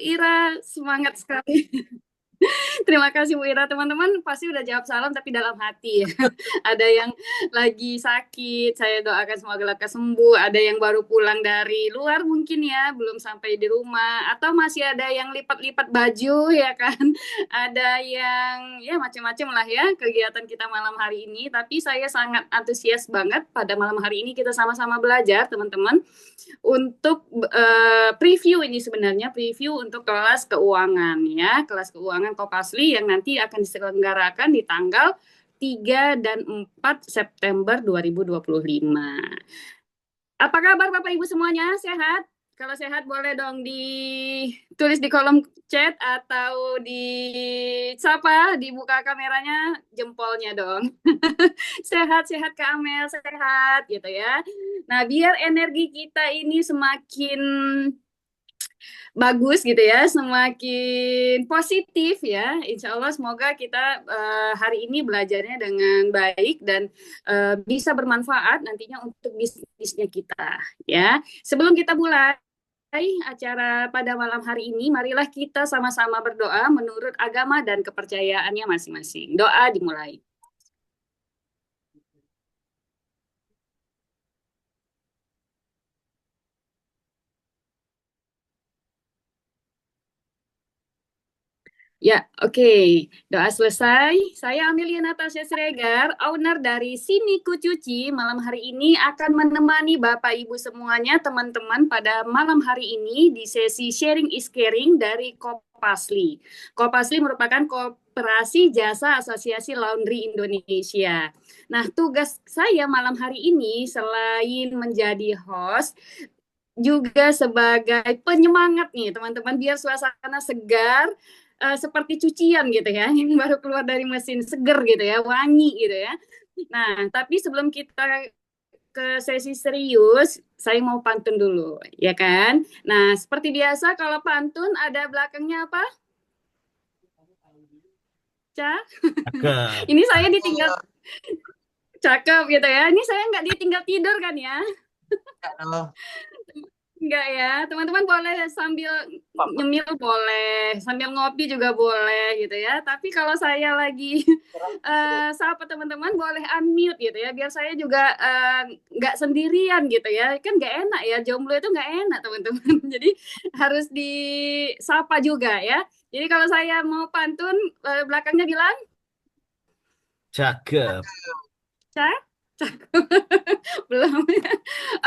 Ira, semangat sekali. Terima kasih Bu Ira. Teman-teman pasti udah jawab salam tapi dalam hati ya. Ada yang lagi sakit, saya doakan semoga lekas sembuh. Ada yang baru pulang dari luar mungkin ya, belum sampai di rumah. Atau masih ada yang lipat-lipat baju ya kan. Ada yang ya macam-macam lah ya kegiatan kita malam hari ini. Tapi saya sangat antusias banget pada malam hari ini kita sama-sama belajar teman-teman untuk preview ini sebenarnya preview untuk kelas keuangan ya, kelas keuangan Kopasli yang nanti akan diselenggarakan di tanggal 3 dan 4 September 2025. Apa kabar Bapak Ibu semuanya? Sehat? Kalau sehat boleh dong ditulis di kolom chat atau di siapa dibuka kameranya jempolnya dong. Sehat-sehat Kak Amel, sehat gitu ya. Nah, biar energi kita ini semakin bagus gitu ya, semakin positif ya. Insya Allah semoga kita hari ini belajarnya dengan baik dan bisa bermanfaat nantinya untuk bisnisnya kita ya. Sebelum kita mulai acara pada malam hari ini, marilah kita sama-sama berdoa menurut agama dan kepercayaannya masing-masing. Doa dimulai. Ya, oke. Doa selesai. Saya Amelia Natasha Siregar, owner dari Sini Ku Cuci. Malam hari ini akan menemani Bapak Ibu semuanya, teman-teman, pada malam hari ini di sesi Sharing is Caring dari Kopasli. Kopasli merupakan Koperasi Jasa Asosiasi Laundry Indonesia. Nah, tugas saya malam hari ini selain menjadi host, juga sebagai penyemangat nih teman-teman biar suasana segar seperti cucian gitu ya yang baru keluar dari mesin seger gitu ya wangi gitu ya. Nah tapi sebelum kita ke sesi serius saya mau pantun dulu ya kan. Nah seperti biasa kalau pantun ada belakangnya apa? Cah? Cakep. Ini saya ditinggal cakep gitu ya. Ini saya nggak ditinggal tidur kan ya? Halo. Enggak ya, teman-teman boleh sambil nyemil boleh, sambil ngopi juga boleh gitu ya. Tapi kalau saya lagi sapa teman-teman boleh unmute gitu ya, biar saya juga nggak sendirian gitu ya. Kan nggak enak ya, jomblo itu nggak enak teman-teman. Jadi harus disapa juga ya. Jadi kalau saya mau pantun, belakangnya bilang, Cakep. cak, belum.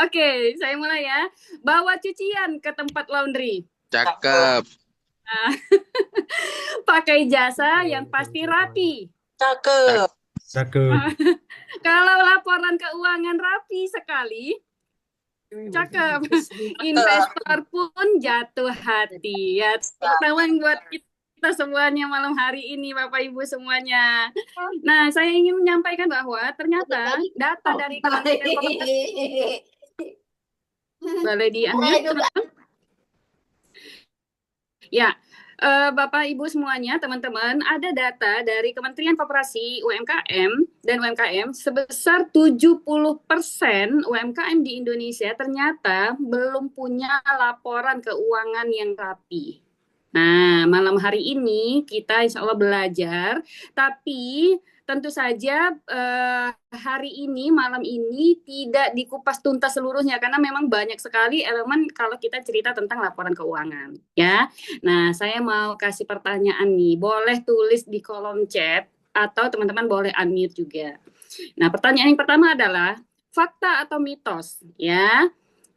Oke, saya mulai ya. Bawa cucian ke tempat laundry. Cakep. Nah, pakai jasa yang pasti rapi. Cak- Cakep. Cakep. Kalau laporan keuangan rapi sekali, cakep. Investor pun jatuh hati. Ya, tepuk tangan buat kita semuanya malam hari ini, Bapak Ibu semuanya. Nah, saya ingin menyampaikan bahwa ternyata data dari Kementerian Koperasi boleh di-unmute, ya, Bapak Ibu semuanya, teman-teman, ada data dari Kementerian Koperasi UMKM dan UMKM sebesar 70% UMKM di Indonesia ternyata belum punya laporan keuangan yang rapi. Nah, malam hari ini kita insya Allah belajar, tapi tentu saja hari ini, malam ini tidak dikupas tuntas seluruhnya karena memang banyak sekali elemen kalau kita cerita tentang laporan keuangan, ya. Nah, saya mau kasih pertanyaan nih, boleh tulis di kolom chat atau teman-teman boleh unmute juga. Nah, pertanyaan yang pertama adalah fakta atau mitos, ya.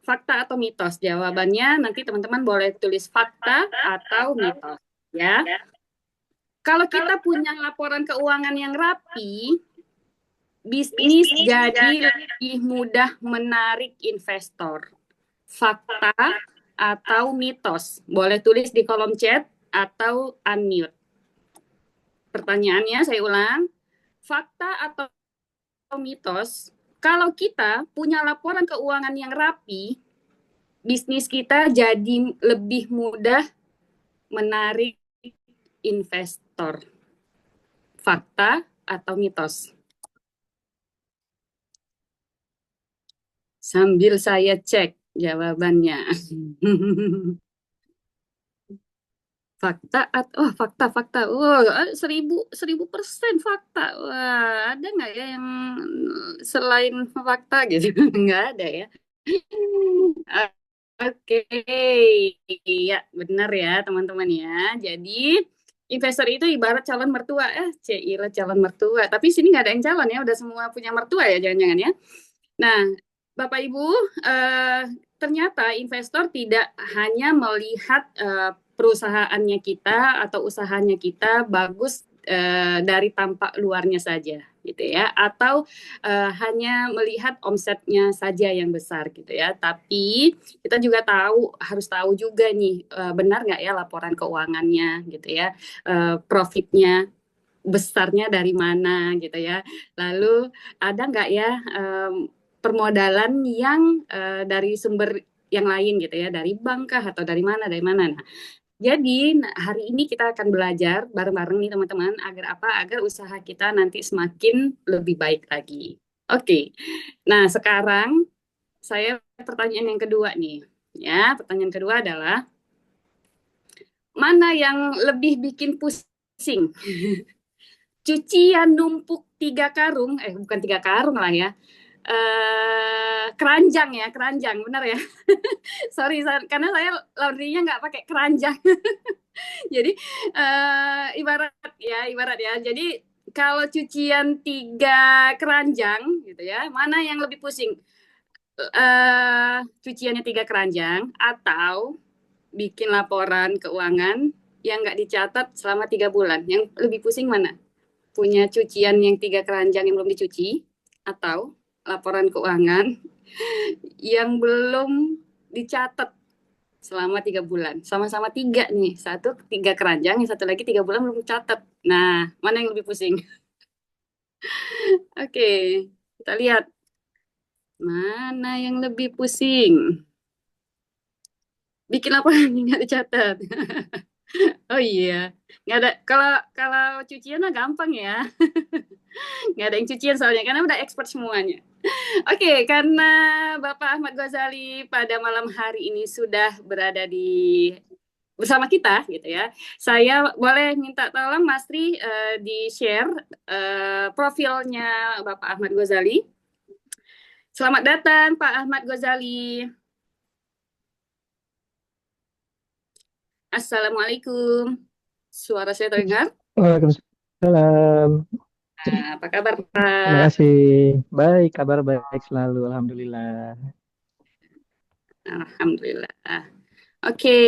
Fakta atau mitos? Jawabannya nanti teman-teman boleh tulis fakta atau mitos, ya. Kalau kita punya laporan keuangan yang rapi, bisnis jadi lebih mudah menarik investor. Fakta atau mitos? Boleh tulis di kolom chat atau unmute. Pertanyaannya saya ulang, fakta atau mitos? Kalau kita punya laporan keuangan yang rapi, bisnis kita jadi lebih mudah menarik investor. Fakta atau mitos? Sambil saya cek jawabannya. fakta. Wah, 1000% fakta. Wah, ada nggak ya yang selain fakta gitu? Nggak ada ya. Ah, Oke, iya benar ya teman-teman ya. Jadi investor itu ibarat calon mertua. Cila calon mertua. Tapi sini nggak ada yang calon ya. Udah semua punya mertua ya, jangan-jangan ya. Nah, Bapak Ibu, eh, ternyata investor tidak hanya melihat perusahaannya kita atau usahanya kita bagus dari tampak luarnya saja, gitu ya, atau hanya melihat omsetnya saja yang besar, gitu ya. Tapi kita juga harus tahu juga nih, benar nggak ya laporan keuangannya, gitu ya, profitnya besarnya dari mana, gitu ya. Lalu ada nggak ya permodalan yang dari sumber yang lain gitu ya, dari bank kah atau dari mana, Nah, jadi hari ini kita akan belajar bareng-bareng nih teman-teman agar apa? Agar usaha kita nanti semakin lebih baik lagi. Oke. Nah, sekarang saya pertanyaan yang kedua nih. Ya, pertanyaan kedua adalah mana yang lebih bikin pusing? Cucian numpuk 3 karung, bukan 3 karung lah ya. Keranjang, benar ya. Sorry, karena saya laundrynya nggak pakai keranjang. Jadi ibarat ya. Jadi kalau cucian 3 keranjang gitu ya, mana yang lebih pusing? Cuciannya 3 keranjang atau bikin laporan keuangan yang nggak dicatat selama 3 bulan? Yang lebih pusing mana? Punya cucian yang 3 keranjang yang belum dicuci atau laporan keuangan yang belum dicatat selama 3 bulan. Sama-sama 3 nih. Satu 3 keranjang, yang satu lagi 3 bulan belum dicatat. Nah, mana yang lebih pusing? Oke, kita lihat. Mana yang lebih pusing? Bikin laporan nggak dicatat. Oh iya, nggak ada. Kalau kalau cucian mah gampang ya. Nggak ada yang cucian soalnya karena udah expert semuanya. Oke, karena Bapak Ahmad Ghazali pada malam hari ini sudah berada bersama kita gitu ya. Saya boleh minta tolong Mas Tri di-share profilnya Bapak Ahmad Ghazali. Selamat datang Pak Ahmad Ghazali. Assalamualaikum. Suara saya terdengar? Waalaikumsalam. Apa kabar Terima Pak? kasih. Baik, kabar baik selalu. Alhamdulillah. Alhamdulillah. Oke.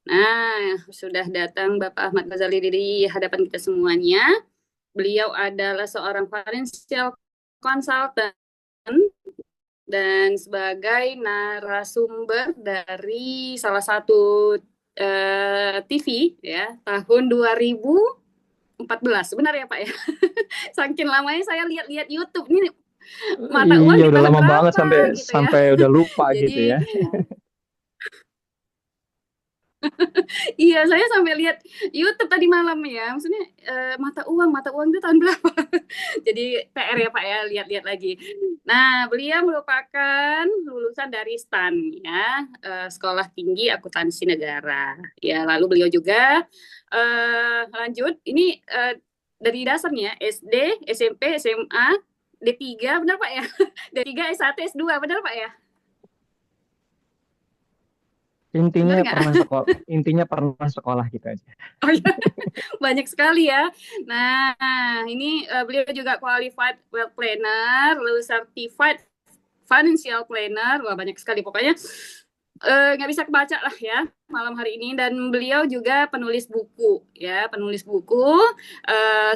Nah, sudah datang Bapak Ahmad Ghazali di hadapan kita semuanya. Beliau adalah seorang financial consultant dan sebagai narasumber dari salah satu TV ya tahun 2014. Benar ya Pak ya? Saking lamanya saya lihat-lihat YouTube nih mata uang Iya, di udah tahun lama banget berapa sampai gitu ya. sampai udah lupa gitu Jadi ya. iya, saya sampai lihat YouTube tadi malam ya. Maksudnya mata uang itu tahun berapa? Jadi PR ya Pak ya, lihat-lihat lagi. Nah, beliau merupakan lulusan dari STAN ya, Sekolah Tinggi Akuntansi Negara. Ya, lalu beliau juga lanjut ini dari dasarnya SD, SMP, SMA, D3, benar Pak ya? D3, S1, S2, benar Pak ya? Benar nggak? Intinya pernah sekolah gitu aja. Oh iya, banyak sekali ya. Nah, ini beliau juga qualified wealth planner, lalu certified financial planner. Wah, banyak sekali pokoknya. Nggak bisa kebaca lah ya malam hari ini. Dan beliau juga penulis buku ya, penulis buku.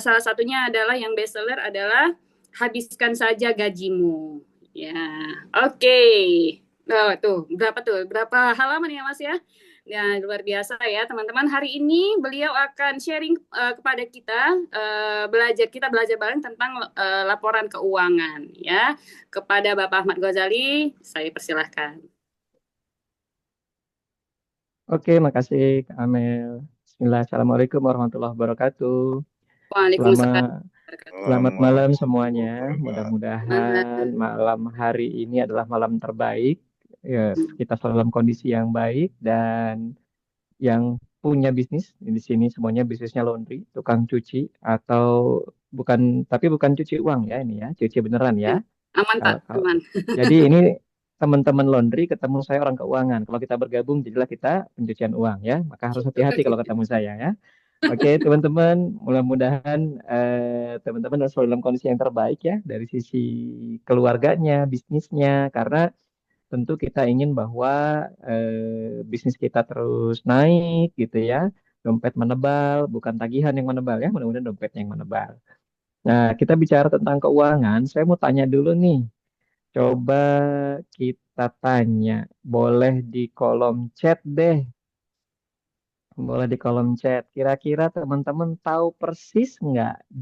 Salah satunya adalah yang bestseller adalah Habiskan Saja Gajimu. Ya, oke. Oh, tuh, berapa halaman ya Mas ya? Ya, luar biasa ya teman-teman. Hari ini beliau akan sharing kepada kita, kita belajar bareng tentang laporan keuangan ya. Kepada Bapak Ahmad Ghazali, saya persilahkan. Oke, makasih Kak Amel. Bismillah, Assalamualaikum warahmatullahi wabarakatuh. Waalaikumsalam. Selamat Selamat malam semuanya. Mudah-mudahan malam hari ini adalah malam terbaik. Ya, kita selalu dalam kondisi yang baik dan yang punya bisnis di sini semuanya bisnisnya laundry, tukang cuci atau bukan tapi bukan cuci uang ya ini ya, cuci beneran ya. Ya, aman Pak, Kalau kalau aman. jadi ini teman-teman laundry ketemu saya orang keuangan. Kalau kita bergabung jadilah kita pencucian uang ya. Maka harus hati-hati kalau ketemu saya ya. Oke, teman-teman, mudah-mudahan teman-teman selalu dalam kondisi yang terbaik ya dari sisi keluarganya, bisnisnya, karena tentu kita ingin bahwa bisnis kita terus naik gitu ya, dompet menebal, bukan tagihan yang menebal ya, mudah-mudahan dompetnya yang menebal. Nah, kita bicara tentang keuangan, saya mau tanya dulu nih, coba kita tanya, boleh di kolom chat deh. Boleh di kolom chat. Kira-kira teman-teman tahu persis nggak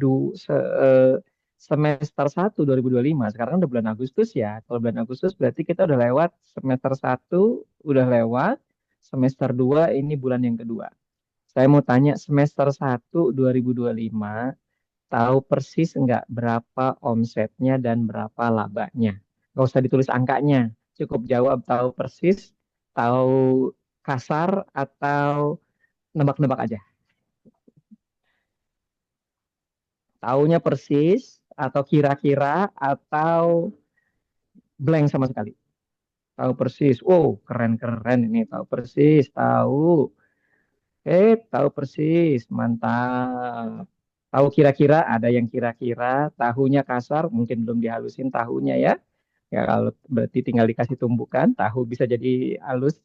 semester 1 2025? Sekarang udah bulan Agustus ya. Kalau bulan Agustus berarti kita udah lewat semester 1, udah lewat. Semester 2 ini bulan yang kedua. Saya mau tanya semester 1 2025, tahu persis nggak berapa omsetnya dan berapa labanya? Nggak usah ditulis angkanya. Cukup jawab tahu persis, tahu kasar atau nebak-nebak aja. Taunya persis atau kira-kira atau blank sama sekali. Tahu persis. Wow, keren-keren ini. Tahu persis, tahu. Tahu persis. Mantap. Tahu kira-kira, ada yang kira-kira. Tahunya kasar, mungkin belum dihalusin tahunya ya. Ya kalau berarti tinggal dikasih tumbukan, tahu bisa jadi halus.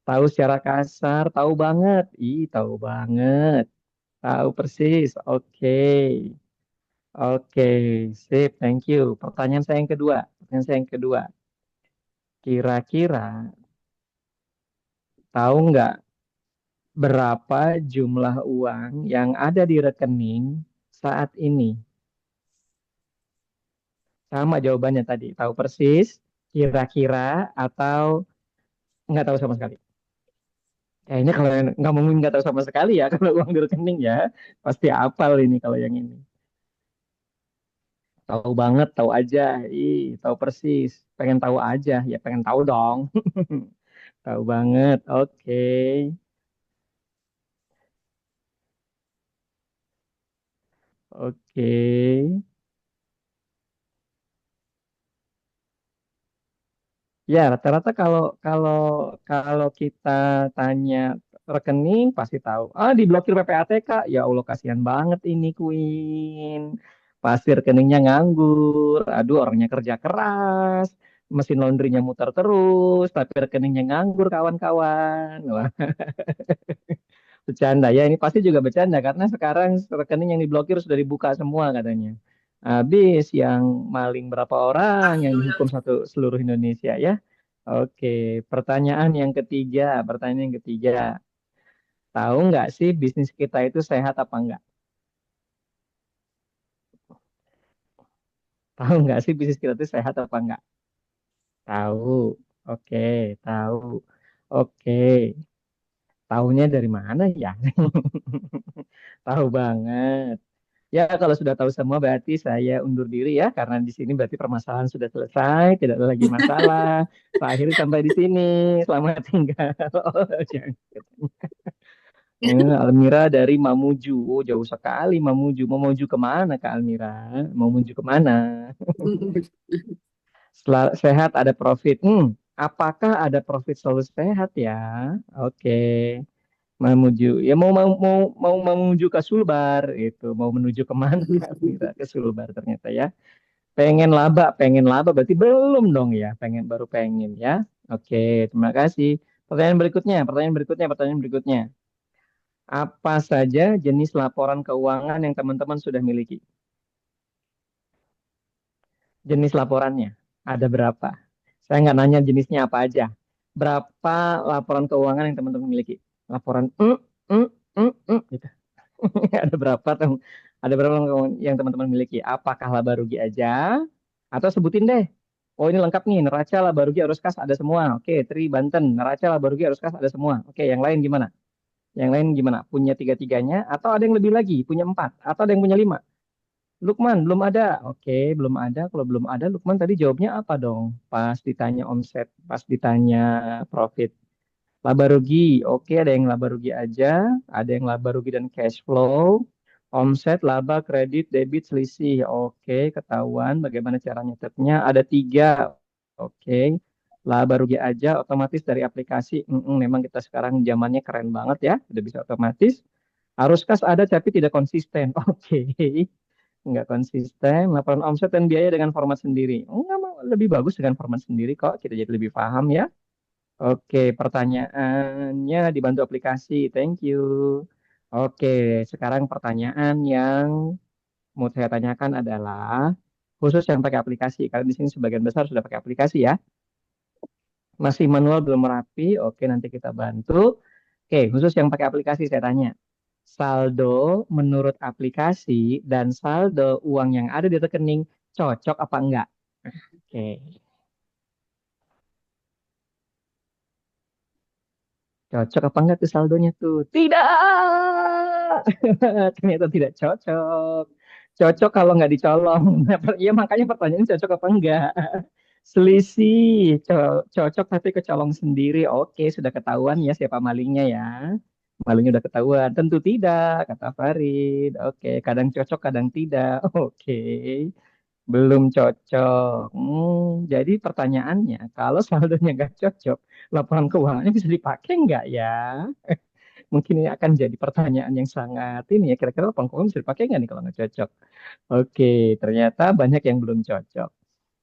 Tahu secara kasar, tahu banget. Ih, tahu banget. Tahu persis. Oke. Oke, sip, thank you. Pertanyaan saya yang kedua. Kira-kira tahu nggak berapa jumlah uang yang ada di rekening saat ini? Sama jawabannya tadi, tahu persis, kira-kira, atau nggak tahu sama sekali? Ini kalau yang nggak mungkin nggak tahu sama sekali ya, kalau uang di rekening ya, pasti hafal ini kalau yang ini. Tahu banget, tahu aja, tahu persis, pengen tahu aja, ya pengen tahu dong. Tahu banget, oke. Oke. Ya, rata-rata kalau kalau kalau kita tanya rekening pasti tahu. Ah, diblokir PPATK. Ya Allah, kasihan banget ini Queen. Pasti rekeningnya nganggur. Aduh, orangnya kerja keras. Mesin laundrynya muter terus, tapi rekeningnya nganggur kawan-kawan. Wah, bercanda ya. Ini pasti juga bercanda karena sekarang rekening yang diblokir sudah dibuka semua katanya. Habis yang maling berapa orang yang dihukum satu seluruh Indonesia ya. Oke, pertanyaan yang ketiga, tahu nggak sih bisnis kita itu sehat apa enggak? Tahu nggak sih bisnis kita itu sehat apa enggak? Tahu, oke, tahu, oke, tahunya dari mana ya? Tahu banget. Ya, kalau sudah tahu semua berarti saya undur diri ya, karena di sini berarti permasalahan sudah selesai, tidak ada lagi masalah. Pak akhiri sampai di sini. Selamat tinggal. Jangan. Almira dari Mamuju. Oh, jauh sekali Mamuju. Mau menuju kemana Kak Almira? Mau menuju kemana? Setelah sehat ada profit. Apakah ada profit selalu sehat ya? Oke. Menuju. Ya mau menuju ke Sulbar itu. Mau menuju kemana Kak Almira? Ke Sulbar ternyata ya. Pengen laba berarti belum dong ya. Baru pengen ya. Oke, terima kasih. Pertanyaan berikutnya. Apa saja jenis laporan keuangan yang teman-teman sudah miliki? Jenis laporannya ada berapa? Saya nggak nanya jenisnya apa aja. Berapa laporan keuangan yang teman-teman miliki? Laporan gitu. Ada berapa ada berapa yang teman-teman miliki? Apakah laba rugi aja? Atau sebutin deh. Oh ini lengkap nih, neraca laba rugi arus kas ada semua. Oke, Tri Banten, neraca laba rugi arus kas ada semua. Oke, yang lain gimana? Yang lain gimana? Punya tiga-tiganya? Atau ada yang lebih lagi? Punya empat? Atau ada yang punya lima? Lukman, belum ada. Oke, belum ada. Kalau belum ada, Lukman tadi jawabnya apa dong? Pas ditanya omset, pas ditanya profit. Laba rugi, oke, ada yang laba rugi aja, ada yang laba rugi dan cash flow, omset, laba, kredit, debit, selisih, oke, ketahuan. Bagaimana cara nyetetnya? Ada tiga, oke. Laba rugi aja, otomatis dari aplikasi. Memang kita sekarang zamannya keren banget ya, udah bisa otomatis. Arus kas ada tapi tidak konsisten, oke. Nggak konsisten. Laporan omset dan biaya dengan format sendiri. Enggak, lebih bagus dengan format sendiri kok. Kita jadi lebih paham ya. Oke, pertanyaannya dibantu aplikasi. Thank you. Oke, sekarang pertanyaan yang mau saya tanyakan adalah khusus yang pakai aplikasi. Karena di sini sebagian besar sudah pakai aplikasi ya. Masih manual belum rapi. Oke, nanti kita bantu. Oke, khusus yang pakai aplikasi saya tanya. Saldo menurut aplikasi dan saldo uang yang ada di rekening cocok apa enggak? Oke. Cocok apa enggak tuh saldonya tuh? Tidak. Ternyata tidak cocok. Cocok kalau nggak dicolong. Iya makanya pertanyaannya cocok apa enggak? Selisih. Cocok tapi kecolong sendiri. Oke, sudah ketahuan ya siapa malingnya ya. Malingnya udah ketahuan. Tentu tidak, kata Farid. Oke, kadang cocok, kadang tidak. Oke. Belum cocok. Jadi pertanyaannya, kalau saldonya nggak cocok, laporan keuangannya bisa dipakai nggak ya? Mungkin ini akan jadi pertanyaan yang sangat ini ya. Kira-kira laporan keuangan bisa dipakai nggak nih kalau nggak cocok? Oke, ternyata banyak yang belum cocok.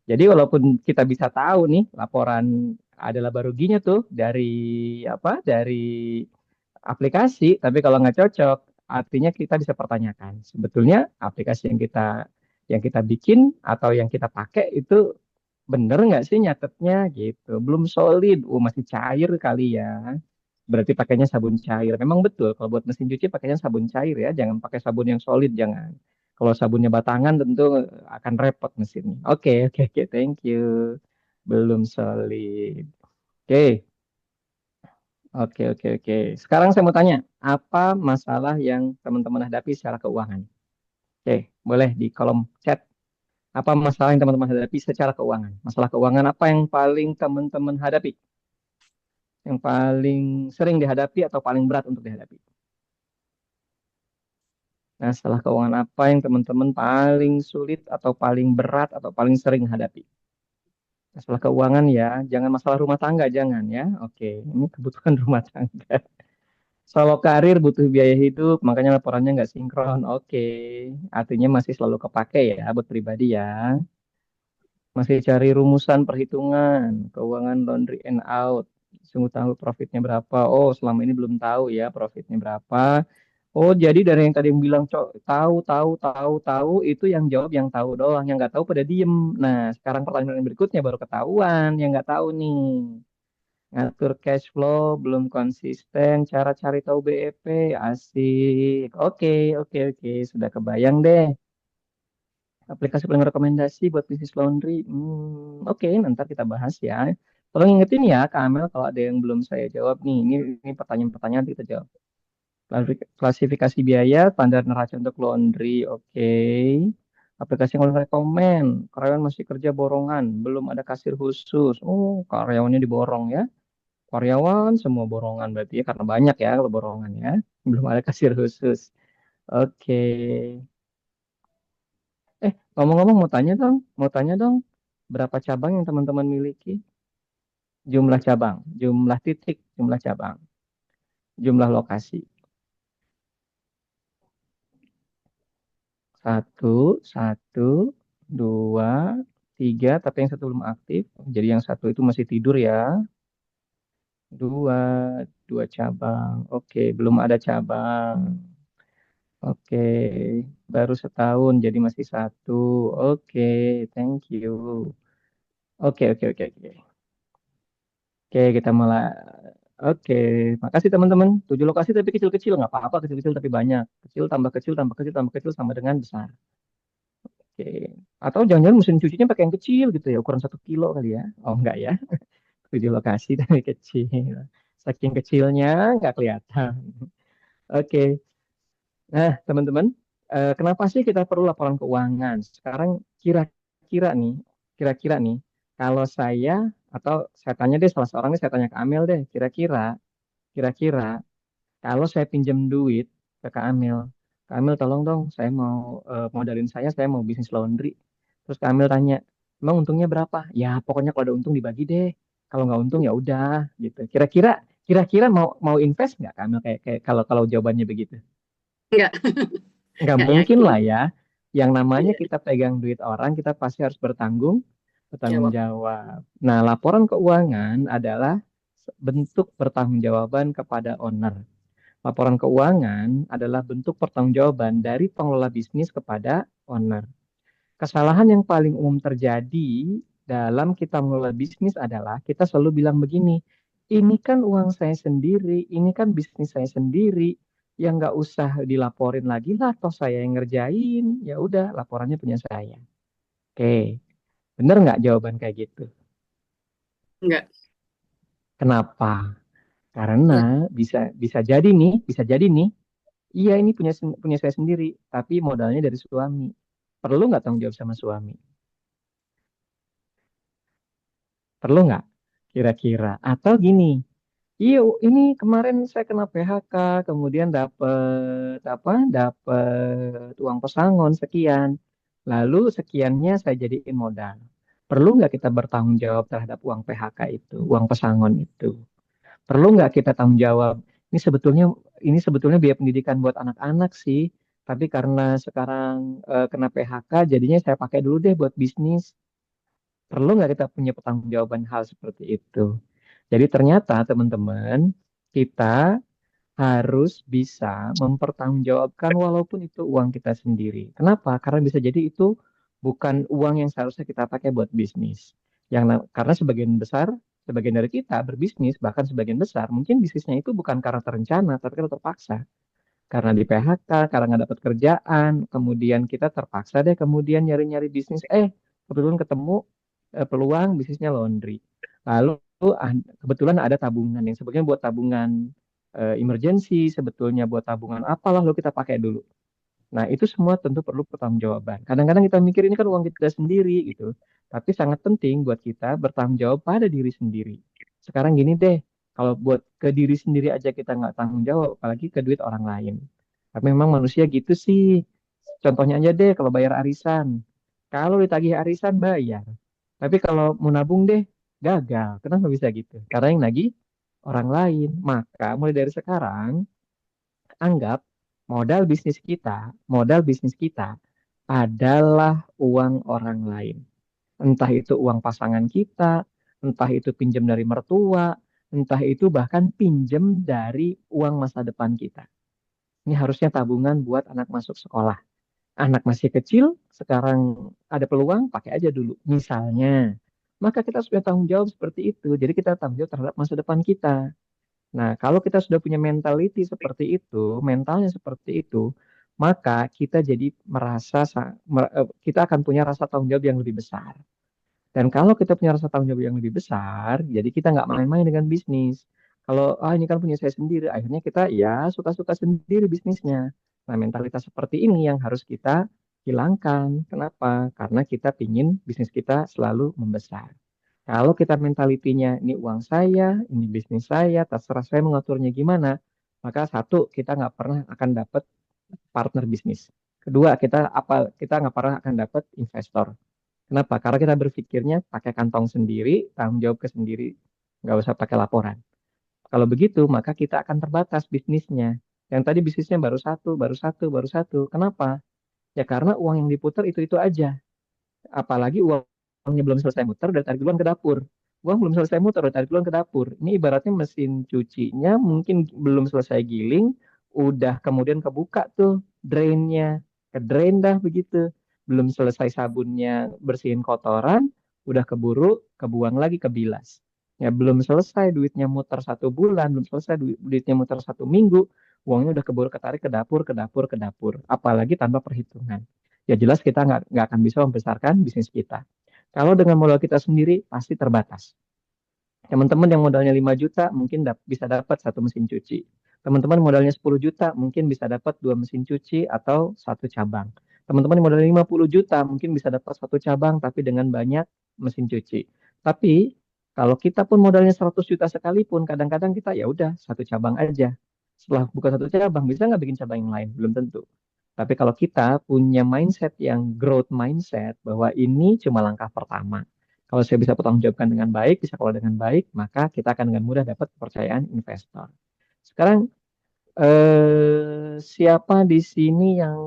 Jadi walaupun kita bisa tahu nih laporan adalah laba ruginya tuh dari apa? Dari aplikasi, tapi kalau nggak cocok, artinya kita bisa pertanyakan. Sebetulnya aplikasi yang kita bikin atau yang kita pakai itu bener nggak sih nyatetnya gitu. Belum solid, masih cair kali ya. Berarti pakainya sabun cair. Memang betul kalau buat mesin cuci pakainya sabun cair ya, jangan pakai sabun yang solid, jangan. Kalau sabunnya batangan tentu akan repot mesinnya. Oke, oke, oke, thank you. Belum solid. Oke, oke, oke, oke. Sekarang saya mau tanya, apa masalah yang teman-teman hadapi secara keuangan? Oke, boleh di kolom chat. Apa masalah yang teman-teman hadapi secara keuangan? Masalah keuangan apa yang paling teman-teman hadapi? Yang paling sering dihadapi atau paling berat untuk dihadapi? Nah, masalah keuangan apa yang teman-teman paling sulit atau paling berat atau paling sering hadapi? Masalah keuangan ya, jangan masalah rumah tangga, jangan ya. Oke, ini kebutuhan rumah tangga. Solo karir butuh biaya hidup, makanya laporannya nggak sinkron. Oke, artinya masih selalu kepake ya buat pribadi ya. Masih cari rumusan perhitungan, keuangan laundry and out. Sungguh tahu profitnya berapa. Oh, selama ini belum tahu ya profitnya berapa. Oh, jadi dari yang tadi yang bilang tahu, tahu, tahu, tahu, itu yang jawab yang tahu doang, yang nggak tahu pada diem. Nah, sekarang pertanyaan yang berikutnya baru ketahuan, yang nggak tahu nih. Ngatur cash flow belum konsisten, cara cari tahu BEP, asik. Oke, oke, oke, sudah kebayang deh. Aplikasi paling rekomendasi buat bisnis laundry. Oke, nanti kita bahas ya. Tolong ingetin ya, Kak Amel, kalau ada yang belum saya jawab nih. Ini pertanyaan-pertanyaan nanti kita jawab. Klasifikasi biaya, standar neraca untuk laundry. Oke. Aplikasi yang paling rekomen. Karyawan masih kerja borongan, belum ada kasir khusus. Oh, karyawannya diborong ya. Karyawan semua borongan berarti ya, karena banyak ya kalau borongan ya. Belum ada kasir khusus. Oke. Ngomong-ngomong mau tanya dong, berapa cabang yang teman-teman miliki? Jumlah cabang, jumlah titik, jumlah cabang, jumlah lokasi. Satu, satu, dua, tiga, tapi yang satu belum aktif. Jadi yang satu itu masih tidur ya. Dua, dua cabang. Oke, belum ada cabang. Oke, baru setahun, jadi masih satu. Oke, thank you. Oke, oke, oke, oke. Oke, kita mulai. Oke, makasih teman-teman. 7 lokasi tapi kecil-kecil, nggak apa-apa kecil-kecil tapi banyak. Kecil tambah kecil tambah kecil tambah kecil sama dengan besar. Oke. Atau jangan-jangan mesin cucinya pakai yang kecil gitu ya, ukuran 1 kilo kali ya? Oh enggak ya, 7 lokasi tapi kecil. Saking kecilnya nggak kelihatan. Oke. Nah teman-teman, kenapa sih kita perlu laporan keuangan? Sekarang kira-kira nih, kira-kira nih, kalau saya atau saya tanya deh salah seorang nih saya tanya ke Amel deh, kira-kira Kira-kira kalau saya pinjam duit ke Kak Amel tolong dong, saya mau modalin saya mau bisnis laundry. Terus Kak Amel tanya, emang untungnya berapa? Ya pokoknya kalau ada untung dibagi deh. Kalau nggak untung ya udah gitu. Kira-kira mau invest nggak Kak Amel kayak kalau kalau jawabannya begitu? Enggak, Nggak enggak mungkin yakin. lah ya. Yang namanya Iya, kita pegang duit orang, kita pasti harus bertanggung jawab. jawab. Nah, laporan keuangan adalah bentuk pertanggungjawaban kepada owner. Laporan keuangan adalah bentuk pertanggungjawaban dari pengelola bisnis kepada owner. Kesalahan yang paling umum terjadi dalam kita mengelola bisnis adalah kita selalu bilang begini, ini kan uang saya sendiri, ini kan bisnis saya sendiri, yang nggak usah dilaporin lagi lah, toh saya yang ngerjain, ya udah laporannya punya saya. Oke, bener nggak jawaban kayak gitu? Enggak. Kenapa? Karena Lah, bisa bisa jadi nih, iya ini punya saya sendiri, tapi modalnya dari suami. Perlu nggak tanggung jawab sama suami? Perlu nggak? Kira-kira. Atau gini, iya ini kemarin saya kena PHK, kemudian dapat apa? Dapat uang pesangon sekian. Lalu sekiannya saya jadiin modal. Perlu nggak kita bertanggung jawab terhadap uang PHK itu, uang pesangon itu? Perlu nggak kita tanggung jawab? Ini sebetulnya ini sebetulnya biaya pendidikan buat anak-anak sih, tapi karena sekarang kena PHK, jadinya saya pakai dulu deh buat bisnis. Perlu nggak kita punya pertanggungjawaban hal seperti itu? Jadi ternyata teman-teman, kita harus bisa mempertanggungjawabkan walaupun itu uang kita sendiri. Kenapa? Karena bisa jadi itu bukan uang yang seharusnya kita pakai buat bisnis. Karena sebagian dari kita berbisnis, bahkan sebagian besar, mungkin bisnisnya itu bukan karena terencana, tapi karena terpaksa. Karena di PHK, karena nggak dapat kerjaan, kemudian kita terpaksa deh kemudian nyari-nyari bisnis. Kebetulan ketemu peluang bisnisnya laundry. Lalu kebetulan ada tabungan yang sebetulnya buat tabungan emergency, sebetulnya buat tabungan apalah lo kita pakai dulu. Nah, itu semua tentu perlu pertanggungjawaban. Kadang-kadang kita mikir ini kan uang kita sendiri gitu. Tapi sangat penting buat kita bertanggung jawab pada diri sendiri. Sekarang gini deh, kalau buat ke diri sendiri aja kita nggak tanggung jawab, apalagi ke duit orang lain. Tapi memang manusia gitu sih. Contohnya aja deh kalau bayar arisan. Kalau ditagih arisan bayar. Tapi kalau mau nabung deh gagal. Kenapa bisa gitu? Karena yang nagih orang lain. Maka mulai dari sekarang anggap modal bisnis kita adalah uang orang lain. Entah itu uang pasangan kita, entah itu pinjam dari mertua, entah itu bahkan pinjam dari uang masa depan kita. Ini harusnya tabungan buat anak masuk sekolah. Anak masih kecil, sekarang ada peluang, pakai aja dulu. Misalnya, maka kita sudah tanggung jawab seperti itu. Jadi kita tanggung jawab terhadap masa depan kita. Nah, kalau kita sudah punya mentality seperti itu, mentalnya seperti itu, maka kita jadi kita akan punya rasa tanggung jawab yang lebih besar. Dan kalau kita punya rasa tanggung jawab yang lebih besar, jadi kita nggak main-main dengan bisnis. Kalau ini kan punya saya sendiri, akhirnya kita ya suka-suka sendiri bisnisnya. Nah, mentalitas seperti ini yang harus kita hilangkan. Kenapa? Karena kita pingin bisnis kita selalu membesar. Kalau kita mentalitinya ini uang saya, ini bisnis saya, terserah saya mengaturnya gimana, maka satu kita nggak pernah akan dapat partner bisnis. Kedua kita nggak pernah akan dapat investor. Kenapa? Karena kita berpikirnya pakai kantong sendiri, tanggung jawab ke sendiri, nggak usah pakai laporan. Kalau begitu, maka kita akan terbatas bisnisnya. Yang tadi bisnisnya baru satu, baru satu, baru satu. Kenapa? Ya karena uang yang diputar itu aja. Apalagi uangnya belum selesai muter, udah tarik duluan ke dapur. Uang belum selesai muter, udah tarik duluan ke dapur. Ini ibaratnya mesin cucinya mungkin belum selesai giling, udah kemudian kebuka tuh drainnya. Ke drain dah begitu. Belum selesai sabunnya bersihin kotoran, udah keburu kebuang lagi ke bilas. Ya belum selesai duitnya muter 1 bulan, belum selesai duitnya muter 1 minggu, uangnya udah keburu ketarik ke dapur, ke dapur, ke dapur. Apalagi tanpa perhitungan. Ya jelas kita nggak akan bisa membesarkan bisnis kita. Kalau dengan modal kita sendiri pasti terbatas. Teman-teman yang modalnya 5 juta mungkin bisa dapat satu mesin cuci. Teman-teman modalnya 10 juta mungkin bisa dapat dua mesin cuci atau satu cabang. Teman-teman yang modalnya 50 juta mungkin bisa dapat satu cabang tapi dengan banyak mesin cuci. Tapi Kalau kita pun modalnya 100 juta sekalipun, kadang-kadang kita ya udah satu cabang aja. Setelah buka satu cabang, bisa nggak bikin cabang yang lain? Belum tentu. Tapi kalau kita punya mindset yang growth mindset, bahwa ini cuma langkah pertama. Kalau saya bisa pertanggungjawabkan dengan baik, bisa kelola dengan baik, maka kita akan dengan mudah dapat kepercayaan investor. Sekarang, siapa di sini yang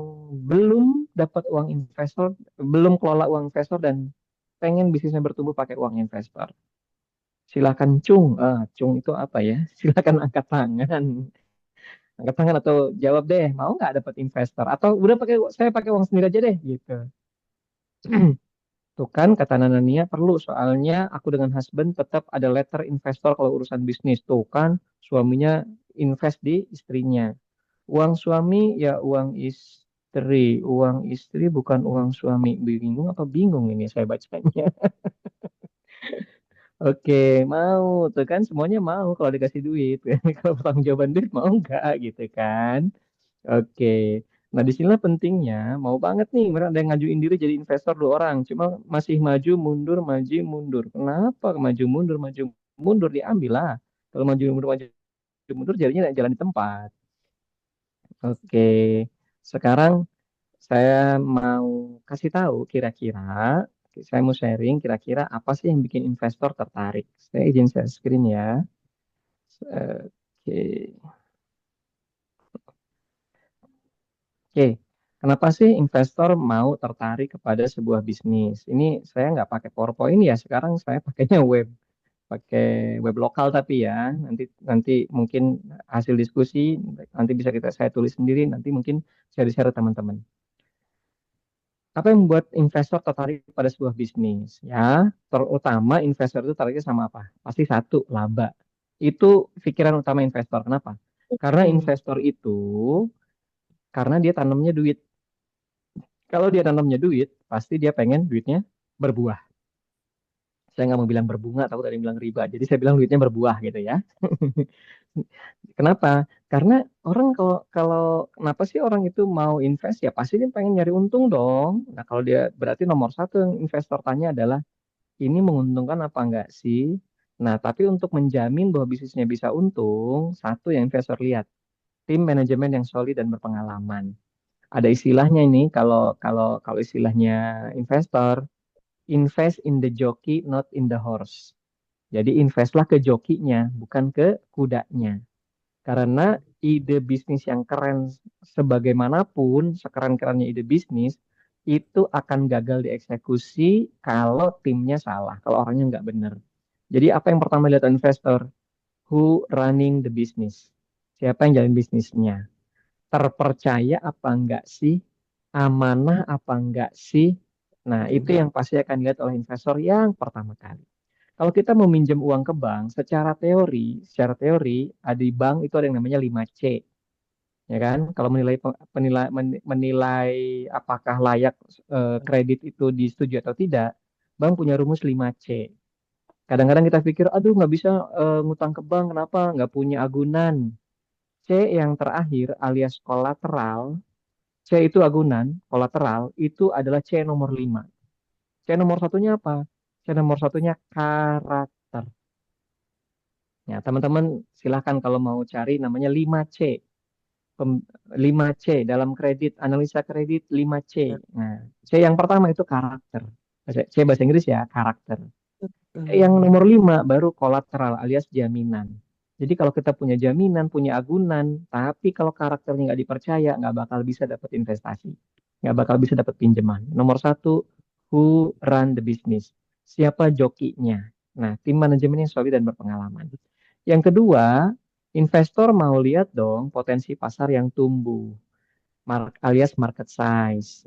belum dapat uang investor, belum kelola uang investor dan pengen bisnisnya bertumbuh pakai uang investor? Silakan Cung. Cung itu apa ya? Silakan angkat tangan. Angkat tangan atau jawab deh. Mau nggak dapat investor? Atau udah pakai saya pakai uang sendiri aja deh gitu. Tuh kan kata Nana Nia perlu soalnya aku dengan husband tetap ada letter investor kalau urusan bisnis. Tuh kan suaminya invest di istrinya. Uang suami ya uang istri. Uang istri bukan uang suami. Bingung apa bingung ini saya bacanya. Oke, mau tuh kan semuanya mau kalau dikasih duit. Kalau pertanggungjawaban duit mau nggak gitu kan? Oke. Nah, disinilah pentingnya mau banget nih mereka ada yang ngajuin diri jadi investor 2 orang, cuma masih maju mundur. Kenapa maju mundur diambil lah. Kalau maju mundur jadinya jalan di tempat. Oke. Sekarang saya mau kasih tahu kira-kira saya mau sharing kira-kira apa sih yang bikin investor tertarik. Saya izin share screen ya. Oke. Oke. Kenapa sih investor mau tertarik kepada sebuah bisnis? Ini saya nggak pakai PowerPoint ya. Sekarang saya pakainya pakai web lokal tapi ya. Nanti nanti mungkin hasil diskusi nanti bisa saya tulis sendiri. Nanti mungkin share-share teman-teman. Apa yang membuat investor tertarik pada sebuah bisnis? Ya, terutama investor itu tertariknya sama apa? Pasti satu, laba. Itu pikiran utama investor. Kenapa? Karena Hmm. investor itu, karena dia tanamnya duit. Kalau dia tanamnya duit, pasti dia pengen duitnya berbuah. Saya nggak mau bilang berbunga, takut ada yang bilang riba. Jadi saya bilang duitnya berbuah gitu ya. Kenapa? Karena orang kalau kalau kenapa sih orang itu mau invest ya pasti dia pengen nyari untung dong. Nah kalau dia berarti nomor satu yang investor tanya adalah ini menguntungkan apa enggak sih? Nah tapi untuk menjamin bahwa bisnisnya bisa untung, satu yang investor lihat tim manajemen yang solid dan berpengalaman. Ada istilahnya ini kalau kalau kalau istilahnya investor, invest in the jockey, not in the horse. Jadi investlah ke jokinya, bukan ke kudanya. Karena ide bisnis yang keren sebagaimanapun, sekeren-kerennya ide bisnis, itu akan gagal dieksekusi kalau timnya salah, kalau orangnya nggak benar. Jadi apa yang pertama lihat investor? Who running the business? Siapa yang jalan bisnisnya? Terpercaya apa enggak sih? Amanah apa enggak sih? Nah, itu yang pasti akan dilihat oleh investor yang pertama kali. Kalau kita meminjam uang ke bank, secara teori ada di bank itu ada yang namanya 5C, ya kan? Kalau menilai apakah layak kredit itu disetujui atau tidak, bank punya rumus 5C. Kadang-kadang kita pikir, aduh nggak bisa ngutang ke bank, kenapa? Nggak punya agunan. C yang terakhir alias kolateral, C itu agunan, kolateral itu adalah C nomor 5. C nomor satunya apa? C nomor satunya karakter. Ya, teman-teman silahkan kalau mau cari namanya 5C. 5C dalam kredit, analisa kredit 5C. Nah, C yang pertama itu karakter. C bahasa Inggris ya, karakter. Yang nomor 5 baru kolateral alias jaminan. Jadi kalau kita punya jaminan, punya agunan, tapi kalau karakternya nggak dipercaya, nggak bakal bisa dapat investasi. Nggak bakal bisa dapat pinjaman. Nomor satu, who run the business? Siapa jokinya? Nah, tim manajemen yang solid dan berpengalaman. Yang kedua, investor mau lihat dong potensi pasar yang tumbuh alias market size.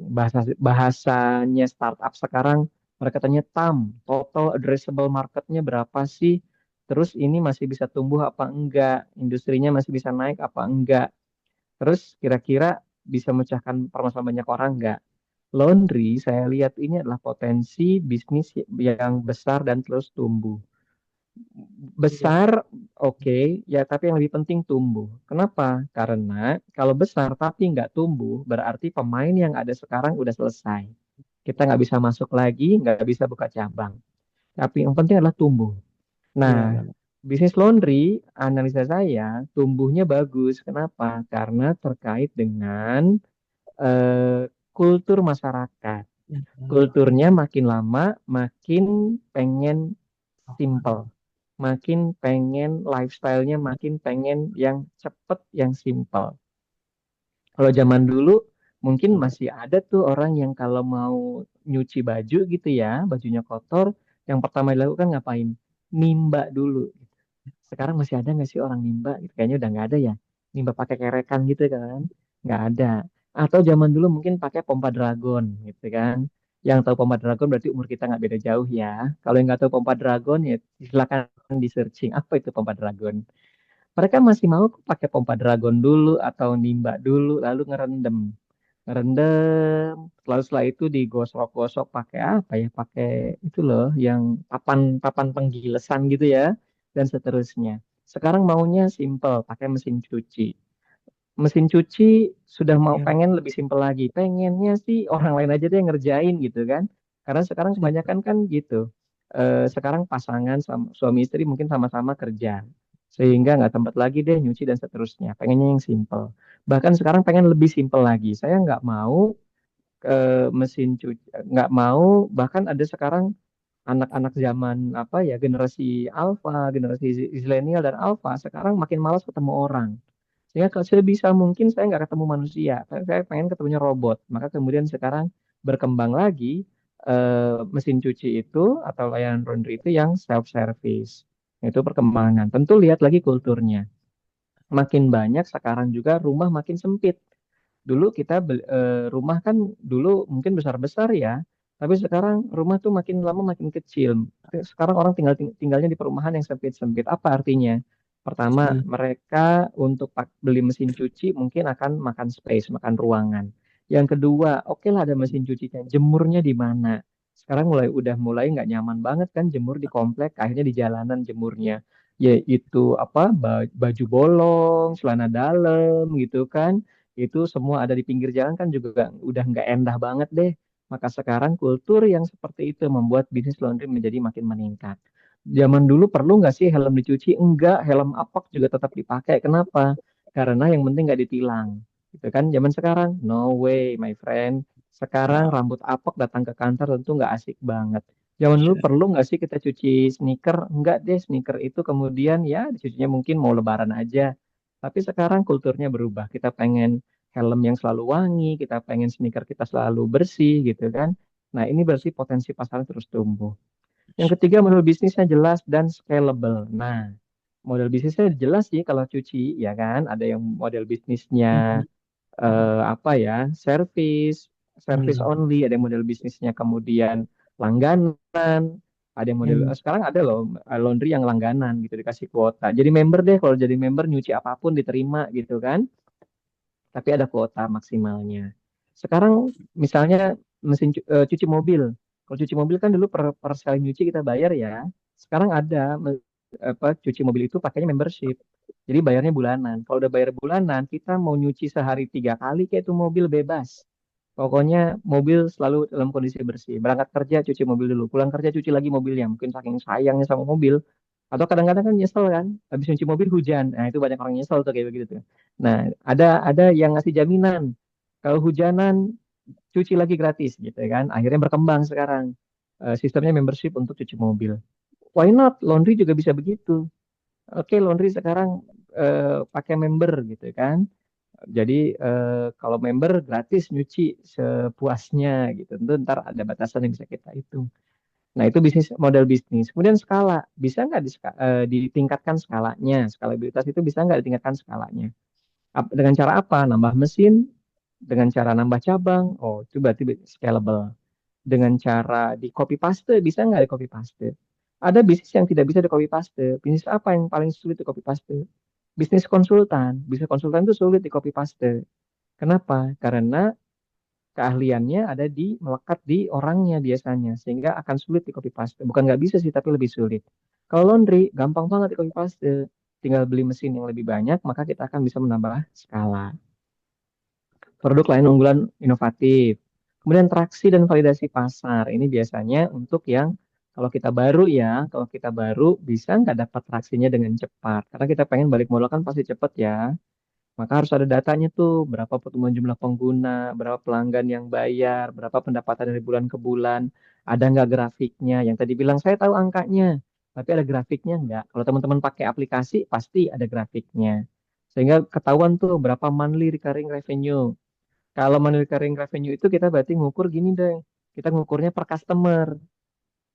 Bahasanya startup sekarang mereka tanya TAM, total addressable marketnya berapa sih? Terus ini masih bisa tumbuh apa enggak? Industrinya masih bisa naik apa enggak? Terus kira-kira bisa memecahkan permasalahan banyak orang enggak? Laundry, saya lihat ini adalah potensi bisnis yang besar dan terus tumbuh. Besar, oke, ya tapi yang lebih penting tumbuh. Kenapa? Karena kalau besar tapi nggak tumbuh, berarti pemain yang ada sekarang udah selesai. Kita nggak bisa masuk lagi, nggak bisa buka cabang. Tapi yang penting adalah tumbuh. Nah, Iya. bisnis laundry, analisa saya tumbuhnya bagus. Kenapa? Karena terkait dengan kultur masyarakat. Kulturnya makin lama makin pengen simple, makin pengen lifestyle-nya makin pengen yang cepet, yang simple. Kalau zaman dulu mungkin masih ada tuh orang yang kalau mau nyuci baju gitu ya, bajunya kotor, yang pertama dilakukan ngapain? Nimba dulu. Sekarang masih ada nggak sih orang nimba? Gitu. Kayaknya udah nggak ada ya. Nimba pakai kerekan gitu kan? Nggak ada. Atau zaman dulu mungkin pakai pompa dragon gitu kan? Yang tahu pompa dragon berarti umur kita nggak beda jauh ya. Kalau yang nggak tahu pompa dragon ya silakan di searching apa itu pompa dragon. Mereka masih mau pakai pompa dragon dulu atau nimba dulu lalu ngerendam. Ngerendam, lalu setelah itu digosok-gosok pakai apa ya? Pakai itu loh yang papan-papan penggilesan gitu ya dan seterusnya. Sekarang maunya simple, pakai mesin cuci. Mesin cuci sudah mau Iya. pengen lebih simple lagi. Pengennya sih orang lain aja deh yang ngerjain gitu kan. Karena sekarang kebanyakan kan gitu. Sekarang pasangan sama suami istri mungkin sama-sama kerja. Sehingga nggak tempat lagi deh nyuci dan seterusnya. Pengennya yang simple. Bahkan sekarang pengen lebih simple lagi. Saya nggak mau mesin cuci, nggak mau. Bahkan ada sekarang anak-anak zaman apa ya generasi alpha, generasi zilenial dan alpha sekarang makin malas ketemu orang. Sehingga kalau sebisa mungkin saya nggak ketemu manusia, saya pengen ketemunya robot. Maka kemudian sekarang berkembang lagi mesin cuci itu atau layanan laundry itu yang self service. Itu perkembangan. Tentu lihat lagi kulturnya. Makin banyak sekarang juga rumah makin sempit. Dulu kita rumah kan dulu mungkin besar-besar ya, tapi sekarang rumah tuh makin lama makin kecil. Sekarang orang tinggalnya di perumahan yang sempit-sempit. Apa artinya? Pertama, Hmm. mereka untuk beli mesin cuci mungkin akan makan space, makan ruangan. Yang kedua, oke lah ada mesin cucinya, jemurnya di mana? Sekarang udah mulai nggak nyaman banget kan jemur di komplek, akhirnya di jalanan jemurnya. Yaitu apa baju bolong, celana dalam gitu kan itu semua ada di pinggir jalan kan juga udah nggak endah banget deh. Maka sekarang kultur yang seperti itu membuat bisnis laundry menjadi makin meningkat. Zaman dulu perlu nggak sih helm dicuci? Enggak, helm apok juga tetap dipakai. Kenapa? Karena yang penting nggak ditilang. Gitu kan? Zaman sekarang, no way, my friend. Sekarang Ya. rambut apok datang ke kantor tentu nggak asik banget. Zaman dulu Iya. perlu nggak sih kita cuci sneaker? Enggak deh, sneaker itu kemudian ya dicucinya mungkin mau lebaran aja. Tapi sekarang kulturnya berubah. Kita pengen helm yang selalu wangi, kita pengen sneaker kita selalu bersih gitu kan. Nah, ini berarti potensi pasar terus tumbuh. Yang ketiga, model bisnisnya jelas dan scalable. Nah, model bisnisnya jelas sih kalau cuci, ya kan? Ada yang model bisnisnya Mhm. apa ya, service Iya. only, ada yang model bisnisnya kemudian langganan, ada yang model Hmm. sekarang ada loh laundry yang langganan gitu dikasih kuota. Jadi member deh, kalau jadi member nyuci apapun diterima gitu kan tapi ada kuota maksimalnya. Sekarang misalnya cuci mobil. Kalau cuci mobil kan dulu per sekali nyuci kita bayar ya. Sekarang ada apa cuci mobil itu pakainya membership. Jadi bayarnya bulanan. Kalau udah bayar bulanan, kita mau nyuci sehari 3 kali kayak itu mobil bebas. Pokoknya mobil selalu dalam kondisi bersih. Berangkat kerja cuci mobil dulu, pulang kerja cuci lagi mobilnya. Mungkin saking sayangnya sama mobil. Atau kadang-kadang kan nyesel kan, habis nyuci mobil hujan. Nah itu banyak orang nyesel tuh kayak begitu tuh. Nah ada yang ngasih jaminan. Kalau hujanan cuci lagi gratis gitu ya kan. Akhirnya berkembang sekarang sistemnya membership untuk cuci mobil. Why not? Laundry juga bisa begitu. Oke, laundry sekarang pakai member gitu kan. Jadi kalau member gratis nyuci sepuasnya gitu. Tentu ntar ada batasan yang bisa kita hitung. Nah itu model bisnis. Kemudian skala, bisa nggak ditingkatkan skalanya? Skalabilitas itu bisa nggak ditingkatkan skalanya? Dengan cara apa? Nambah mesin, dengan cara nambah cabang. Oh itu berarti scalable. Dengan cara di copy paste, bisa nggak di copy paste? Ada bisnis yang tidak bisa di copy paste. Bisnis apa yang paling sulit di copy paste? Bisnis konsultan. Bisnis konsultan itu sulit di copy paste. Kenapa? Karena keahliannya ada melekat di orangnya biasanya sehingga akan sulit di copy paste. Bukan nggak bisa sih tapi lebih sulit. Kalau laundry gampang banget di copy paste. Tinggal beli mesin yang lebih banyak maka kita akan bisa menambah skala. Produk lain unggulan inovatif. Kemudian traksi dan validasi pasar. Ini biasanya untuk yang Kalau kita baru ya, kalau kita baru bisa nggak dapat traksinya dengan cepat. Karena kita pengen balik modal kan pasti cepet ya. Maka harus ada datanya tuh, berapa pertumbuhan jumlah pengguna, berapa pelanggan yang bayar, berapa pendapatan dari bulan ke bulan, ada nggak grafiknya. Yang tadi bilang saya tahu angkanya, tapi ada grafiknya nggak? Kalau teman-teman pakai aplikasi, pasti ada grafiknya. Sehingga ketahuan tuh berapa monthly recurring revenue. Kalau monthly recurring revenue itu kita berarti ngukur gini deh, kita ngukurnya per customer.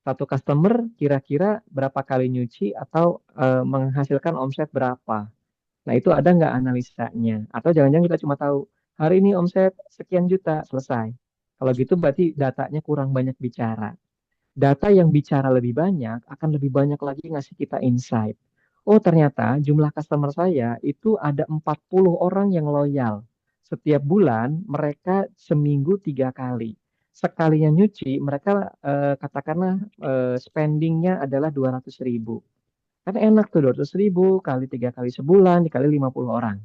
Satu customer kira-kira berapa kali nyuci atau menghasilkan omset berapa. Nah, itu ada nggak analisanya? Atau jangan-jangan kita cuma tahu, hari ini omset sekian juta, selesai. Kalau gitu berarti datanya kurang banyak bicara. Data yang bicara lebih banyak akan lebih banyak lagi ngasih kita insight. Oh, ternyata jumlah customer saya itu ada 40 orang yang loyal. Setiap bulan mereka seminggu 3 kali. Sekalinya nyuci, mereka katakanlah spendingnya adalah 200.000. Kan enak tuh 200.000 kali 3 kali sebulan dikali 50 orang.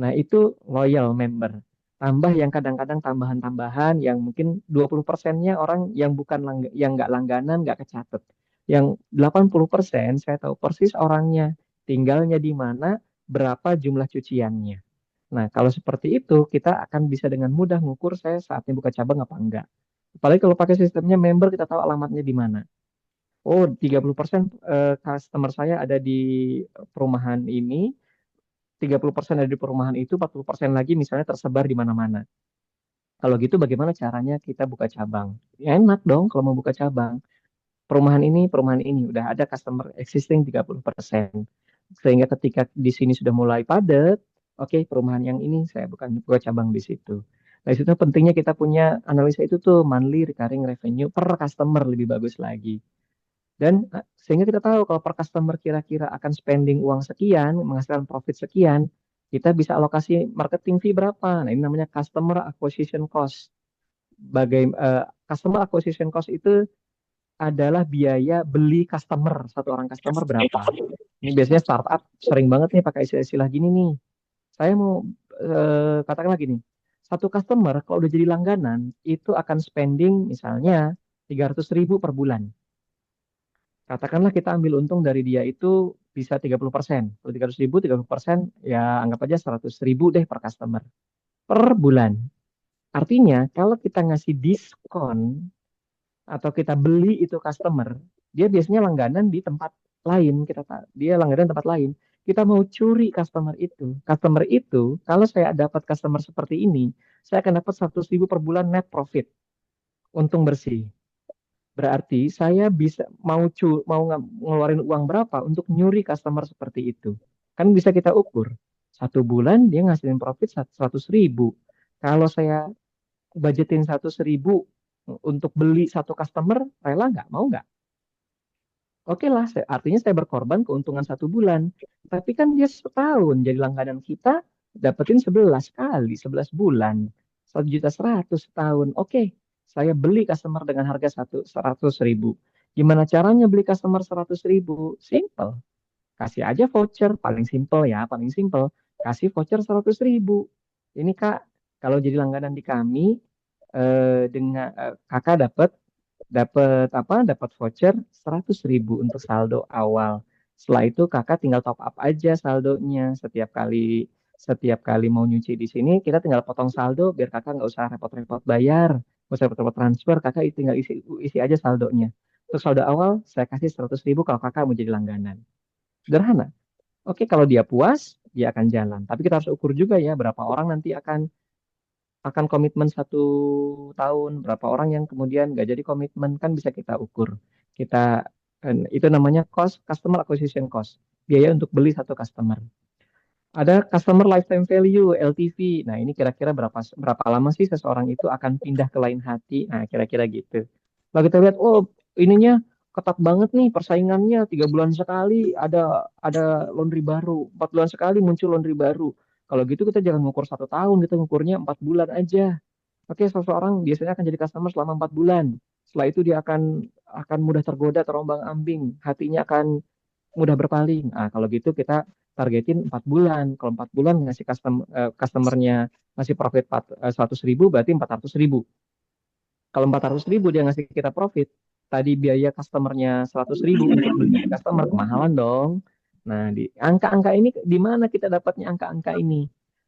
Nah itu loyal member. Tambah yang kadang-kadang tambahan-tambahan yang mungkin 20%-nya orang yang bukan yang nggak langganan nggak kecatet. Yang 80% saya tahu persis orangnya, tinggalnya di mana, berapa jumlah cuciannya. Nah kalau seperti itu kita akan bisa dengan mudah mengukur saya saatnya buka cabang apa enggak. Apalagi kalau pakai sistemnya member kita tahu alamatnya di mana. Oh, 30% customer saya ada di perumahan ini, 30% ada di perumahan itu, 40% lagi misalnya tersebar di mana-mana. Kalau gitu bagaimana caranya kita buka cabang? Ya, enak dong kalau mau buka cabang. Perumahan ini, udah ada customer existing 30%. Sehingga ketika di sini sudah mulai padat, oke, perumahan yang ini saya bukan buka cabang di situ. Nah, itu pentingnya kita punya analisa itu tuh, monthly recurring revenue per customer lebih bagus lagi. Dan sehingga kita tahu kalau per customer kira-kira akan spending uang sekian, menghasilkan profit sekian, kita bisa alokasi marketing fee berapa. Nah, ini namanya customer acquisition cost. Customer acquisition cost itu adalah biaya beli customer, satu orang customer berapa. Ini biasanya startup sering banget nih pakai istilah-istilah gini nih. Saya mau katakan lagi nih, satu customer kalau udah jadi langganan itu akan spending misalnya 300.000 per bulan. Katakanlah kita ambil untung dari dia itu bisa 30%. Kalau 300.000, 30%, ya anggap aja 100.000 deh per customer. Per bulan. Artinya kalau kita ngasih diskon atau kita beli itu customer, dia biasanya langganan di tempat lain. Dia langganan tempat lain. Kita mau curi customer itu. Customer itu, kalau saya dapat customer seperti ini, saya akan dapat 100.000 per bulan net profit. Untung bersih. Berarti saya bisa mau ngeluarin uang berapa untuk nyuri customer seperti itu. Kan bisa kita ukur. Satu bulan dia ngasilin profit 100.000. Kalau saya budgetin 100.000 untuk beli satu customer, rela nggak? Mau nggak? Oke lah, artinya saya berkorban keuntungan 1 bulan. Tapi kan dia setahun jadi langganan kita, dapetin 11 kali, 11 bulan. 1.100.000 setahun. Oke, saya beli customer dengan harga 100.000. Gimana caranya beli customer 100.000? Simple. Kasih aja voucher, paling simple ya, paling simple. Kasih voucher 100.000. Ini Kak, kalau jadi langganan di kami, dengan kakak dapat apa? Dapat voucher 100.000 untuk saldo awal. Setelah itu kakak tinggal top up aja saldonya setiap kali mau nyuci di sini kita tinggal potong saldo biar kakak nggak usah repot-repot bayar, nggak usah repot-repot transfer, kakak tinggal isi aja saldonya. Untuk saldo awal saya kasih 100.000 kalau kakak mau jadi langganan. Sederhana. Oke, kalau dia puas, dia akan jalan. Tapi kita harus ukur juga ya berapa orang nanti akan komitmen 1 tahun, berapa orang yang kemudian nggak jadi komitmen kan bisa kita ukur. Itu namanya customer acquisition cost, biaya untuk beli satu customer. Ada customer lifetime value (LTV). Nah ini kira-kira berapa lama sih seseorang itu akan pindah ke lain hati. Nah kira-kira gitu. Lalu kita lihat, oh ininya ketat banget nih persaingannya, 3 bulan sekali ada laundry baru, 4 bulan sekali muncul laundry baru. Kalau gitu kita jangan ngukur 1 tahun, kita ngukurnya 4 bulan aja. Oke, seseorang biasanya akan jadi customer selama 4 bulan. Setelah itu dia akan mudah tergoda, terombang-ambing, hatinya akan mudah berpaling. Nah, kalau gitu kita targetin 4 bulan. Kalau 4 bulan ngasih customernya ngasih profit 100.000 berarti 400.000. Kalau 400.000 dia ngasih kita profit, tadi biaya customernya 100.000 untuk beli customer, kemahalan dong. Nah, di angka-angka ini di mana kita dapatnya angka-angka ini?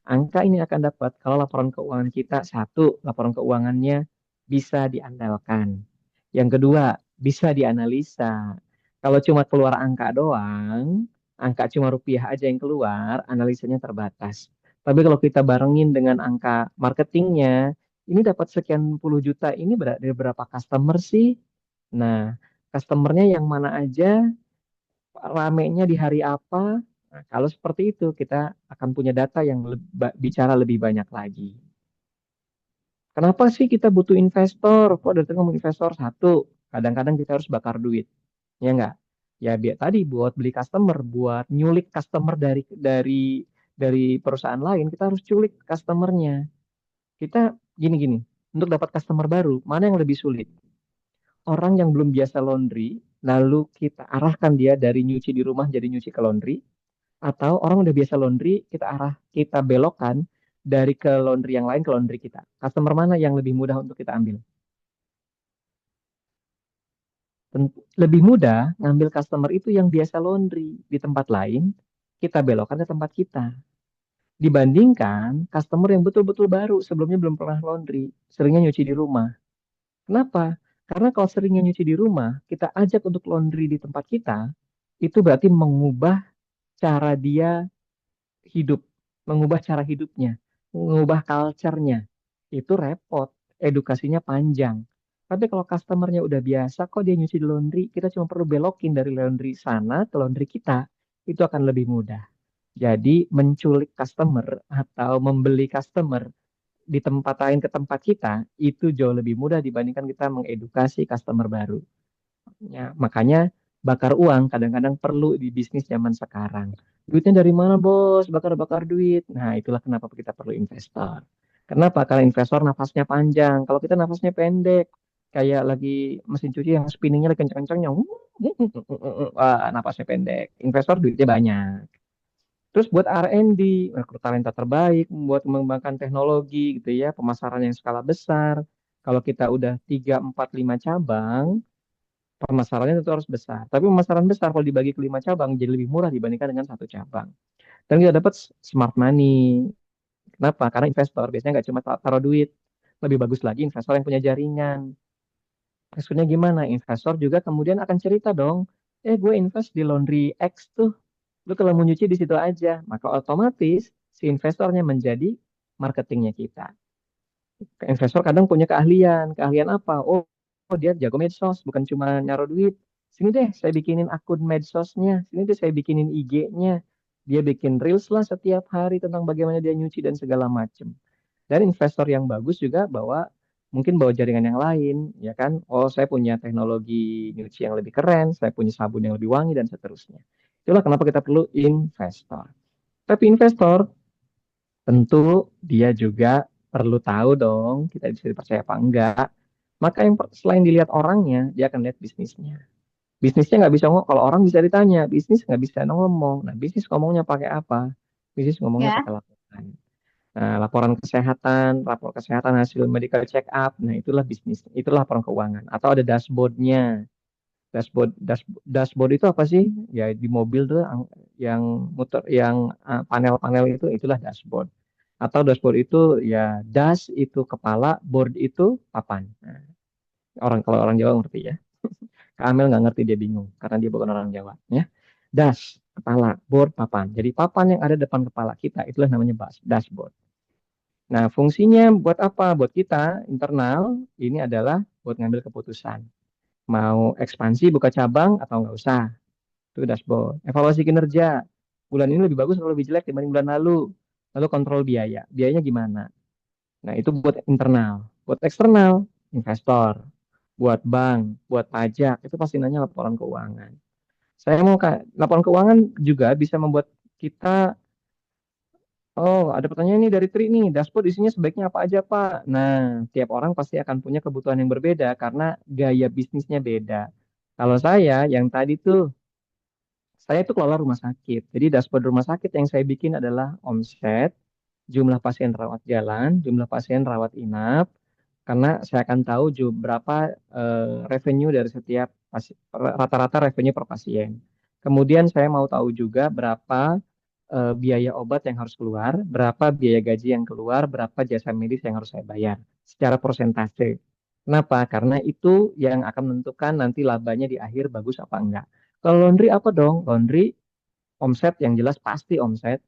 Angka ini akan dapat kalau laporan keuangan kita, satu, laporan keuangannya bisa diandalkan. Yang kedua, bisa dianalisa. Kalau cuma keluar angka doang, angka cuma rupiah aja yang keluar, analisanya terbatas. Tapi kalau kita barengin dengan angka marketingnya, ini dapat sekian puluh juta, ini dari berapa customer sih? Nah, customernya yang mana aja, ramenya di hari apa? Nah, kalau seperti itu, kita akan punya data yang bicara lebih banyak lagi. Kenapa sih kita butuh investor? Kok dari tadi ngomong investor? Satu, kadang-kadang kita harus bakar duit. Ya enggak? Ya biar tadi buat beli customer, buat nyulik customer dari perusahaan lain, kita harus culik customernya. Kita gini-gini, untuk dapat customer baru, mana yang lebih sulit? Orang yang belum biasa laundry, lalu kita arahkan dia dari nyuci di rumah jadi nyuci ke laundry, atau orang udah biasa laundry, kita belokkan dari ke laundry yang lain ke laundry kita. Customer mana yang lebih mudah untuk kita ambil? Lebih mudah ngambil customer itu yang biasa laundry di tempat lain, kita belokkan ke tempat kita. Dibandingkan customer yang betul-betul baru, sebelumnya belum pernah laundry, seringnya nyuci di rumah. Kenapa? Karena kalau seringnya nyuci di rumah, kita ajak untuk laundry di tempat kita, itu berarti mengubah cara dia hidup, mengubah cara hidupnya, mengubah culture-nya. Itu repot, edukasinya panjang. Tapi kalau customernya udah biasa, kok dia nyuci di laundry, kita cuma perlu belokin dari laundry sana ke laundry kita, itu akan lebih mudah. Jadi menculik customer atau membeli customer di tempat lain ke tempat kita itu jauh lebih mudah dibandingkan kita mengedukasi customer baru. Ya, makanya bakar uang kadang-kadang perlu di bisnis zaman sekarang. Duitnya dari mana, Bos? Bakar-bakar duit. Nah, itulah kenapa kita perlu investor. Kenapa? Kalau investor nafasnya panjang. Kalau kita nafasnya pendek, kayak lagi mesin cuci yang spinningnya lagi kencang-kencangnya, wah, nafasnya pendek. Investor duitnya banyak. Terus buat R&D, rekrut talenta terbaik, buat mengembangkan teknologi gitu ya, pemasaran yang skala besar. Kalau kita udah 3, 4, 5 cabang, pemasarannya tentu harus besar. Tapi pemasaran besar kalau dibagi ke 5 cabang jadi lebih murah dibandingkan dengan satu cabang. Dan kita dapat smart money. Kenapa? Karena investor biasanya nggak cuma taruh duit. Lebih bagus lagi investor yang punya jaringan. Maksudnya gimana? Investor juga kemudian akan cerita dong, gue invest di laundry X tuh. Lu kalau mau nyuci di situ aja. Maka otomatis si investornya menjadi marketingnya kita. Investor kadang punya keahlian. Keahlian apa? Oh, dia jago medsos, bukan cuma naruh duit. Sini deh, saya bikinin akun medsosnya. Sini deh, saya bikinin IG-nya. Dia bikin reels lah setiap hari tentang bagaimana dia nyuci dan segala macam. Dan investor yang bagus juga mungkin bawa jaringan yang lain, ya kan? Oh, saya punya teknologi nyuci yang lebih keren, saya punya sabun yang lebih wangi dan seterusnya. Itulah kenapa kita perlu investor. Tapi investor tentu dia juga perlu tahu dong kita bisa dipercaya apa enggak. Maka yang selain dilihat orangnya, dia akan lihat bisnisnya. Bisnisnya nggak bisa ngomong. Kalau orang bisa ditanya, bisnis nggak bisa ngomong. Nah, bisnis ngomongnya pakai apa? Bisnis ngomongnya Ya. pakai laporan. Nah, laporan kesehatan, rapor kesehatan hasil medical check up. Nah, itulah bisnis, itulah laporan keuangan. Atau ada dashboardnya. Dashboard itu apa sih? Ya di mobil tuh yang muter, yang panel-panel itu itulah dashboard. Atau dashboard itu ya dash itu kepala, board itu papan. Nah, kalau orang Jawa ngerti ya. Kak Amel nggak ngerti, dia bingung karena dia bukan orang Jawa ya. Dash kepala, board papan. Jadi papan yang ada depan kepala kita itulah namanya dashboard. Nah, fungsinya buat apa? Buat kita internal ini adalah buat ngambil keputusan. Mau ekspansi buka cabang atau nggak usah. Itu dashboard. Evaluasi kinerja. Bulan ini lebih bagus atau lebih jelek dibanding bulan lalu. Lalu kontrol biaya. Biayanya gimana? Nah, itu buat internal. Buat eksternal, investor. Buat bank, buat pajak, itu pasti nanya laporan keuangan. Saya mau laporan keuangan juga bisa membuat kita, oh ada pertanyaan nih dari Tri nih, dashboard isinya sebaiknya apa aja Pak? Nah, tiap orang pasti akan punya kebutuhan yang berbeda karena gaya bisnisnya beda. Kalau saya yang tadi tuh, saya itu kelola rumah sakit. Jadi dashboard rumah sakit yang saya bikin adalah omset, jumlah pasien rawat jalan, jumlah pasien rawat inap, karena saya akan tahu berapa revenue dari setiap rata-rata revenue per pasien. Kemudian saya mau tahu juga berapa biaya obat yang harus keluar, berapa biaya gaji yang keluar, berapa jasa medis yang harus saya bayar secara persentase. Kenapa? Karena itu yang akan menentukan nanti labanya di akhir bagus apa enggak. Kalau laundry apa dong? Laundry omset yang jelas pasti omset,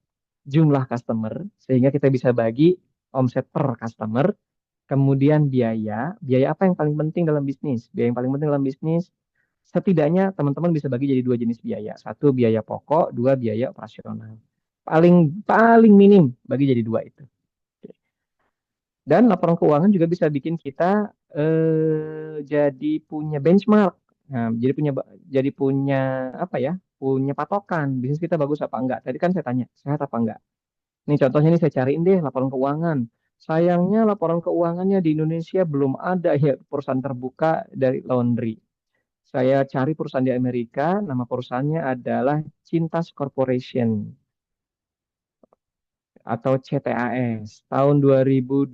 jumlah customer, sehingga kita bisa bagi omset per customer, kemudian biaya apa yang paling penting dalam bisnis? Biaya yang paling penting dalam bisnis, setidaknya teman-teman bisa bagi jadi dua jenis biaya. Satu biaya pokok, dua biaya operasional. Paling paling minim bagi jadi dua itu. Dan laporan keuangan juga bisa bikin kita jadi punya benchmark. Nah, jadi punya apa ya? Punya patokan bisnis kita bagus apa enggak. Tadi kan saya tanya, sehat apa enggak. Nih contohnya nih saya cariin deh laporan keuangan. Sayangnya laporan keuangannya di Indonesia belum ada ya perusahaan terbuka dari laundry. Saya cari perusahaan di Amerika, nama perusahaannya adalah Cintas Corporation atau CTAS. Tahun 2025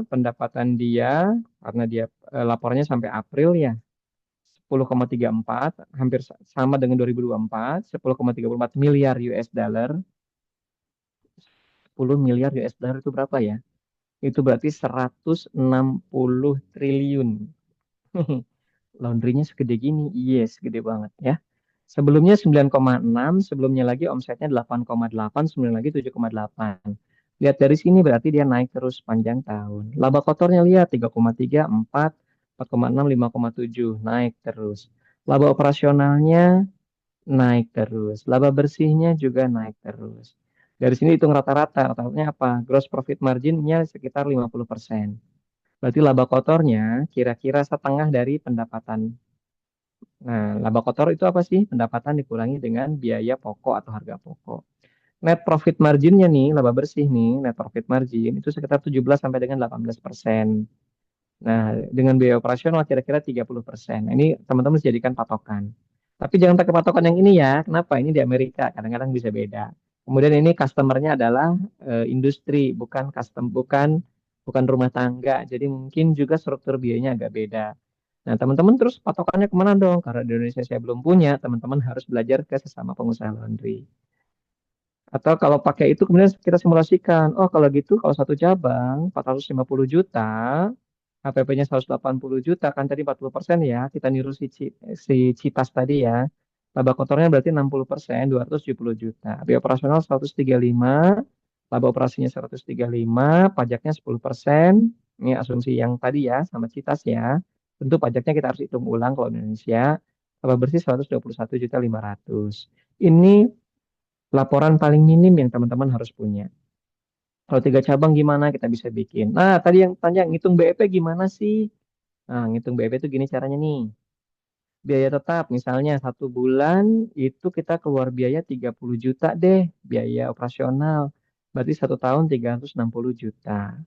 pendapatan dia, karena dia laporannya sampai April ya, 10,34, hampir sama dengan 2024, 10,34 miliar US dollar. 10 miliar US dollar itu berapa ya? Itu berarti 160 triliun. Laundrynya segede gini, yes, gede banget ya. Sebelumnya 9,6, sebelumnya lagi omsetnya 8,8, sebelumnya lagi 7,8. Lihat dari sini berarti dia naik terus panjang tahun. Laba kotornya lihat 3,3, 4, 4,6, 5,7, naik terus. Laba operasionalnya naik terus. Laba bersihnya juga naik terus. Dari sini hitung rata-rata, rata-ratanya apa? Gross profit marginnya sekitar 50%. Berarti laba kotornya kira-kira setengah dari pendapatan. Nah, laba kotor itu apa sih? Pendapatan dikurangi dengan biaya pokok atau harga pokok. Net profit marginnya nih, laba bersih nih, net profit margin itu sekitar 17 sampai dengan 18%. Nah, dengan biaya operasional kira-kira 30%. Nah, ini teman-teman jadikan patokan. Tapi jangan pakai patokan yang ini ya. Kenapa? Ini di Amerika, kadang-kadang bisa beda. Kemudian ini customernya adalah industri, bukan custom, bukan rumah tangga. Jadi mungkin juga struktur biayanya agak beda. Nah, teman-teman terus patokannya kemana dong? Karena di Indonesia saya belum punya, teman-teman harus belajar ke sesama pengusaha laundry. Atau kalau pakai itu kemudian kita simulasikan, oh kalau gitu kalau satu cabang 450 juta, HPP-nya 180 juta, kan tadi 40% ya, kita niru si Citas tadi ya. Laba kotornya berarti 60%, 270 juta. Biaya operasional 135, laba operasinya 135, pajaknya 10%. Ini asumsi yang tadi ya, sama Citas ya. Tentu pajaknya kita harus hitung ulang kalau di Indonesia. Laba bersih 121 juta 500. Ini laporan paling minim yang teman-teman harus punya. Kalau 3 cabang gimana kita bisa bikin? Nah, tadi yang tanya ngitung BEP gimana sih? Nah, ngitung BEP itu gini caranya nih. Biaya tetap, misalnya 1 bulan itu kita keluar biaya 30 juta deh, biaya operasional. Berarti 1 tahun 360 juta.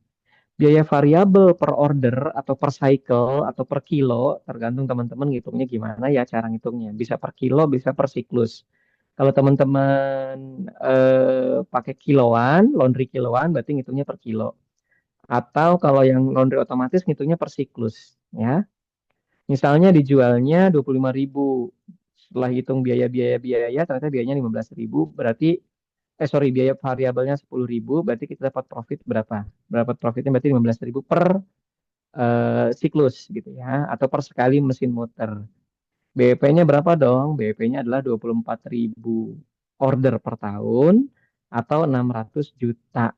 Biaya variabel per order atau per cycle atau per kilo, tergantung teman-teman ngitungnya gimana ya cara ngitungnya. Bisa per kilo, bisa per siklus. Kalau teman-teman pakai kiloan, laundry kiloan, berarti ngitungnya per kilo. Atau kalau yang laundry otomatis ngitungnya per siklus, ya. Misalnya dijualnya 25.000, setelah hitung biaya-biaya, ternyata biayanya 15.000, berarti biaya variabelnya 10.000, berarti kita dapat profit berapa? Dapat profitnya berarti 15.000 per siklus gitu ya, atau per sekali mesin muter. BEP-nya berapa dong? BEP-nya adalah 24.000 order per tahun atau 600 juta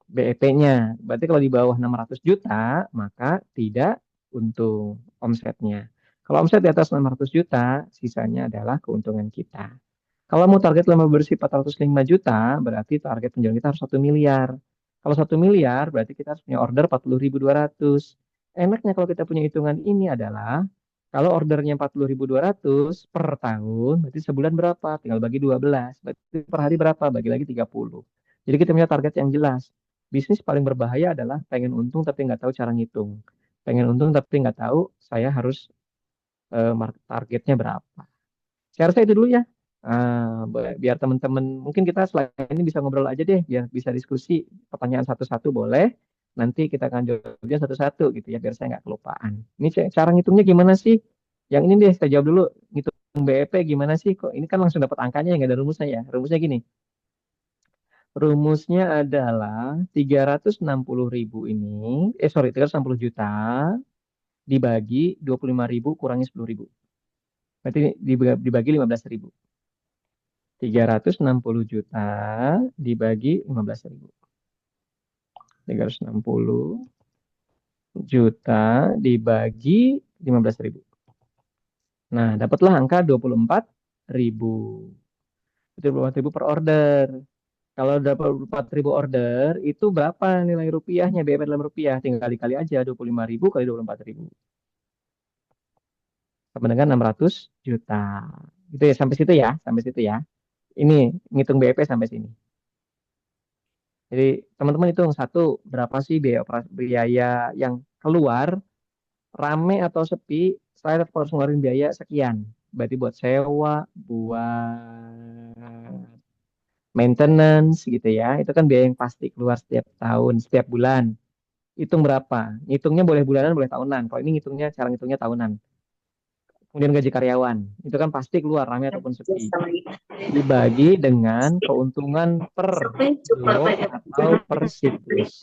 BEP-nya. Berarti kalau di bawah 600 juta, maka tidak untung omsetnya. Kalau omset di atas 600 juta, sisanya adalah keuntungan kita. Kalau mau target laba bersih 405 juta, berarti target penjualan kita harus 1 miliar. Kalau 1 miliar, berarti kita harus punya order 40.200. Enaknya kalau kita punya hitungan ini adalah, kalau ordernya 40.200 per tahun, berarti sebulan berapa? Tinggal bagi 12. Berarti per hari berapa? Bagi lagi 30. Jadi kita punya target yang jelas. Bisnis paling berbahaya adalah pengen untung tapi nggak tahu cara ngitung. Pengen untung tapi nggak tahu saya harus targetnya berapa. Saya rasa itu dulu ya. Biar teman-teman, mungkin kita selain ini bisa ngobrol aja deh, biar bisa diskusi pertanyaan satu-satu boleh. Nanti kita akan jawabnya satu-satu gitu ya, biar saya nggak kelupaan. Ini cara ngitungnya gimana sih? Yang ini deh, saya jawab dulu. Ngitung BEP gimana sih? Kok ini kan langsung dapat angkanya, nggak ada rumusnya ya. Rumusnya gini. Rumusnya adalah 360.000 ini, sorry, 360 juta dibagi 25.000 kurangi 10.000. Berarti dibagi 15.000. 360 juta dibagi 15.000. 360 juta dibagi 15.000. Nah, dapatlah angka 24.000. 24.000 per order. Kalau dapat 4.000 order, itu berapa nilai rupiahnya, BEP dalam rupiah? Tinggal dikali aja, 25.000 kali 24.000. Sama dengan 600 juta. Gitu ya, sampai situ ya, sampai situ ya. Ini, ngitung BEP sampai sini. Jadi, teman-teman hitung satu, berapa sih biaya yang keluar, rame atau sepi, saya tetap harus ngeluarin biaya sekian. Berarti buat sewa, buat maintenance gitu ya. Itu kan biaya yang pasti keluar setiap tahun, setiap bulan. Hitung berapa? Ngitungnya boleh bulanan, boleh tahunan. Kalau ini ngitungnya, cara ngitungnya tahunan. Kemudian gaji karyawan. Itu kan pasti keluar, rame ataupun sepi. Dibagi dengan keuntungan per kilo atau per siklus.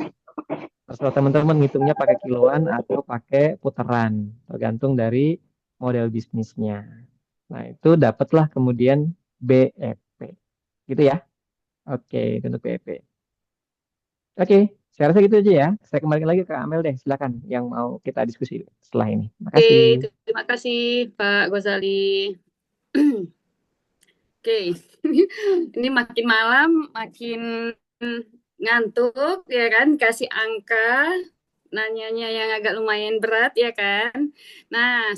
Terserah teman-teman ngitungnya pakai kiloan atau pakai putaran. Tergantung dari model bisnisnya. Nah, itu dapatlah kemudian BEP. Gitu ya. Oke, itu untuk BEP. Oke, saya rasa gitu aja ya. Saya kembali lagi ke Amel deh. Silakan yang mau kita diskusi setelah ini. Oke, Makasih. terima kasih Pak Gozali. Oke, ini makin malam, makin ngantuk ya kan, kasih angka, nanyanya yang agak lumayan berat ya kan. Nah,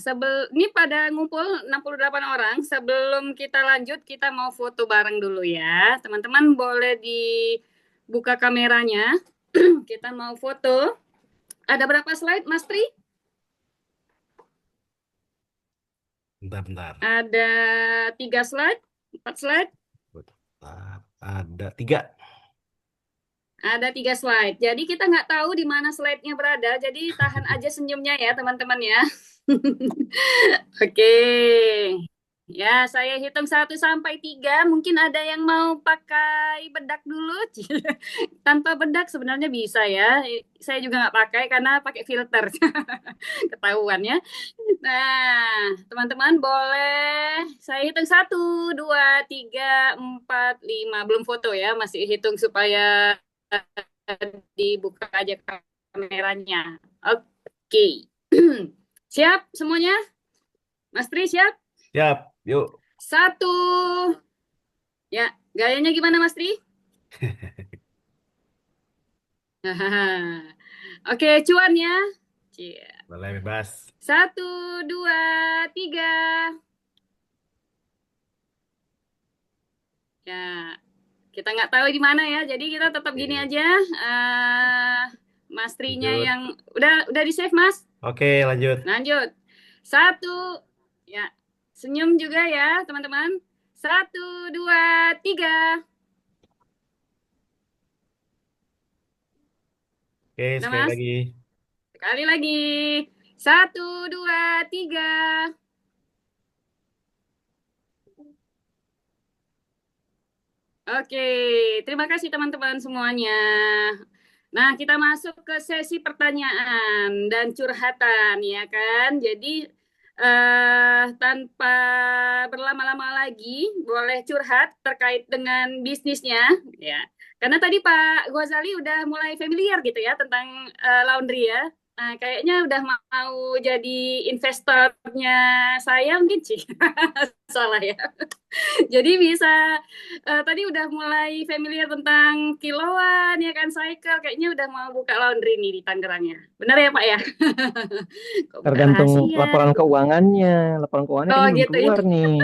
ini pada ngumpul 68 orang. Sebelum kita lanjut, kita mau foto bareng dulu ya. Teman-teman boleh dibuka kameranya. Kita mau foto. Ada berapa slide, Mas Tri? Bentar. Ada 3 slide, 4 slide. Ada 3. Ada 3 slide. Jadi kita nggak tahu di mana slide-nya berada. Jadi tahan aja senyumnya ya teman-teman ya. Oke. Ya, saya hitung 1 sampai 3. Mungkin ada yang mau pakai bedak dulu. Tanpa bedak sebenarnya bisa ya. Saya juga nggak pakai karena pakai filter. Ketahuan ya. Nah, teman-teman boleh saya hitung 1, 2, 3, 4, 5. Belum foto ya, masih hitung supaya dibuka aja kameranya. Oke. Siap semuanya? Mas Tri siap? Siap, yuk. 1. Ya, gayanya gimana Mas Tri? Oke, cuan ya. Boleh bebas. 1, 2, 3. Ya, kita nggak tahu di mana ya. Jadi kita tetap gini aja. Mas Trinya Lanjut. yang udah di save Mas. Oke, lanjut. Lanjut. 1. Ya, senyum juga ya teman-teman. 1, 2, 3. Oke, Udah sekali Mas? lagi. Sekali lagi. 1, 2, 3. Oke, terima kasih teman-teman semuanya. Nah, kita masuk ke sesi pertanyaan dan curhatan ya kan. Jadi tanpa berlama-lama lagi, boleh curhat terkait dengan bisnisnya ya. Karena tadi Pak Ghazali udah mulai familiar gitu ya tentang laundry ya. Nah, kayaknya udah mau jadi investornya saya mungkin sih. Salah ya. Jadi bisa tadi udah mulai familiar tentang kiloan ya kan cycle, kayaknya udah mau buka laundry nih di Tangerang ya. Benar ya Pak ya? Kok buka Tergantung rahasia? laporan keuangannya. Laporan keuangannya Oh kayaknya belum gitu ya. keluar nih.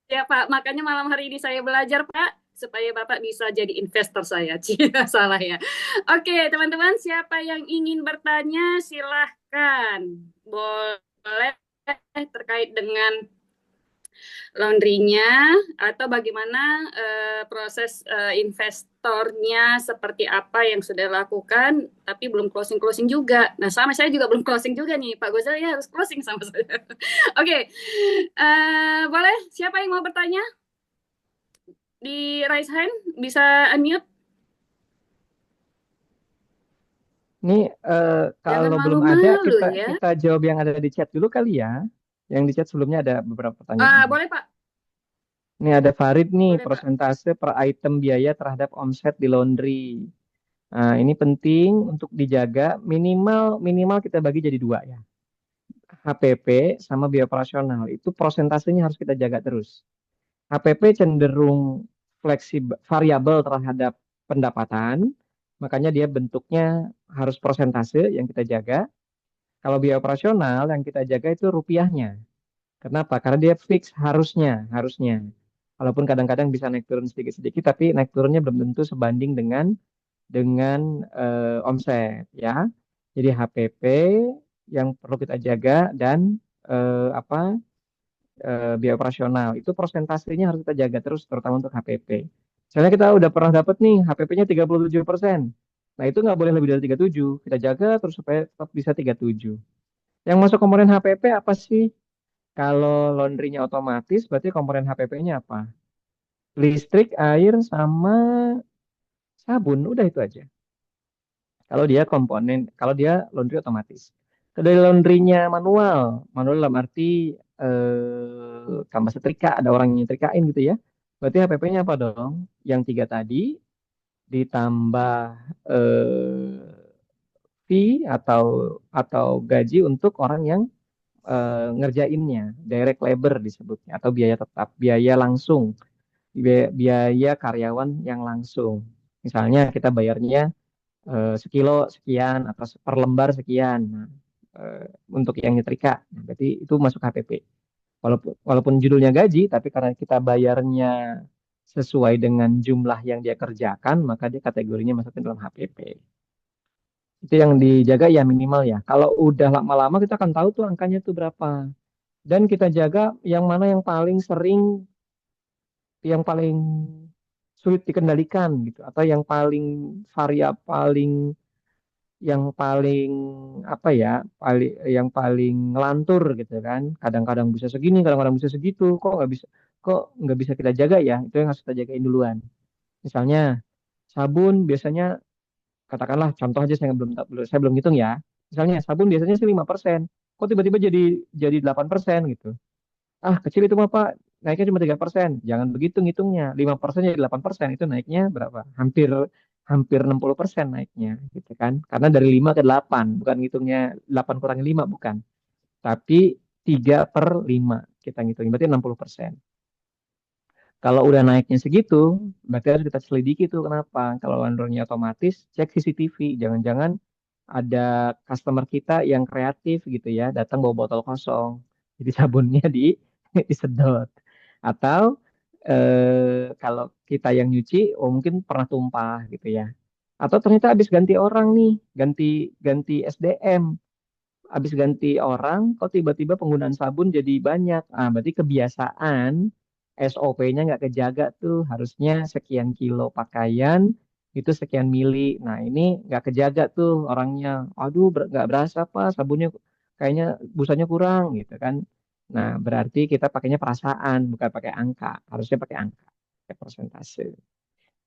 Ya Pak, makanya malam hari ini saya belajar Pak supaya Bapak bisa jadi investor saya. Cia, salah ya. Oke, teman-teman, siapa yang ingin bertanya silahkan. Boleh terkait dengan laundrynya atau bagaimana proses investornya seperti apa yang sudah lakukan tapi belum closing juga. Nah, sama saya juga belum closing juga nih, Pak Gozal ya harus closing sama saya. Oke, boleh siapa yang mau bertanya? Di raise hand, bisa unmute. Ini Jangan kalau belum ada malu-malu ya. kita jawab yang ada di chat dulu kali ya. Yang di chat sebelumnya ada beberapa pertanyaan. Boleh Pak, Ini ada Farid nih, boleh Pak. persentase per item biaya terhadap omset di laundry. Nah, ini penting untuk dijaga, minimal kita bagi jadi dua ya. HPP sama biaya operasional itu persentasenya harus kita jaga terus. HPP cenderung fleksibel, variabel terhadap pendapatan, makanya dia bentuknya harus persentase yang kita jaga. Kalau biaya operasional yang kita jaga itu rupiahnya. Kenapa? Karena dia fix harusnya. Walaupun kadang-kadang bisa naik turun sedikit-sedikit, tapi naik turunnya belum tentu sebanding dengan omset ya. Jadi HPP yang perlu kita jaga dan apa biaya operasional itu persentasenya harus kita jaga terus terutama untuk HPP. Misalnya kita udah pernah dapat nih HPP-nya 37%. Nah, itu nggak boleh lebih dari 37. Kita jaga terus supaya tetap bisa 37. Yang masuk komponen HPP apa sih? Kalau laundrynya otomatis berarti komponen HPP-nya apa? Listrik, air, sama sabun. Udah itu aja. Kalau dia laundry otomatis. Kalau dari laundrynya manual dalam arti tambah setrika, ada orang yang nyetrikain gitu ya. Berarti HPP-nya apa dong? Yang tiga tadi ditambah fee atau gaji untuk orang yang ngerjainnya, direct labor disebutnya, atau biaya tetap, biaya langsung, biaya karyawan yang langsung. Misalnya kita bayarnya sekilo sekian atau per lembar sekian. Nah, untuk yang nyetrika, nah, berarti itu masuk HPP. Walaupun judulnya gaji, tapi karena kita bayarnya sesuai dengan jumlah yang dia kerjakan, maka dia kategorinya masuk ke dalam HPP. Itu yang dijaga ya minimal ya. Kalau udah lama-lama kita akan tahu tuh angkanya tuh berapa. Dan kita jaga yang mana yang paling sulit dikendalikan gitu, atau yang paling apa ya, yang paling ngelantur gitu kan. Kadang-kadang bisa segini, kadang-kadang bisa segitu. Kok nggak bisa kita jaga ya? Itu yang harus kita jagain duluan. Misalnya sabun biasanya, katakanlah contoh aja, saya belum hitung ya. Misalnya sabun biasanya sih 5%. Kok tiba-tiba jadi 8% gitu. Kecil itu mah Pak, naiknya cuma 3%. Jangan begitu ngitungnya. 5% jadi 8%, itu naiknya berapa? Hampir hampir 60% naiknya gitu kan. Karena dari 5 ke 8, bukan ngitungnya 8 kurangi 5 bukan. Tapi 3/5 kita ngitungin, berarti 60%. Kalau udah naiknya segitu, berarti harus kita selidiki tuh kenapa. Kalau laundrynya otomatis, cek CCTV. Jangan-jangan ada customer kita yang kreatif gitu ya, datang bawa botol kosong. Jadi sabunnya disedot. Atau kalau kita yang nyuci, mungkin pernah tumpah gitu ya. Atau ternyata habis ganti orang nih, ganti ganti SDM, habis ganti orang, kok tiba-tiba penggunaan sabun jadi banyak. Berarti kebiasaan SOP-nya nggak kejaga tuh. Harusnya sekian kilo pakaian itu sekian mili. Nah, ini nggak kejaga tuh orangnya. Aduh, nggak berasa Pak, sabunnya kayaknya busanya kurang gitu kan. Nah, berarti kita pakainya perasaan, bukan pakai angka. Harusnya pakai angka, pakai persentase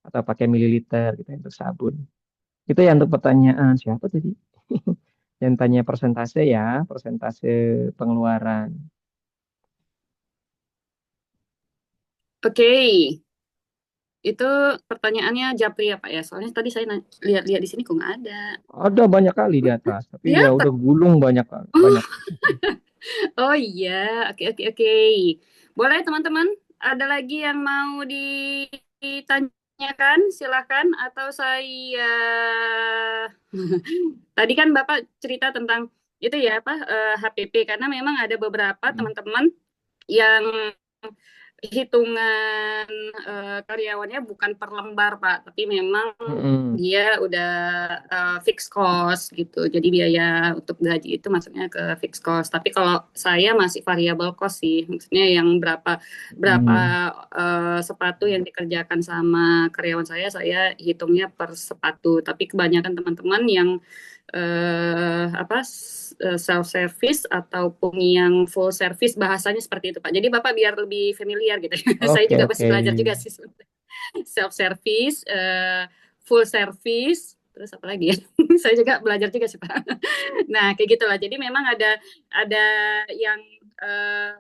atau pakai mililiter gitu untuk sabun. Itu ya untuk pertanyaan siapa tadi? Yang tanya persentase ya, persentase pengeluaran. Oke, itu pertanyaannya Japri ya Pak ya. Soalnya tadi saya lihat-lihat di sini kok nggak ada. Ada banyak kali di atas, tapi Di ya atas. udah gulung banyak banyak. Oh iya, oke oke oke. Boleh teman-teman, ada lagi yang mau ditanyakan? Silahkan. Atau saya tadi kan Bapak cerita tentang itu ya apa HPP, karena memang ada beberapa teman-teman yang hitungan karyawannya bukan per lembar, Pak, tapi memang Mm-mm. dia udah fixed cost gitu. Jadi biaya untuk gaji itu masuknya ke fixed cost. Tapi kalau saya masih variable cost sih. Maksudnya yang berapa berapa Mm. sepatu yang dikerjakan sama karyawan saya hitungnya per sepatu. Tapi kebanyakan teman-teman yang self service ataupun yang full service bahasanya seperti itu Pak. Jadi Bapak biar lebih familiar gitu. Saya Oke, juga oke. masih belajar juga sih sebenarnya. Self service, full service, terus apa lagi ya? Saya juga belajar juga sih Pak. Nah kayak gitulah. Jadi memang ada yang eh,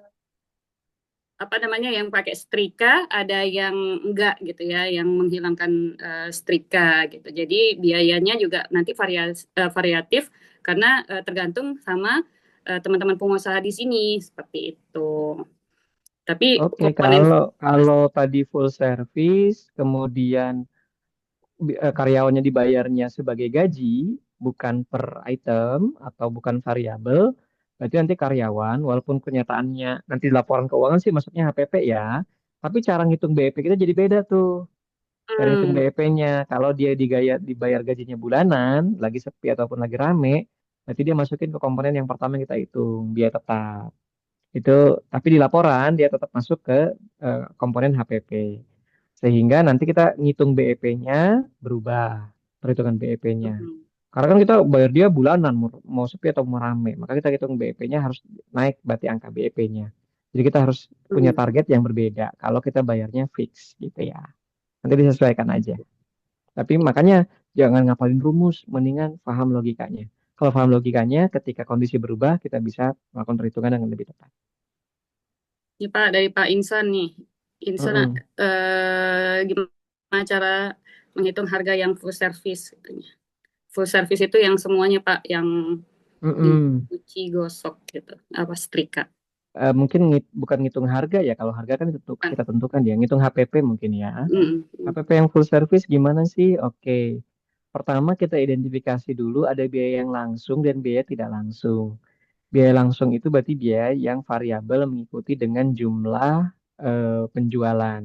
apa namanya yang pakai setrika, ada yang enggak gitu ya, yang menghilangkan setrika gitu. Jadi biayanya juga nanti variatif karena tergantung sama teman-teman pengusaha di sini seperti itu. Tapi Oke, komponen kalau kalau tadi full service, kemudian karyawannya dibayarnya sebagai gaji, bukan per item atau bukan variabel, berarti nanti karyawan, walaupun kenyataannya nanti di laporan keuangan sih masuknya HPP ya, tapi cara ngitung BEP kita jadi beda tuh. Cara ngitung hmm, BEP-nya, kalau dia dibayar gajinya bulanan, lagi sepi ataupun lagi rame, berarti dia masukin ke komponen yang pertama yang kita hitung, biaya tetap. Itu, tapi di laporan dia tetap masuk ke komponen HPP. Sehingga nanti kita ngitung BEP-nya berubah, perhitungan BEP-nya. hmm, Karena kan kita bayar dia bulanan, mau sepi atau mau rame. Maka kita hitung BEP-nya harus naik berarti angka BEP-nya. Jadi kita harus punya hmm. target yang berbeda kalau kita bayarnya fix gitu ya. Nanti disesuaikan aja. Tapi makanya jangan ngapalin rumus, mendingan paham logikanya. Kalau paham logikanya, ketika kondisi berubah, kita bisa melakukan perhitungan dengan lebih tepat. Ini Pak dari Pak Insan nih. Insan Mm-mm. gimana cara menghitung harga yang full service katanya. Full service itu yang semuanya Pak, yang Mm-mm. dicuci gosok gitu, apa setrika. Mungkin bukan ngitung harga ya. Kalau harga kan Kan? kita tentukan ya. Ngitung HPP mungkin ya. Mm, mm, HPP yang full service gimana sih? Oke. Pertama kita identifikasi dulu ada biaya yang langsung dan biaya tidak langsung. Biaya langsung itu berarti biaya yang variabel mengikuti dengan jumlah penjualan.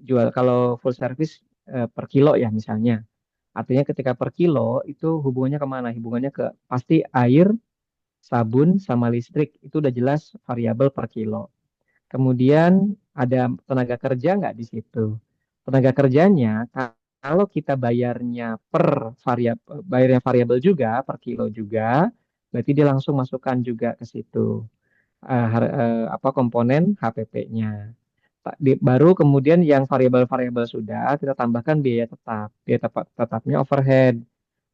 Jual kalau full service per kilo ya misalnya. Artinya ketika per kilo itu hubungannya kemana? Hubungannya ke pasti air, sabun, sama listrik. Itu udah jelas variabel per kilo. Kemudian ada tenaga kerja nggak di situ? Tenaga kerjanya kalau kita bayarnya per variabel, bayarnya variabel juga per kilo juga, berarti dia langsung masukkan juga ke situ apa komponen HPP-nya. Baru kemudian yang variabel-variabel sudah kita tambahkan biaya tetap. Biaya tetapnya overhead.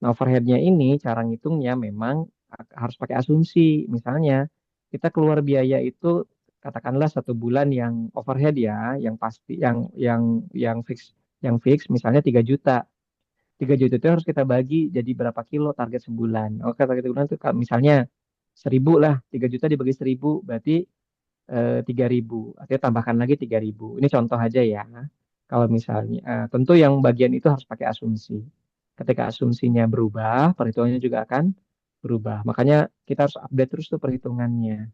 Nah, overheadnya ini cara ngitungnya memang harus pakai asumsi. Misalnya kita keluar biaya itu katakanlah satu bulan yang overhead ya, yang pasti, yang fix, misalnya 3 juta. 3 juta itu harus kita bagi jadi berapa kilo target sebulan. Oke, target sebulan itu misalnya 1.000 lah, 3 juta dibagi 1.000 berarti 3.000. Artinya tambahkan lagi 3.000. Ini contoh aja ya. Kalau misalnya, tentu yang bagian itu harus pakai asumsi. Ketika asumsinya berubah, perhitungannya juga akan berubah. Makanya kita harus update terus tuh perhitungannya.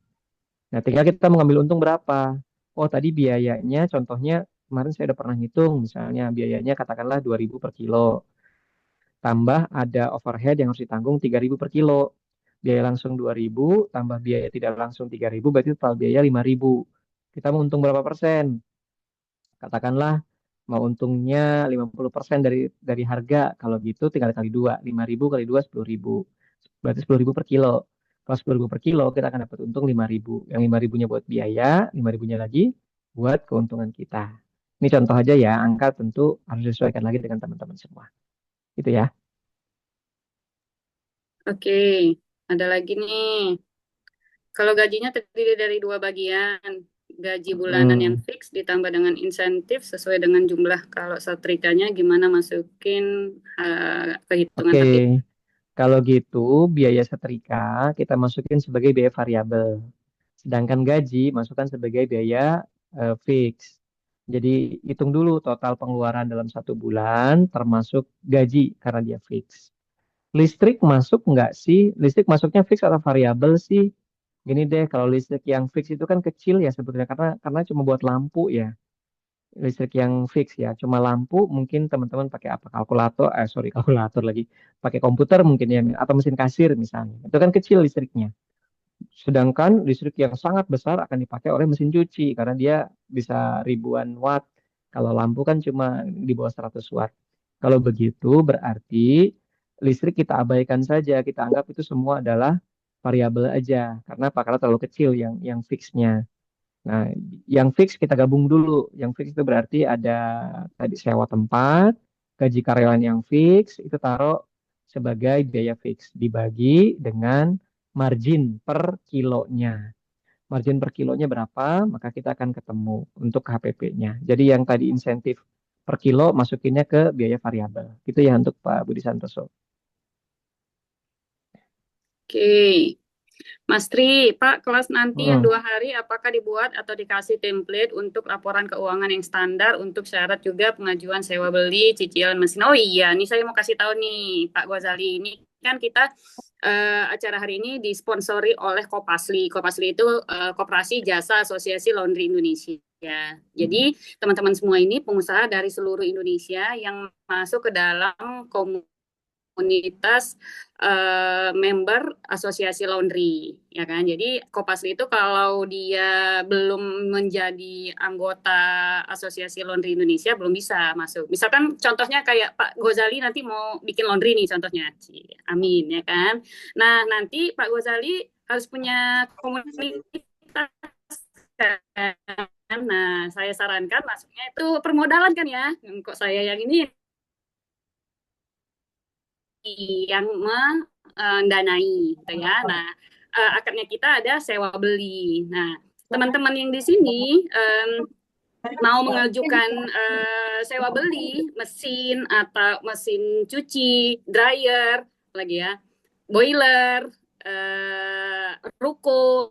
Nah, tinggal kita mengambil untung berapa. Oh, tadi biayanya, contohnya kemarin saya udah pernah hitung, misalnya biayanya katakanlah 2.000 per kilo. Tambah ada overhead yang harus ditanggung 3.000 per kilo. Biaya langsung 2.000, tambah biaya tidak langsung 3.000, berarti total biaya 5.000. Kita mau untung berapa persen? Katakanlah mau untungnya 50% dari harga. Kalau gitu tinggal kali 2. 5.000 kali 2, 10.000. Berarti 10.000 per kilo. Kalau 10.000 per kilo, kita akan dapat untung 5.000. Yang 5.000-nya buat biaya, 5.000-nya lagi buat keuntungan kita. Ini contoh aja ya, angka tentu harus disesuaikan lagi dengan teman-teman semua. Gitu ya. Oke, ada lagi nih. Kalau gajinya terdiri dari dua bagian, gaji bulanan yang Hmm. fix ditambah dengan insentif sesuai dengan jumlah. Kalau setrikanya gimana masukin kehitungan Oke, tapi kalau gitu biaya setrika kita masukin sebagai biaya variabel. Sedangkan gaji masukkan sebagai biaya fix. Jadi hitung dulu total pengeluaran dalam satu bulan termasuk gaji karena dia fix. Listrik masuk nggak sih? Listrik masuknya fix atau variabel sih? Gini deh, kalau listrik yang fix itu kan kecil ya sebetulnya karena cuma buat lampu ya. Listrik yang fix ya, cuma lampu mungkin teman-teman pakai apa? Kalkulator, sorry kalkulator lagi. Pakai komputer mungkin ya atau mesin kasir misalnya. Itu kan kecil listriknya. Sedangkan listrik yang sangat besar akan dipakai oleh mesin cuci karena dia bisa ribuan watt. Kalau lampu kan cuma di bawah 100 watt. Kalau begitu berarti listrik kita abaikan saja, kita anggap itu semua adalah variabel aja. Karena apa? Karena terlalu kecil yang fixnya. Nah, yang fix kita gabung dulu. Yang fix itu berarti ada tadi sewa tempat, gaji karyawan yang fix, itu taruh sebagai biaya fix. Dibagi dengan margin per kilonya. Margin per kilonya berapa, maka kita akan ketemu untuk HPP-nya. Jadi yang tadi insentif per kilo masukinnya ke biaya variabel. Itu ya untuk Pak Budi Santoso. Oke. Mas Tri, Pak, kelas nanti yang Hmm. 2 hari apakah dibuat atau dikasih template untuk laporan keuangan yang standar untuk syarat juga pengajuan sewa beli cicilan mesin? Oh iya, ini saya mau kasih tahu nih Pak Ghazali. Ini kan kita acara hari ini disponsori oleh Kopasli. Kopasli itu Koperasi Jasa Asosiasi Laundry Indonesia. Jadi teman-teman semua ini pengusaha dari seluruh Indonesia yang masuk ke dalam komunitas member asosiasi laundry, ya kan. Jadi Kopasli itu kalau dia belum menjadi anggota asosiasi laundry Indonesia belum bisa masuk. Misalkan contohnya kayak Pak Ghazali nanti mau bikin laundry nih contohnya, amin ya kan. Nah nanti Pak Ghazali harus punya komunitas kan. Nah saya sarankan masuknya itu permodalan kan ya. Kok saya yang ini yang mendanai gitu ya. Nah, akadnya kita ada sewa beli. Nah, teman-teman yang di sini mau mengajukan sewa beli mesin atau mesin cuci, dryer, lagi ya, boiler, ruko,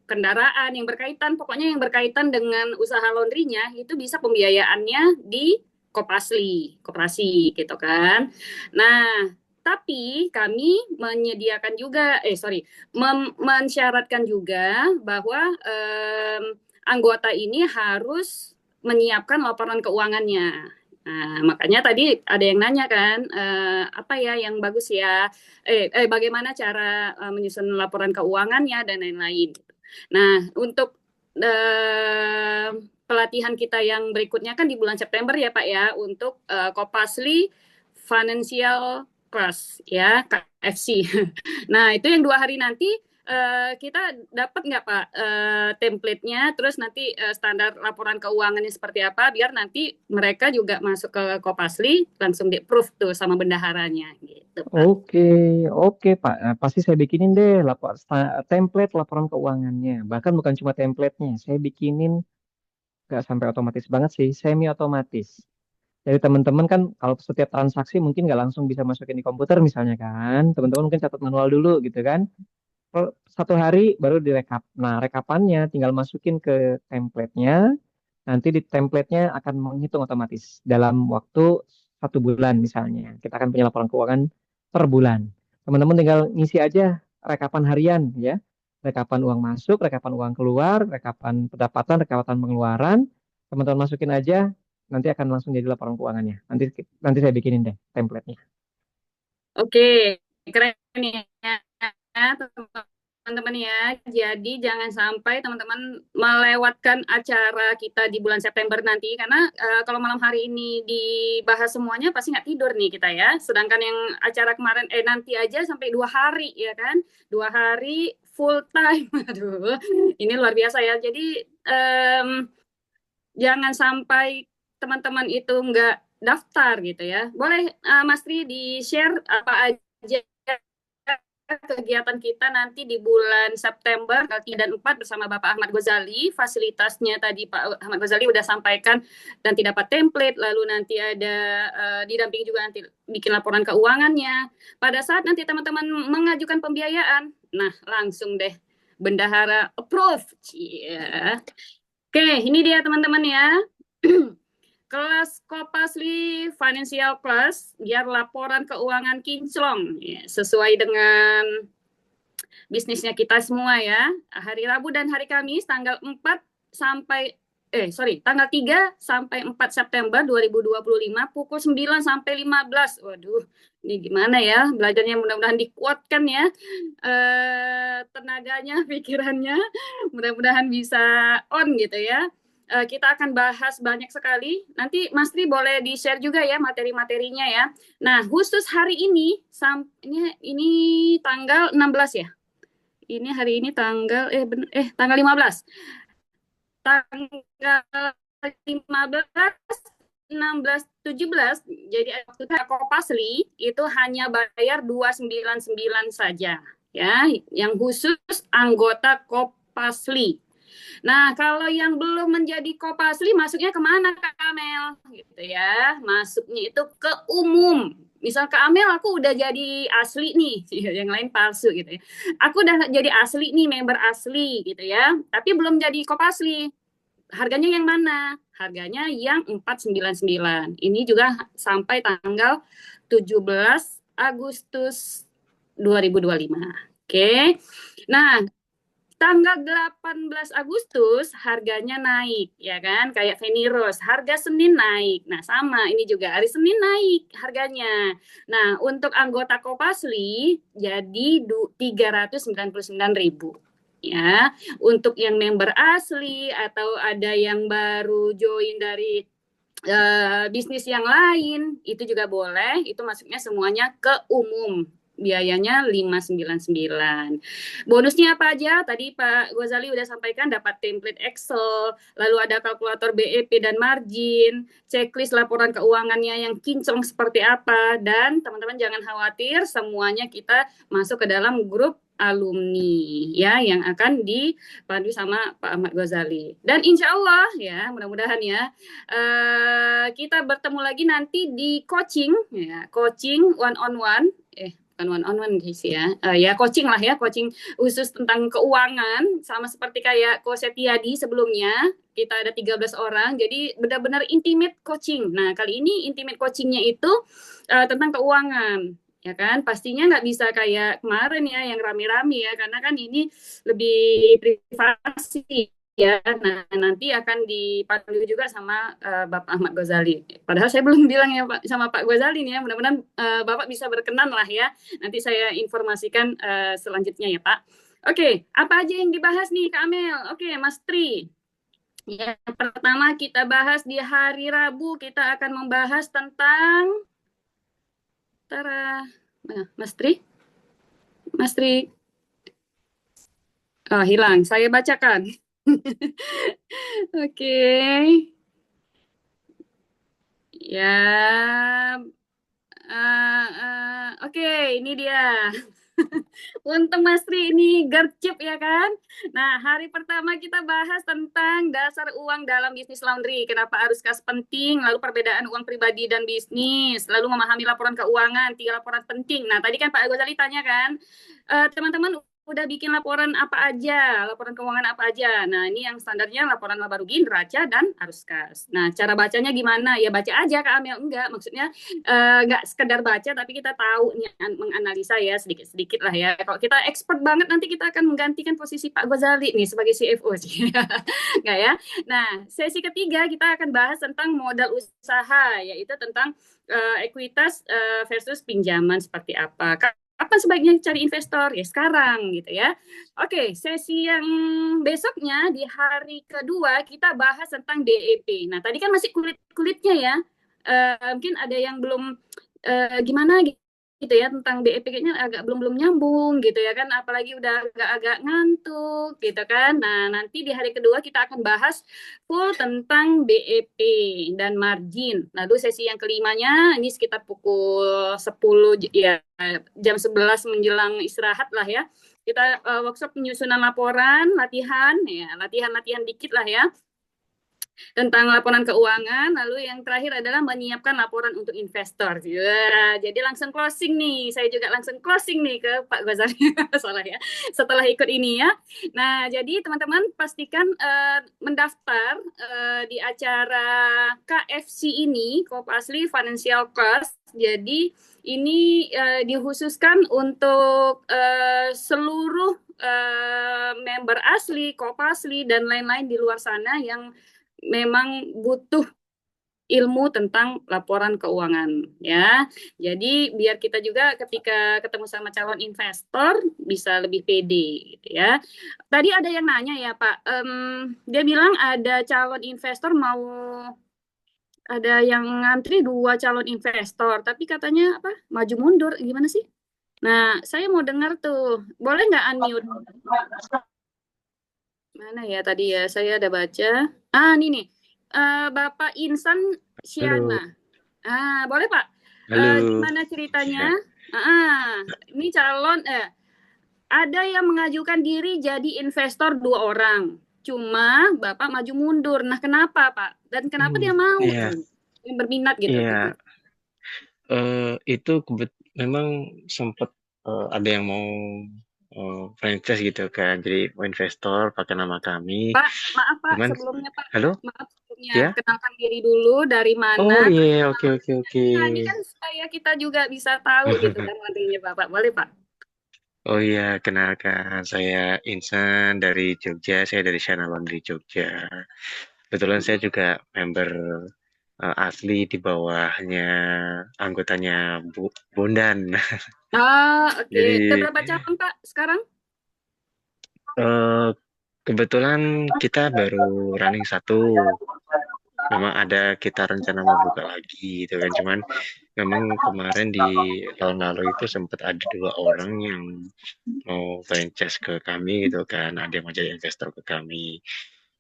kendaraan yang berkaitan, pokoknya yang berkaitan dengan usaha laundrynya itu bisa pembiayaannya di Kopasli, koperasi gitu kan. Nah, tapi kami menyediakan juga, mensyaratkan juga bahwa anggota ini harus menyiapkan laporan keuangannya. Nah, makanya tadi ada yang nanya kan, apa ya yang bagus ya, bagaimana cara menyusun laporan keuangannya dan lain-lain. Nah, untuk pelatihan kita yang berikutnya kan di bulan September ya Pak ya, untuk Kopasli Financial Class ya, KFC. Nah, itu yang 2 hari nanti kita dapat nggak Pak template-nya, terus nanti standar laporan keuangannya seperti apa, biar nanti mereka juga masuk ke Kopasli langsung di-approve tuh sama bendaharanya gitu Pak. Oke, oke Pak. Nah, pasti saya bikinin deh template laporan keuangannya. Bahkan bukan cuma templatenya, saya bikinin nggak sampai otomatis banget sih, semi otomatis. Jadi teman-teman kan kalau setiap transaksi mungkin nggak langsung bisa masukin di komputer misalnya kan, teman-teman mungkin catat manual dulu gitu kan. Kalau 1 hari baru direkap. Nah, rekapannya tinggal masukin ke template-nya. Nanti di template-nya akan menghitung otomatis dalam waktu 1 bulan misalnya. Kita akan punya laporan keuangan per bulan. Teman-teman tinggal ngisi aja rekapan harian ya. Rekapan uang masuk, rekapan uang keluar, rekapan pendapatan, rekapan pengeluaran. Teman-teman masukin aja, nanti akan langsung jadi laporan keuangannya. Nanti saya bikinin deh template-nya. Oke, keren ya teman-teman ya. Jadi jangan sampai teman-teman melewatkan acara kita di bulan September nanti karena kalau malam hari ini dibahas semuanya pasti nggak tidur nih kita ya. Sedangkan yang acara kemarin nanti aja sampai 2 hari ya kan, 2 hari full time. Aduh, ini luar biasa ya. Jadi jangan sampai teman-teman itu nggak daftar gitu ya. Boleh Mas Tri di-share apa aja kegiatan kita nanti di bulan September 3 dan 4 bersama Bapak Ahmad Ghazali. Fasilitasnya tadi Pak Ahmad Ghazali udah sampaikan dan tidak dapat template, lalu nanti ada didampingi juga nanti bikin laporan keuangannya. Pada saat nanti teman-teman mengajukan pembiayaan, nah langsung deh bendahara approve. Yeah. Oke, ini dia teman-teman ya. Kelas Kopasli Financial Class biar laporan keuangan kinclong ya, sesuai dengan bisnisnya kita semua ya. Hari Rabu dan hari Kamis tanggal 4 sampai tanggal 3 sampai 4 September 2025 pukul 9 sampai 15. Waduh, ini gimana ya belajarnya, mudah-mudahan dikuatkan ya tenaganya, pikirannya, mudah-mudahan bisa on gitu ya. Kita akan bahas banyak sekali. Nanti Mas Tri boleh di-share juga ya materi-materinya ya. Nah, khusus hari ini ini tanggal 16 ya. Ini hari ini tanggal tanggal 15. Tanggal 15, 16, 17, jadi waktu Kopasli itu hanya bayar 299 saja ya, yang khusus anggota Kopasli. Nah, kalau yang belum menjadi Kopasli masuknya kemana Kak Amel? Gitu ya, masuknya itu ke umum. Misal Kak Amel, aku udah jadi asli nih, yang lain palsu gitu ya. Aku udah jadi asli nih, member asli gitu ya, tapi belum jadi Kopasli. Harganya yang mana? Harganya yang 499. Ini juga sampai tanggal 17 Agustus 2025. Oke. Nah, tanggal 18 Agustus harganya naik, ya kan? Kayak Veniros, harga Senin naik. Nah, sama ini juga hari Senin naik harganya. Nah, untuk anggota Kopasli jadi 399.000. Ya, untuk yang member asli atau ada yang baru join dari bisnis yang lain itu juga boleh, itu masuknya semuanya ke umum. Biayanya 599. Bonusnya apa aja? Tadi Pak Ghazali udah sampaikan, dapat template Excel, lalu ada kalkulator BEP dan margin, checklist laporan keuangannya yang kinclong seperti apa, dan teman-teman jangan khawatir, semuanya kita masuk ke dalam grup alumni ya yang akan dipandu sama Pak Ahmad Ghazali. Dan insya Allah ya, mudah-mudahan ya kita bertemu lagi nanti di coaching ya, coaching one on one, bukan one on one guys ya, ya coaching lah ya, coaching khusus tentang keuangan, sama seperti kayak Ko Setiadi sebelumnya. Kita ada 13 orang, jadi benar-benar intimate coaching. Nah, kali ini intimate coachingnya itu tentang keuangan. Ya kan, pastinya nggak bisa kayak kemarin ya yang rame-rame ya, karena kan ini lebih privasi ya. Nah, nanti akan dipandu juga sama Bapak Ahmad Ghazali. Padahal saya belum bilang ya Pak sama Pak Ghazali nih ya. Mudah-mudahan Bapak bisa berkenan lah ya. Nanti saya informasikan selanjutnya ya Pak. Oke, apa aja yang dibahas nih Kak Amel? Oke, Mas Tri. Yang pertama kita bahas di hari Rabu, kita akan membahas tentang Mas Tri? Mas Tri? Oh, hilang. Saya bacakan. Oke. Ya. Oke, ini dia. Untung Mas Tri ini gercep ya kan. Nah, hari pertama kita bahas tentang dasar uang dalam bisnis laundry. Kenapa arus kas penting, lalu perbedaan uang pribadi dan bisnis, lalu memahami laporan keuangan, 3 laporan penting. Nah, tadi kan Pak Ghazali tanya kan, teman-teman udah bikin laporan apa aja, laporan keuangan apa aja. Nah, ini yang standarnya laporan laba rugi, neraca, dan arus kas. Nah, cara bacanya gimana? Ya baca aja Kak Amel. Enggak, maksudnya nggak sekedar baca, tapi kita tahu nih, menganalisa ya sedikit-sedikit lah ya. Kalau kita expert banget, nanti kita akan menggantikan posisi Pak Ghazali nih sebagai CFO sih. Nggak ya? Nah, sesi ketiga kita akan bahas tentang modal usaha, yaitu tentang ekuitas versus pinjaman seperti apa. Kapan sebaiknya cari investor? Ya sekarang gitu ya. Oke, sesi yang besoknya di hari kedua kita bahas tentang DEP. Nah, tadi kan masih kulit-kulitnya ya. Mungkin ada yang belum gimana gitu ya tentang DEP, kayaknya agak belum nyambung gitu ya kan, apalagi udah agak-agak ngantuk gitu kan. Nah, nanti di hari kedua kita akan bahas full tentang DEP dan margin. Lalu sesi yang kelimanya ini sekitar pukul 10 ya, jam 11 menjelang istirahat lah ya. Kita workshop penyusunan laporan, latihan dikit lah ya. tentang laporan keuangan, lalu yang terakhir adalah menyiapkan laporan untuk investor. Ya, jadi langsung closing nih, saya juga langsung closing nih ke Pak Ghazali, salah ya, setelah ikut ini ya. Nah, jadi teman-teman pastikan mendaftar di acara KFC ini, Kopasli Financial Class. Jadi ini dikhususkan untuk seluruh member asli, Kopasli, dan lain-lain di luar sana yang memang butuh ilmu tentang laporan keuangan ya. Jadi biar kita juga ketika ketemu sama calon investor bisa lebih pede gitu ya. Tadi ada yang nanya ya Pak, dia bilang ada calon investor mau ada yang ngantri 2 calon investor, tapi katanya apa maju mundur gimana sih? Nah, saya mau dengar tuh, boleh nggak unmute? Mana ya tadi ya, saya ada baca. Ini nih, Bapak Insan Halo. Siana. Boleh Pak? Halo. Gimana ceritanya? Ini calon, ada yang mengajukan diri jadi investor 2 orang. Cuma Bapak maju mundur. Nah, kenapa Pak? Dan kenapa dia mau Iya, yang berminat gitu? iya. Itu memang sempat ada yang mau franchise gitu kan. Jadi mau investor pakai nama kami. Pak, maaf Pak, Cuman, sebelumnya Pak. halo? Maaf sebelumnya. Ya? Kenalkan diri dulu dari Oh mana. iya, oke. Nah, ini kan supaya kita juga bisa tahu gitu kan nantinya Bapak. Boleh Pak? Oh iya, kenalkan. Saya Insan dari Jogja. Saya dari Shana Laundry Jogja. Kebetulan saya juga member asli di bawahnya anggotanya Bondan. Oke. Jadi Udah berapa calon Pak sekarang? kebetulan kita baru running 1. Memang ada kita rencana mau buka lagi gitu kan. Cuman memang kemarin di tahun lalu itu sempat ada 2 orang yang mau franchise ke kami gitu kan. Ada yang mau jadi investor ke kami.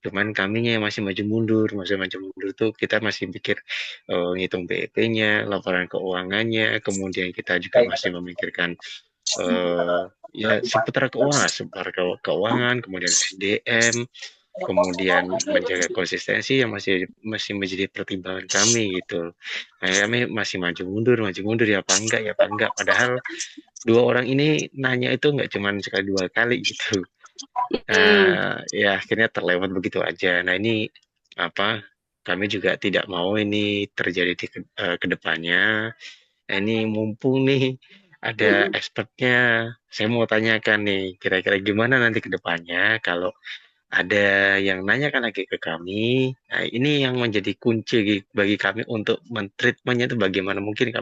Cuman kaminya yang masih maju mundur. Masih maju mundur tuh kita masih pikir ngitung BEP-nya, laporan keuangannya, kemudian kita juga masih memikirkan ya seputar keuangan, kemudian SDM, kemudian menjaga konsistensi yang masih menjadi pertimbangan kami gitu. Nah, kami masih maju mundur ya apa enggak. Padahal 2 orang ini nanya itu nggak cuma sekali 2 kali gitu. Ya akhirnya terlewat begitu aja. Nah ini apa? Kami juga tidak mau ini terjadi di kedepannya. Nah, ini mumpung nih ada expertnya, saya mau tanyakan nih, kira-kira gimana nanti ke depannya kalau ada yang nanyakan lagi ke kami. Nah, ini yang menjadi kunci bagi kami untuk mentreatmentnya itu bagaimana mungkin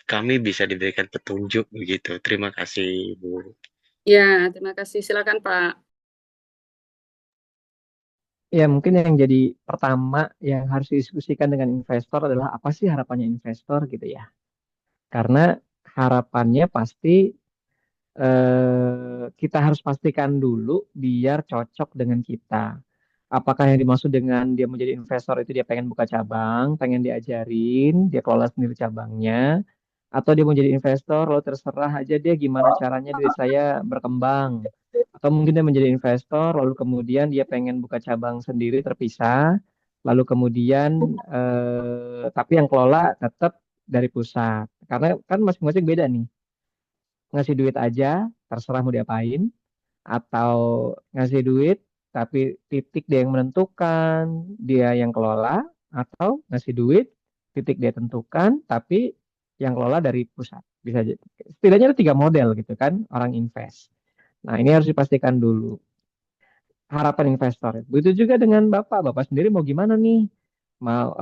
kami bisa diberikan petunjuk begitu. Terima kasih, Bu. Ya, terima kasih. Silakan Pak. Ya, mungkin yang jadi pertama yang harus didiskusikan dengan investor adalah apa sih harapannya investor gitu ya. Karena harapannya pasti kita harus pastikan dulu biar cocok dengan kita. Apakah yang dimaksud dengan dia menjadi investor itu dia pengen buka cabang, pengen diajarin, dia kelola sendiri cabangnya, atau dia mau jadi investor, lalu terserah aja dia gimana caranya duit saya berkembang. Atau mungkin dia menjadi investor, lalu kemudian dia pengen buka cabang sendiri terpisah, lalu kemudian tapi yang kelola tetap dari pusat. Karena kan masing-masing beda nih. Ngasih duit aja, terserah mau diapain, atau ngasih duit tapi titik dia yang menentukan, dia yang kelola, atau ngasih duit titik dia tentukan tapi yang kelola dari pusat. Bisa jadi. Setidaknya ada 3 model gitu kan orang invest. Nah, ini harus dipastikan dulu harapan investor. Begitu juga dengan Bapak. Bapak sendiri mau gimana nih? Mau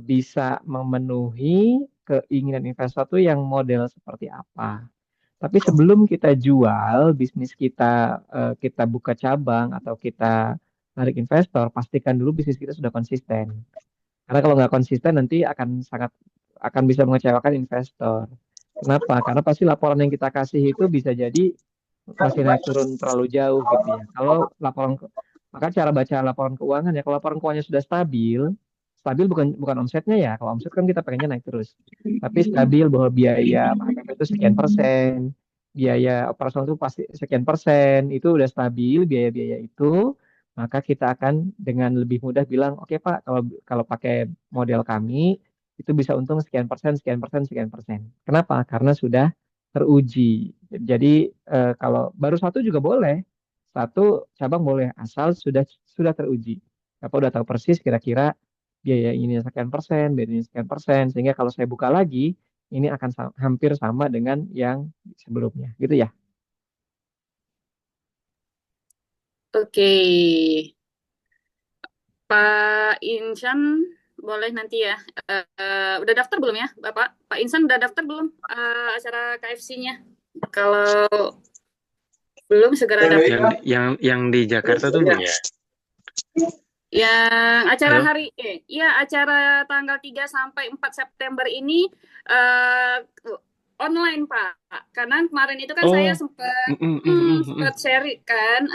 bisa memenuhi keinginan investor tuh yang model seperti apa? Tapi sebelum kita jual bisnis kita, kita buka cabang atau kita narik investor, pastikan dulu bisnis kita sudah konsisten. Karena kalau nggak konsisten nanti akan bisa mengecewakan investor. Kenapa? Karena pasti laporan yang kita kasih itu bisa jadi masih naik turun terlalu jauh gitu ya. Kalau maka cara baca laporan keuangan ya, kalau laporan keuangannya sudah stabil, stabil bukan bukan omsetnya ya. Kalau omset kan kita pengennya naik terus. Tapi stabil bahwa biaya PHP itu sekian persen, biaya operasional itu pasti sekian persen, itu udah stabil biaya-biaya itu, maka kita akan dengan lebih mudah bilang, oke Pak, kalau kalau pakai model kami itu bisa untung sekian persen, sekian persen, sekian persen. Kenapa? Karena sudah teruji. Jadi kalau baru satu juga boleh, satu cabang boleh asal sudah teruji. Bapak udah tahu persis kira-kira biaya ini sekian persen, biaya ini sekian persen, sehingga kalau saya buka lagi ini akan hampir sama dengan yang sebelumnya, gitu ya. Oke, Pak Insan boleh nanti ya. Udah daftar belum ya, Bapak? Pak Insan udah daftar belum acara KFC-nya? Kalau belum segera daftar. Yang di Jakarta tuh belum ya? Yang acara Halo? acara tanggal 3 sampai 4 September ini online, Pak. Karena kemarin itu kan saya sempat share kan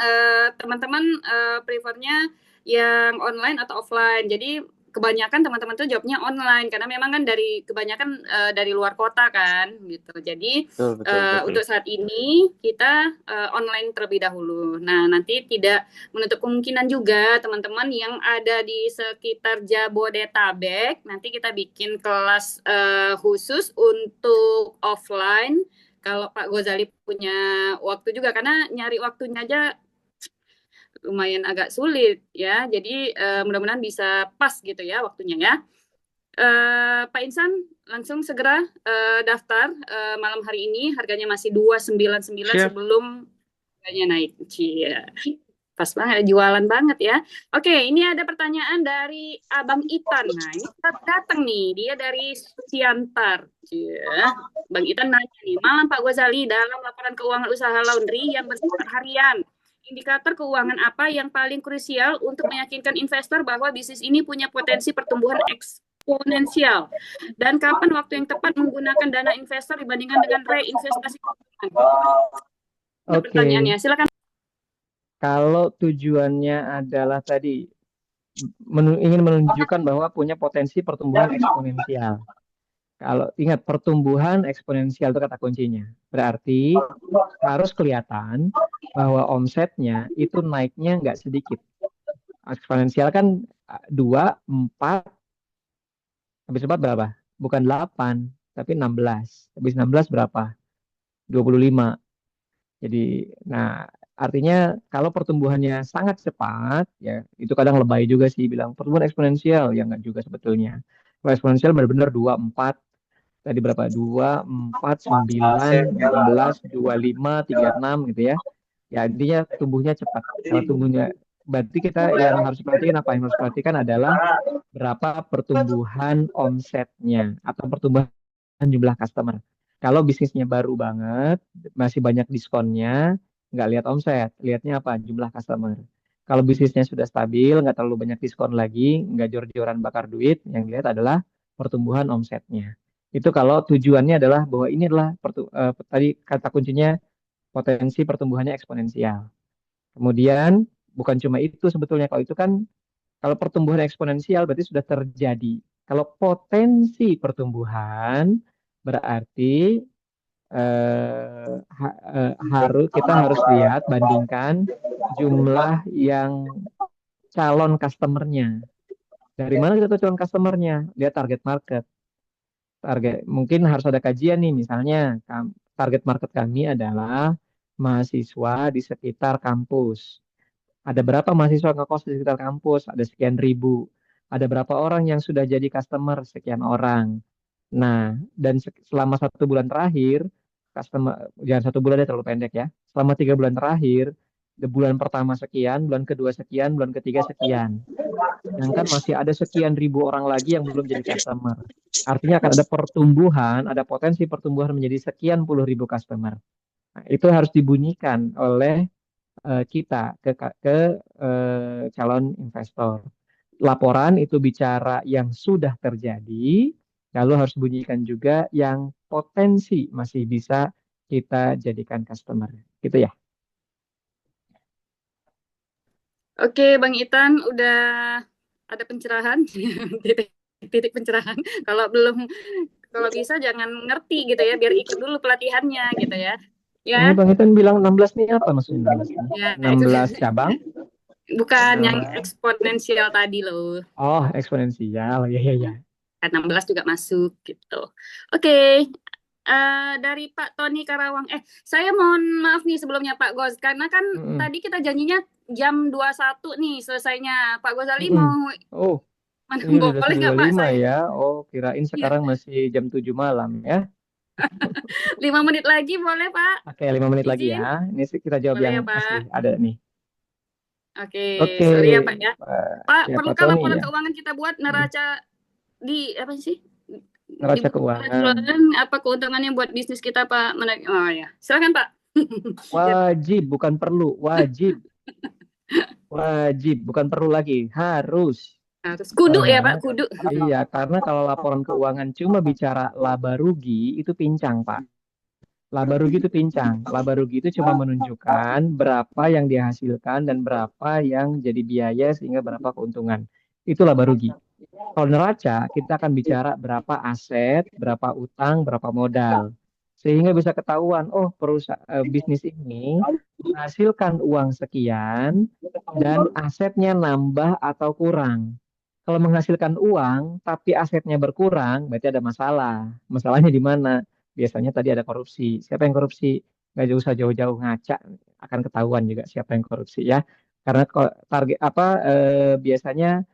teman-teman prefernya yang online atau offline. Jadi kebanyakan teman-teman tuh jawabnya online karena memang kan kebanyakan dari luar kota kan gitu. Jadi Betul. untuk saat ini kita online terlebih dahulu. Nah, nanti tidak menutup kemungkinan juga teman-teman yang ada di sekitar Jabodetabek nanti kita bikin kelas khusus untuk offline. Kalau Pak Gozali punya waktu juga karena nyari waktunya aja lumayan agak sulit ya. Jadi mudah-mudahan bisa pas gitu ya waktunya ya. Pak Insan langsung segera daftar malam hari ini, harganya masih 299 Siap. sebelum harganya naik. Cia. Pas banget, jualan banget ya. Oke, ini ada pertanyaan dari Abang Itan. Nah, ini datang nih, dia dari Siantar. Cia. Bang Itan nanya nih, malam Pak Ghazali, dalam laporan keuangan usaha laundry yang bersifat harian, indikator keuangan apa yang paling krusial untuk meyakinkan investor bahwa bisnis ini punya potensi pertumbuhan eksponensial? Dan kapan waktu yang tepat menggunakan dana investor dibandingkan dengan reinvestasi? Oke. Pertanyaannya, silakan. Kalau tujuannya adalah tadi ingin menunjukkan bahwa punya potensi pertumbuhan eksponensial. Kalau ingat pertumbuhan eksponensial itu kata kuncinya. Berarti harus kelihatan bahwa omsetnya itu naiknya nggak sedikit. Eksponensial kan 2, 4, habis 4 berapa? Bukan 8, tapi 16. Habis 16 berapa? 25. Jadi, nah artinya kalau pertumbuhannya sangat cepat, ya itu kadang lebay juga sih bilang pertumbuhan eksponensial, ya nggak juga sebetulnya. Kalau eksponensial benar-benar 2, 4, tadi berapa? 2, 4, 9, 16, 25, 36 gitu ya. Ya intinya tumbuhnya cepat. Kalau tumbuhnya, berarti kita yang harus perhatikan apa? Yang harus perhatikan adalah berapa pertumbuhan omsetnya atau pertumbuhan jumlah customer. Kalau bisnisnya baru banget, masih banyak diskonnya, nggak lihat omset, lihatnya apa? Jumlah customer. Kalau bisnisnya sudah stabil, nggak terlalu banyak diskon lagi, nggak jor-joran bakar duit, yang dilihat adalah pertumbuhan omsetnya. Itu kalau tujuannya adalah bahwa ini adalah tadi kata kuncinya potensi pertumbuhannya eksponensial. Kemudian bukan cuma itu sebetulnya, kalau itu kan kalau pertumbuhan eksponensial berarti sudah terjadi. Kalau potensi pertumbuhan berarti kita harus lihat bandingkan jumlah yang calon customernya. Dari mana kita tahu calon customernya? Lihat target market. Mungkin harus ada kajian nih, misalnya target market kami adalah mahasiswa di sekitar kampus. Ada berapa mahasiswa ngekos di sekitar kampus? Ada sekian ribu. Ada berapa orang yang sudah jadi customer? Sekian orang. Nah, dan selama 1 bulan terakhir, jangan 1 bulan terlalu pendek ya. Selama 3 bulan terakhir, di bulan pertama sekian, bulan kedua sekian, bulan ketiga sekian. Sedangkan masih ada sekian ribu orang lagi yang belum jadi customer. Artinya akan ada pertumbuhan, ada potensi pertumbuhan menjadi sekian puluh ribu customer. Nah, itu harus dibunyikan oleh kita ke calon investor. Laporan itu bicara yang sudah terjadi, lalu harus bunyikan juga yang potensi masih bisa kita jadikan customer. Gitu ya. Oke, Bang Itan, udah ada pencerahan, titik pencerahan. Kalau bisa jangan ngerti gitu ya, biar ikut dulu pelatihannya gitu ya. Ini Ya, Bang Itan bilang 16 nih apa maksudnya 16 nih? ya 16 cabang? Bukan yang Eh, eksponensial tadi loh. oh, eksponensial. Ya, ya, ya. 16 juga masuk gitu. Oke. Dari Pak Tony Karawang. Saya mohon maaf nih sebelumnya Pak Gos, karena kan Mm-mm. tadi kita janjinya jam 21 nih selesainya. Pak Gozali Mm-mm. mau Oh, ini udah boleh nggak Pak 11.25 saya? ya. Oh, kirain Ya, sekarang masih jam 7 malam ya. 5 menit lagi boleh Pak? Oke, 5 menit lagi Izin? ya. Ini sih kita jawab Boleh yang ya asli. Pak? Ada nih. Oke, Oke, sorry ya Pak ya. Pak, ya Pak perlukah Tony laporan ya. keuangan kita buat Mm. neraca di apa sih? Neraca Dibuat keuangan. jualan apa keuntungannya buat bisnis kita Pak? Oh ya, silakan Pak. Biar Wajib, bukan perlu. Wajib. Wajib, bukan perlu lagi. Harus. harus kudu ya Pak, Karena, kudu. iya, karena kalau laporan keuangan cuma bicara laba rugi, itu pincang, Pak. Laba rugi itu pincang. Laba rugi itu cuma menunjukkan berapa yang dihasilkan dan berapa yang jadi biaya sehingga berapa keuntungan. Itu laba rugi. Kalau neraca, kita akan bicara berapa aset, berapa utang, berapa modal. Sehingga bisa ketahuan, oh perusahaan bisnis ini menghasilkan uang sekian dan asetnya nambah atau kurang. Kalau menghasilkan uang tapi asetnya berkurang, berarti ada masalah. Masalahnya di mana? Biasanya tadi ada korupsi. Siapa yang korupsi? Nggak usah jauh-jauh ngaca, akan ketahuan juga siapa yang korupsi ya. Karena target apa biasanya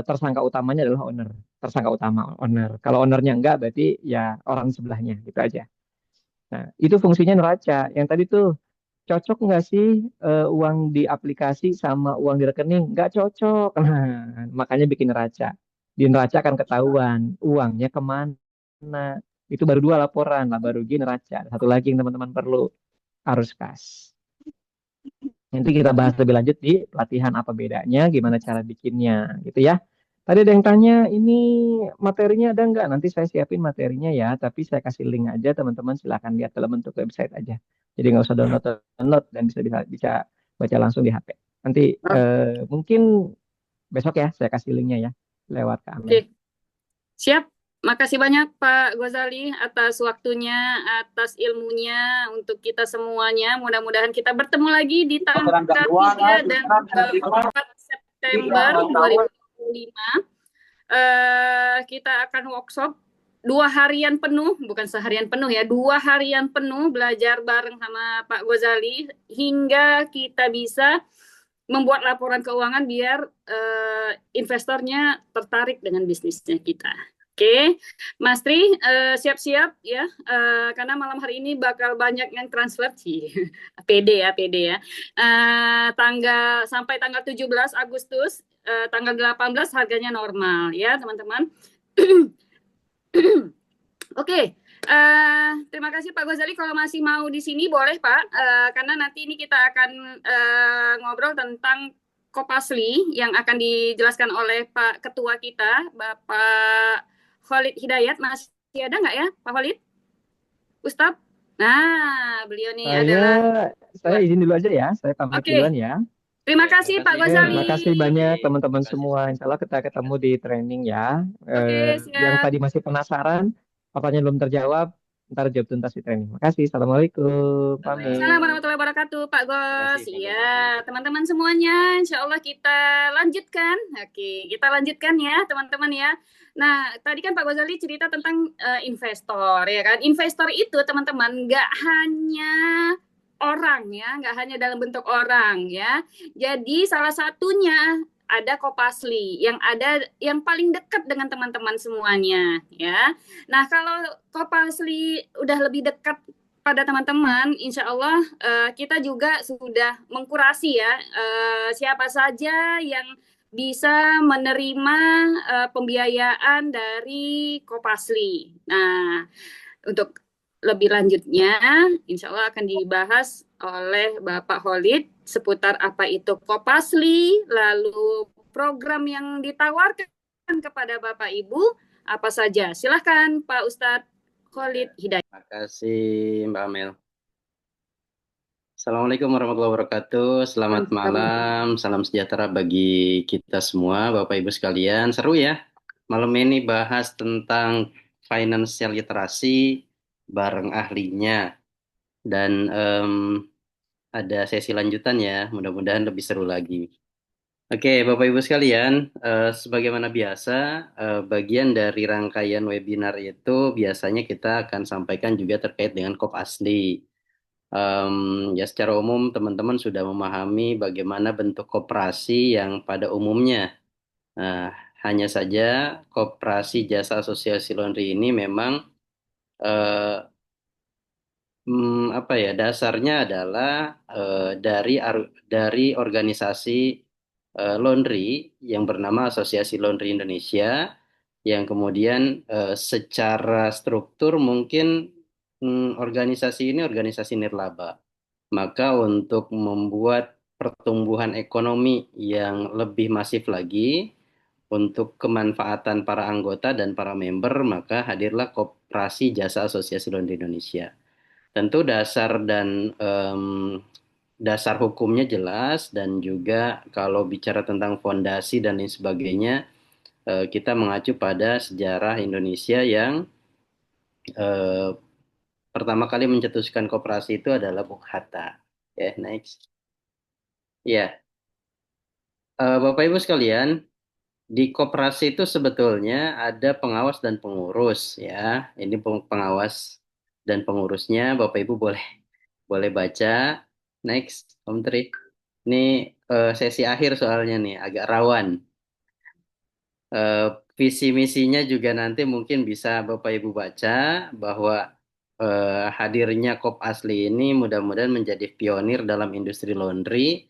tersangka utamanya adalah owner. Tersangka utama owner. Kalau ownernya enggak, berarti ya orang sebelahnya gitu aja. Nah, itu fungsinya neraca. Yang tadi tuh cocok nggak sih uang di aplikasi sama uang di rekening? Nggak cocok. Nah, makanya bikin neraca. Di neraca akan ketahuan uangnya kemana. Itu baru dua laporan, laba rugi neraca. Satu lagi yang teman-teman perlu harus kas. Nanti kita bahas lebih lanjut di pelatihan apa bedanya, gimana cara bikinnya, gitu ya. Tadi ada yang tanya, ini materinya ada nggak? Nanti saya siapin materinya ya, tapi saya kasih link aja, teman-teman silahkan lihat dalam bentuk website aja. Jadi nggak usah download dan bisa bisa bisa baca langsung di HP. Nanti mungkin besok ya saya kasih linknya ya lewat ke Amel. Oke, siap. Makasih banyak Pak Gozali atas waktunya, atas ilmunya untuk kita semuanya. Mudah-mudahan kita bertemu lagi di tanggal 3 dan 4 September 2025. Kita akan workshop 2 harian penuh, bukan seharian penuh ya, 2 harian penuh belajar bareng sama Pak Gozali hingga kita bisa membuat laporan keuangan biar investornya tertarik dengan bisnisnya kita. Oke, Mas Tri, siap-siap ya, karena malam hari ini bakal banyak yang transfer sih, PD ya, PD ya. Sampai tanggal 17 Agustus, tanggal 18 harganya normal ya, teman-teman. Oke, terima kasih Pak Gozali. Kalau masih mau di sini boleh Pak, karena nanti ini kita akan ngobrol tentang Kopasli yang akan dijelaskan oleh Pak Ketua kita, Bapak Khalid Hidayat. Masih ada nggak ya Pak Khalid? Ustadz? Nah, beliau nih Saya adalah saya Ketua. izin dulu aja ya, saya pamit Oke, duluan ya. terima Ya, kasih Pak makasih Oke, Gozali. makasih Pak banyak Tony. teman-teman Makasih semua. Insya Allah kita ketemu di training ya. Oke, Yang siap. tadi masih penasaran, pertanyaan belum terjawab, ntar jawab tuntas di training. Makasih. Assalamualaikum. Waalaikumsalam Pamit. warahmatullahi wabarakatuh, Pak Gos. Makasih Pak Iya, Gozali. teman-teman semuanya, insya Allah kita lanjutkan. Oke, kita lanjutkan ya, teman-teman ya. Nah, tadi kan Pak Gozali cerita tentang investor, ya kan? Investor itu, teman-teman, nggak hanya orang ya, nggak hanya dalam bentuk orang ya. Jadi salah satunya ada Kopasli yang paling dekat dengan teman-teman semuanya ya. Nah, kalau Kopasli udah lebih dekat pada teman-teman, insya Allah kita juga sudah mengkurasi ya siapa saja yang bisa menerima pembiayaan dari Kopasli. Nah, untuk lebih lanjutnya, insya Allah akan dibahas oleh Bapak Khalid seputar apa itu Kopasli, lalu program yang ditawarkan kepada Bapak Ibu apa saja. Silahkan Pak Ustadz Khalid Hidayat. Terima kasih Mbak Amel. Assalamualaikum warahmatullahi wabarakatuh. Selamat malam, salam sejahtera bagi kita semua, Bapak Ibu sekalian. Seru ya, malam ini bahas tentang financial literasi bareng ahlinya. Dan ada sesi lanjutan ya. Mudah-mudahan lebih seru lagi. Oke, Bapak Ibu sekalian, sebagaimana biasa, bagian dari rangkaian webinar itu biasanya kita akan sampaikan juga terkait dengan KOP asli. Ya secara umum teman-teman sudah memahami bagaimana bentuk koperasi yang pada umumnya. Nah, hanya saja koperasi jasa asosiasi laundry ini memang eh, apa ya, dasarnya adalah dari organisasi laundry yang bernama Asosiasi Laundry Indonesia, yang kemudian secara struktur mungkin organisasi ini organisasi nirlaba. Maka untuk membuat pertumbuhan ekonomi yang lebih masif lagi untuk kemanfaatan para anggota dan para member, maka hadirlah Koperasi Jasa Asosiasi Laundry Indonesia. Tentu dasar hukumnya jelas, dan juga kalau bicara tentang fondasi dan lain sebagainya, kita mengacu pada sejarah Indonesia yang eh, pertama kali mencetuskan koperasi itu adalah Bung Hatta. Ya, next. Ya, Bapak Ibu sekalian, di koperasi itu sebetulnya ada pengawas dan pengurus ya. Ini pengawas dan pengurusnya, Bapak Ibu boleh boleh baca. Next, Om Tri. Ini sesi akhir soalnya nih, agak rawan. Eh, Visi misinya juga nanti mungkin bisa Bapak Ibu baca, bahwa hadirnya KOP asli ini mudah-mudahan menjadi pionir dalam industri laundry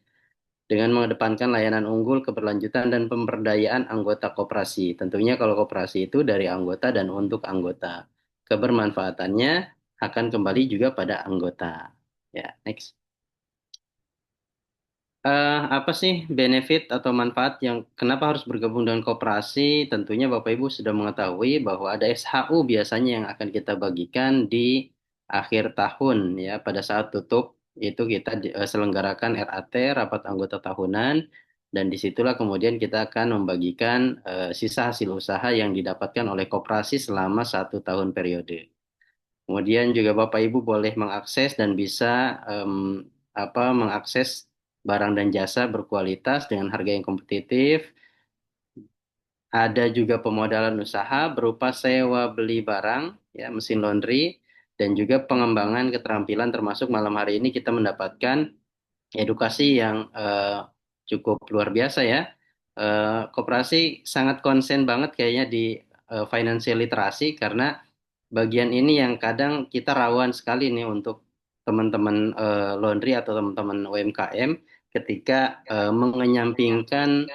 dengan mengedepankan layanan unggul, keberlanjutan, dan pemberdayaan anggota koperasi. Tentunya kalau koperasi itu dari anggota dan untuk anggota. Kebermanfaatannya akan kembali juga pada anggota. Ya, next. Apa sih benefit atau manfaat yang kenapa harus bergabung dengan koperasi? Tentunya Bapak Ibu sudah mengetahui bahwa ada SHU biasanya yang akan kita bagikan di akhir tahun ya. Pada saat tutup itu kita selenggarakan RAT, rapat anggota tahunan, dan disitulah kemudian kita akan membagikan sisa hasil usaha yang didapatkan oleh koperasi selama 1 tahun periode. Kemudian juga Bapak Ibu boleh mengakses dan bisa mengakses barang dan jasa berkualitas dengan harga yang kompetitif. Ada juga pemodalan usaha berupa sewa beli barang, ya, mesin laundry, dan juga pengembangan keterampilan, termasuk malam hari ini kita mendapatkan edukasi yang cukup luar biasa ya. Koperasi sangat konsen banget kayaknya di financial literasi, karena bagian ini yang kadang kita rawan sekali nih untuk teman-teman laundry atau teman-teman UMKM ketika mengenyampingkan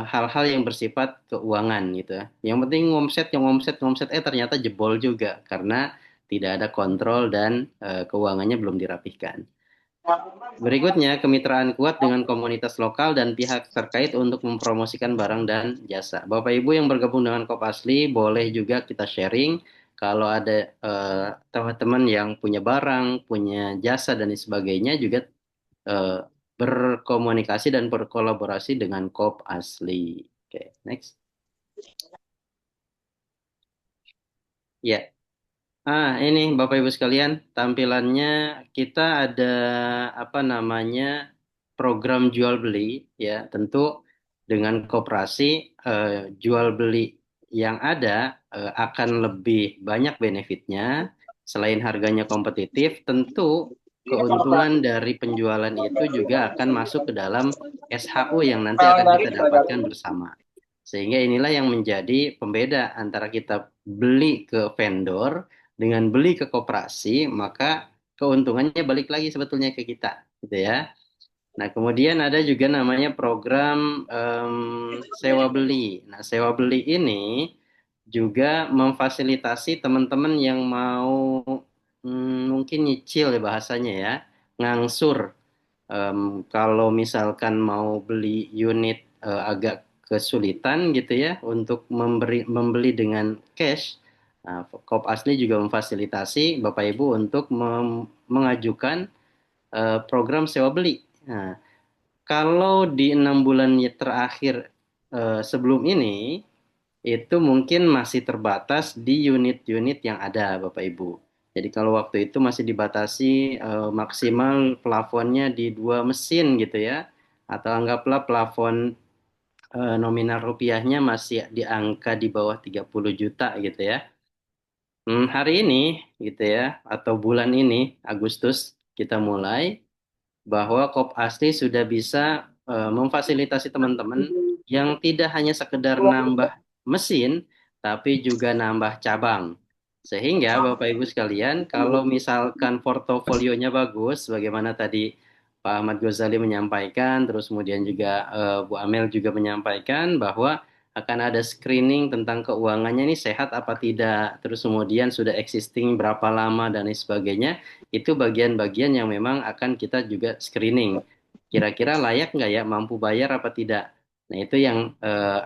hal-hal yang bersifat keuangan gitu ya. Yang penting ngomset, yang ngomset, ngomset, ternyata jebol juga karena tidak ada kontrol dan keuangannya belum dirapihkan. Berikutnya, kemitraan kuat dengan komunitas lokal dan pihak terkait untuk mempromosikan barang dan jasa. Bapak Ibu yang bergabung dengan Kopasli, boleh juga kita sharing kalau ada teman-teman yang punya barang, punya jasa dan sebagainya, juga eh, berkomunikasi dan berkolaborasi dengan Kop Asli. Oke, next. Ya, ini Bapak Ibu sekalian, tampilannya kita ada apa namanya program jual beli ya. Tentu dengan koperasi jual beli yang ada akan lebih banyak benefitnya. Selain harganya kompetitif, tentu keuntungan dari penjualan itu juga akan masuk ke dalam SHU yang nanti akan kita dapatkan bersama. Sehingga inilah yang menjadi pembeda antara kita beli ke vendor dengan beli ke koperasi, maka keuntungannya balik lagi sebetulnya ke kita, gitu ya. Nah, kemudian ada juga namanya program sewa beli. Nah, sewa beli ini juga memfasilitasi teman-teman yang mau mungkin nyicil ya bahasanya ya, ngangsur. Kalau misalkan mau beli unit agak kesulitan gitu ya untuk membeli dengan cash, nah, Kop Asli juga memfasilitasi Bapak Ibu untuk mengajukan program sewa beli. Nah, kalau di 6 bulan terakhir sebelum ini, itu mungkin masih terbatas di unit-unit yang ada, Bapak Ibu. Jadi kalau waktu itu masih dibatasi maksimal plafonnya di 2 mesin gitu ya, atau anggaplah plafon nominal rupiahnya masih di angka di bawah 30 juta gitu ya. Hari ini gitu ya, atau bulan ini, Agustus, kita mulai bahwa Kop Asli sudah bisa memfasilitasi teman-teman yang tidak hanya sekedar nambah mesin, tapi juga nambah cabang. Sehingga Bapak Ibu sekalian, kalau misalkan portofolionya bagus, bagaimana tadi Pak Ahmad Ghazali menyampaikan, terus kemudian juga Bu Amel juga menyampaikan bahwa akan ada screening tentang keuangannya ini sehat apa tidak, terus kemudian sudah existing berapa lama dan lain sebagainya. Itu bagian-bagian yang memang akan kita juga screening. Kira-kira layak nggak ya, mampu bayar apa tidak? Nah, itu yang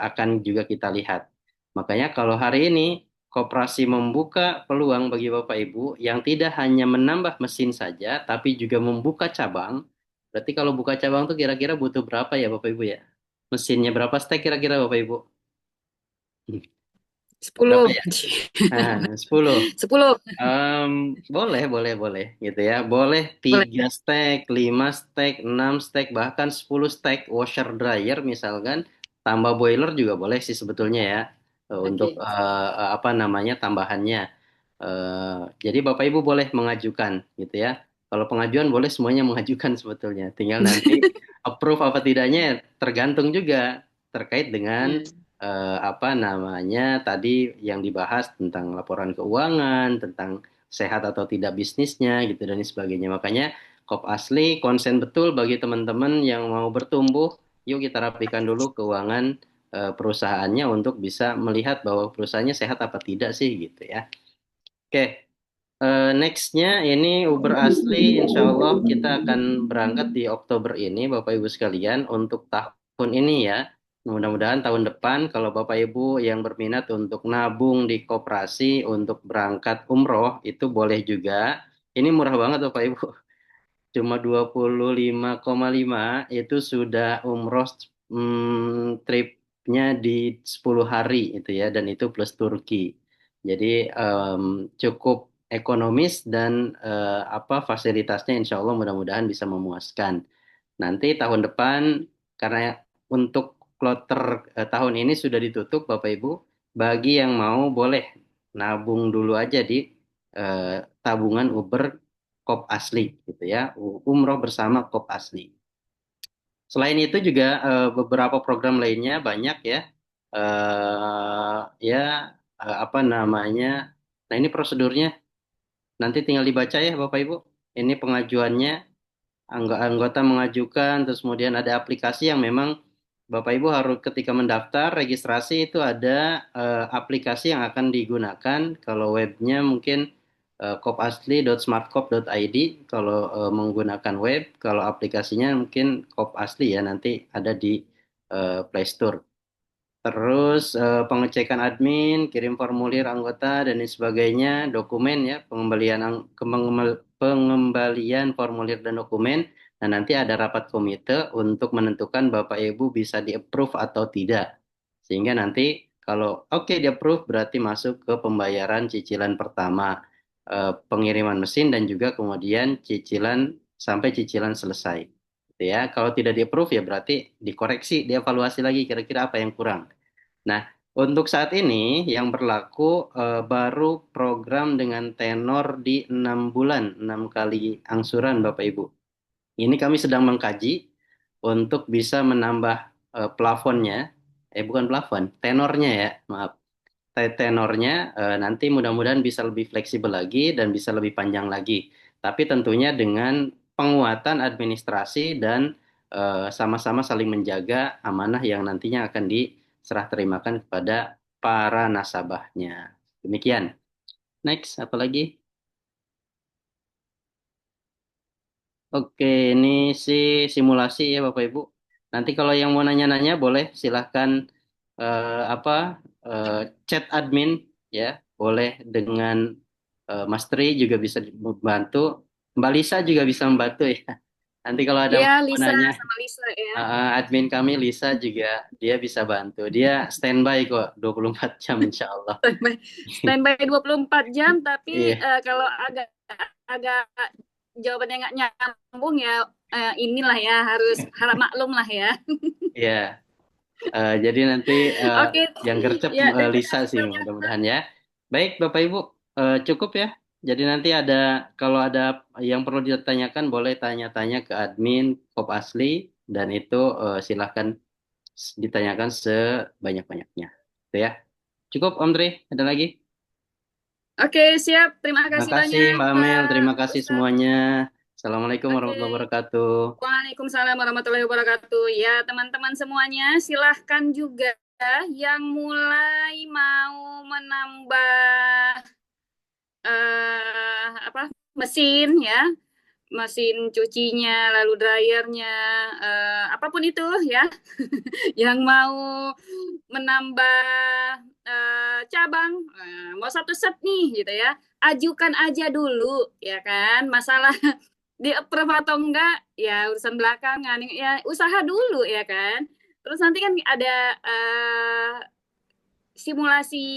akan juga kita lihat. Makanya kalau hari ini koperasi membuka peluang bagi Bapak Ibu yang tidak hanya menambah mesin saja, tapi juga membuka cabang. Berarti kalau buka cabang tuh kira-kira butuh berapa ya Bapak Ibu ya? Mesinnya berapa stek kira-kira Bapak Ibu? Berapa 10. ya? Nah, 10. 10. Boleh, boleh, boleh, gitu ya. Boleh Boleh. 3 stek, 5 stek, 6 stek, bahkan 10 stek washer dryer misalkan. Tambah boiler juga boleh sih sebetulnya ya, untuk Oke. apa namanya tambahannya. Jadi Bapak Ibu boleh mengajukan, gitu ya. Kalau pengajuan boleh semuanya mengajukan sebetulnya. Tinggal nanti approve apa tidaknya tergantung juga terkait dengan Ya. apa namanya tadi yang dibahas tentang laporan keuangan, tentang sehat atau tidak bisnisnya gitu dan sebagainya. Makanya Kop Asli konsen betul bagi teman-teman yang mau bertumbuh, yuk kita rapikan dulu keuangan perusahaannya untuk bisa melihat bahwa perusahaannya sehat apa tidak sih gitu ya. Oke, nextnya ini Uber Asli, insya Allah kita akan berangkat di Oktober ini, Bapak Ibu sekalian, untuk tahun ini ya. Mudah-mudahan tahun depan, kalau Bapak Ibu yang berminat untuk nabung di koperasi untuk berangkat umroh, itu boleh juga. Ini murah banget Bapak Ibu. Cuma 25,5 itu sudah umroh tripnya di 10 hari itu ya, dan itu plus Turki. Jadi cukup ekonomis dan apa fasilitasnya insya Allah mudah-mudahan bisa memuaskan. Nanti tahun depan karena untuk kloter tahun ini sudah ditutup Bapak Ibu, bagi yang mau boleh nabung dulu aja di tabungan Uber Kop Asli gitu ya, umroh bersama Kop Asli. Selain itu juga beberapa program lainnya banyak ya. Ya apa namanya? Nah, ini prosedurnya nanti tinggal dibaca ya Bapak Ibu. Ini pengajuannya, anggota mengajukan, terus kemudian ada aplikasi yang memang Bapak Ibu harus ketika mendaftar registrasi itu ada aplikasi yang akan digunakan. Kalau webnya mungkin kopasli.smartcop.id kalau menggunakan web, kalau aplikasinya mungkin Kop Asli ya nanti ada di Play Store. Terus pengecekan admin, kirim formulir anggota dan lain sebagainya, dokumen ya, pengembalian formulir dan dokumen. Nah, nanti ada rapat komite untuk menentukan Bapak Ibu bisa di-approve atau tidak. Sehingga nanti kalau oke di-approve berarti masuk ke pembayaran cicilan pertama, pengiriman mesin dan juga kemudian cicilan sampai cicilan selesai. Gitu ya. Kalau tidak di-approve ya berarti dikoreksi, dievaluasi lagi kira-kira apa yang kurang. Nah, untuk saat ini yang berlaku baru program dengan tenor di 6 bulan, 6 kali angsuran Bapak Ibu. Ini kami sedang mengkaji untuk bisa menambah plafonnya, bukan plafon, tenornya ya, maaf. Tenornya nanti mudah-mudahan bisa lebih fleksibel lagi dan bisa lebih panjang lagi. Tapi tentunya dengan penguatan administrasi dan sama-sama saling menjaga amanah yang nantinya akan diserah terimakan kepada para nasabahnya. Demikian. Next, apa lagi? Oke, ini sih simulasi ya Bapak Ibu. Nanti kalau yang mau nanya-nanya boleh silahkan apa eh, chat admin ya, boleh dengan Mas Tri juga bisa membantu. Mbak Lisa juga bisa membantu ya. Nanti kalau ada Ya, mau Lisa nanya, sama Lisa ya. admin kami Lisa juga dia bisa bantu. Dia standby kok 24 jam insya Allah. Standby, standby 24 jam, tapi Iya, kalau agak agak jawabannya nggak nyambung ya, inilah ya, harap maklum lah ya. iya. Jadi nanti Oke, yang gercep ya, dan terima Lisa kasih sih banyak. mudah-mudahan ya. Baik Bapak Ibu, cukup ya. Jadi nanti kalau ada yang perlu ditanyakan boleh tanya-tanya ke admin Kopasli dan itu silahkan ditanyakan sebanyak-banyaknya. Itu ya. Cukup Om Tri, ada lagi? Oke, siap. Terima Terima kasih kasih banyak, Mbak Amel, terima Pak kasih Ustadz. semuanya. Assalamualaikum warahmatullahi Oke. wabarakatuh. Waalaikumsalam warahmatullahi wabarakatuh. Ya, teman-teman semuanya, silahkan juga yang mulai mau menambah mesin ya, mesin cucinya, lalu dryernya, apapun itu ya, yang mau menambah cabang, mau satu set nih gitu ya, ajukan aja dulu ya kan, masalah di approve atau enggak ya urusan belakangan ya, usaha dulu ya kan. Terus nanti kan ada simulasi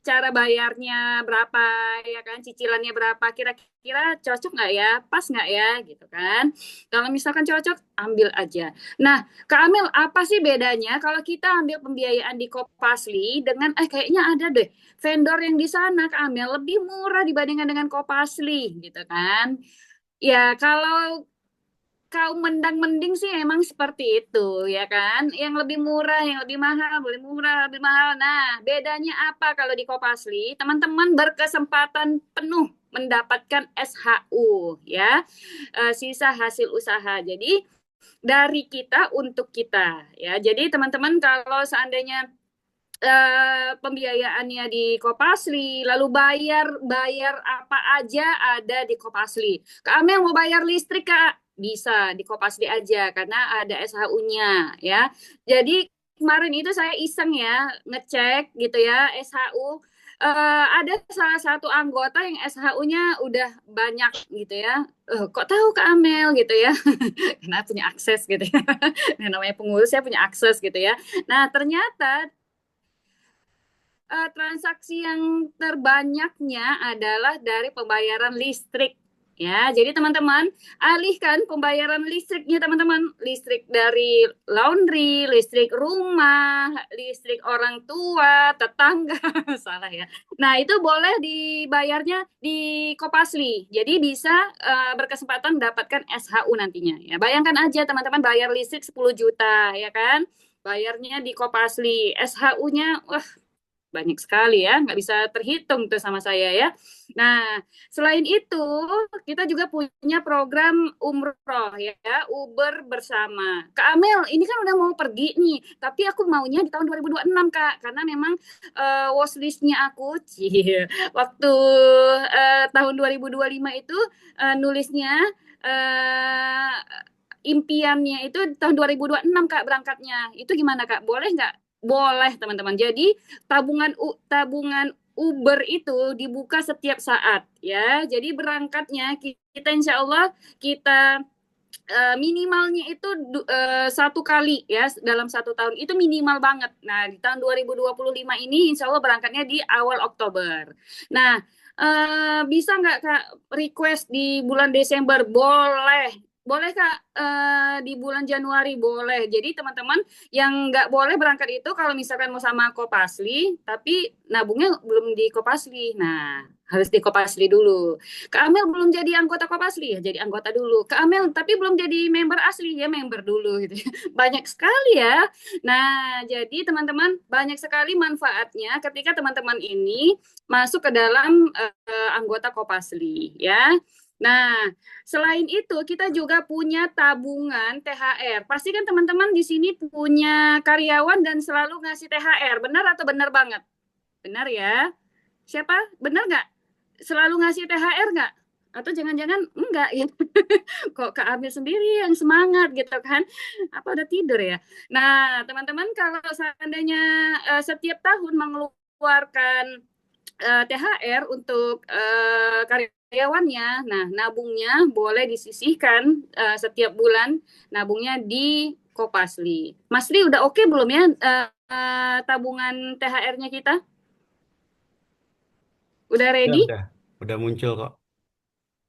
cara bayarnya berapa ya kan, cicilannya berapa, kira-kira cocok nggak ya, pas nggak ya gitu kan. Kalau misalkan cocok, ambil aja. Nah, Kak Amel, apa sih bedanya kalau kita ambil pembiayaan di Kopasli dengan kayaknya ada deh vendor yang di sana, Kak Amel, lebih murah dibandingkan dengan Kopasli gitu kan. Ya, kalau kaum mendang-mending sih emang seperti itu ya kan, yang lebih murah, yang lebih mahal, lebih murah, lebih mahal. Nah, bedanya apa kalau di Kopasli? Teman-teman berkesempatan penuh mendapatkan SHU ya, sisa hasil usaha. Jadi dari kita untuk kita ya. Jadi teman-teman kalau seandainya pembiayaannya di Kopasli, lalu bayar apa aja ada di Kopasli. Kak Amel mau bayar listrik, Kak? Bisa di Kopasli aja karena ada SHU-nya ya. Jadi kemarin itu saya iseng ya ngecek gitu ya SHU. Ada salah satu anggota yang SHU-nya udah banyak gitu ya. Kok tahu Kak Amel gitu ya? Karena punya akses gitu ya. Nah, namanya pengurus saya punya akses gitu ya. Nah, ternyata transaksi yang terbanyaknya adalah dari pembayaran listrik. Ya, jadi teman-teman alihkan pembayaran listriknya teman-teman, listrik dari laundry, listrik rumah, listrik orang tua, tetangga, salah ya. Nah itu boleh dibayarnya di Kopasli, jadi bisa berkesempatan mendapatkan SHU nantinya. Ya, bayangkan aja teman-teman bayar listrik 10 juta, ya kan? Bayarnya di Kopasli, SHU-nya, wah banyak sekali ya, nggak bisa terhitung tuh sama saya ya. Nah, selain itu kita juga punya program umroh ya, Uber bersama. Kak Amel, ini kan udah mau pergi nih, tapi aku maunya di tahun 2026 Kak, karena memang watchlist-nya aku, waktu tahun 2025 itu nulisnya uh, impiannya itu tahun 2026 Kak berangkatnya. Itu gimana Kak? Boleh nggak? Boleh teman-teman. Jadi tabungan Uber itu dibuka setiap saat ya. Jadi berangkatnya kita insya Allah kita minimalnya itu 1 kali ya dalam 1 tahun itu minimal banget. Nah di tahun 2025 ini insya Allah berangkatnya di awal Oktober. Nah bisa nggak Kak request di bulan Desember? Boleh. Boleh Kak, di bulan Januari boleh. Jadi teman-teman yang nggak boleh berangkat itu kalau misalkan mau sama Kopasli, tapi nabungnya belum di Kopasli. Nah, harus di Kopasli dulu. Kak Amel belum jadi anggota Kopasli, ya jadi anggota dulu. Kak Amel tapi belum jadi member asli, ya member dulu gitu. Banyak sekali ya. Nah, jadi teman-teman banyak sekali manfaatnya ketika teman-teman ini masuk ke dalam anggota Kopasli ya. Nah, selain itu kita juga punya tabungan THR. Pasti kan teman-teman di sini punya karyawan dan selalu ngasih THR. Benar atau benar banget? Benar ya? Siapa? Benar nggak? Selalu ngasih THR nggak? Atau jangan-jangan enggak ya? Kok Kak Amil sendiri yang semangat gitu kan? Apa udah tidur ya? Nah, teman-teman kalau seandainya setiap tahun mengeluarkan THR untuk karyawan karyawannya. Nah, nabungnya boleh disisihkan setiap bulan, nabungnya di Kopasli. Mas Ri udah oke belum ya tabungan THR-nya kita? Udah Udah, ready? udah. Udah muncul kok.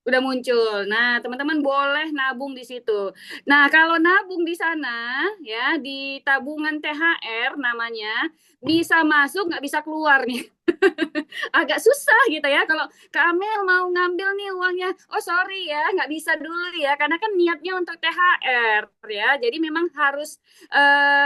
Udah muncul. Nah, teman-teman boleh nabung di situ. Nah, kalau nabung di sana, ya, di tabungan THR namanya, bisa masuk, nggak bisa keluar nih. Agak susah gitu ya kalau Kak Amel mau ngambil nih uangnya, oh sorry ya nggak bisa dulu ya karena kan niatnya untuk THR ya, jadi memang harus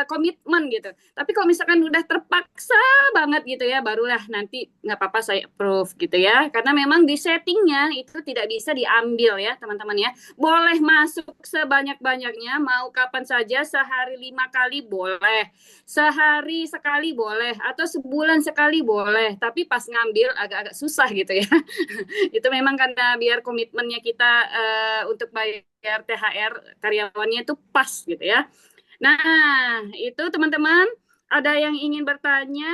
komitmen gitu. Tapi kalau misalkan udah terpaksa banget gitu ya, barulah nanti nggak apa-apa saya approve gitu ya, karena memang di settingnya itu tidak bisa diambil ya teman-teman ya. Boleh masuk sebanyak-banyaknya, mau kapan saja, sehari 5 kali boleh, sehari sekali boleh, atau sebulan sekali boleh, tapi pas ngambil agak-agak susah gitu ya. Itu memang karena biar komitmennya kita untuk bayar THR karyawannya itu pas gitu ya. Nah, itu teman-teman, ada yang ingin bertanya?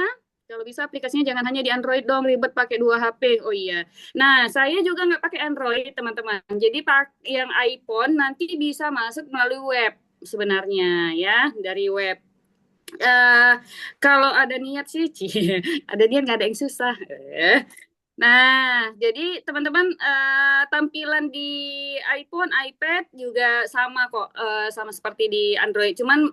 Kalau bisa aplikasinya jangan hanya di Android dong, ribet pakai 2 HP. Oh iya. Nah, saya juga nggak pakai Android, teman-teman. Jadi yang iPhone nanti bisa masuk melalui web sebenarnya ya, dari web. Kalau ada niat sih, ada niat nggak ada yang susah. Nah, jadi teman-teman tampilan di iPhone, iPad juga sama kok, sama seperti di Android. Cuman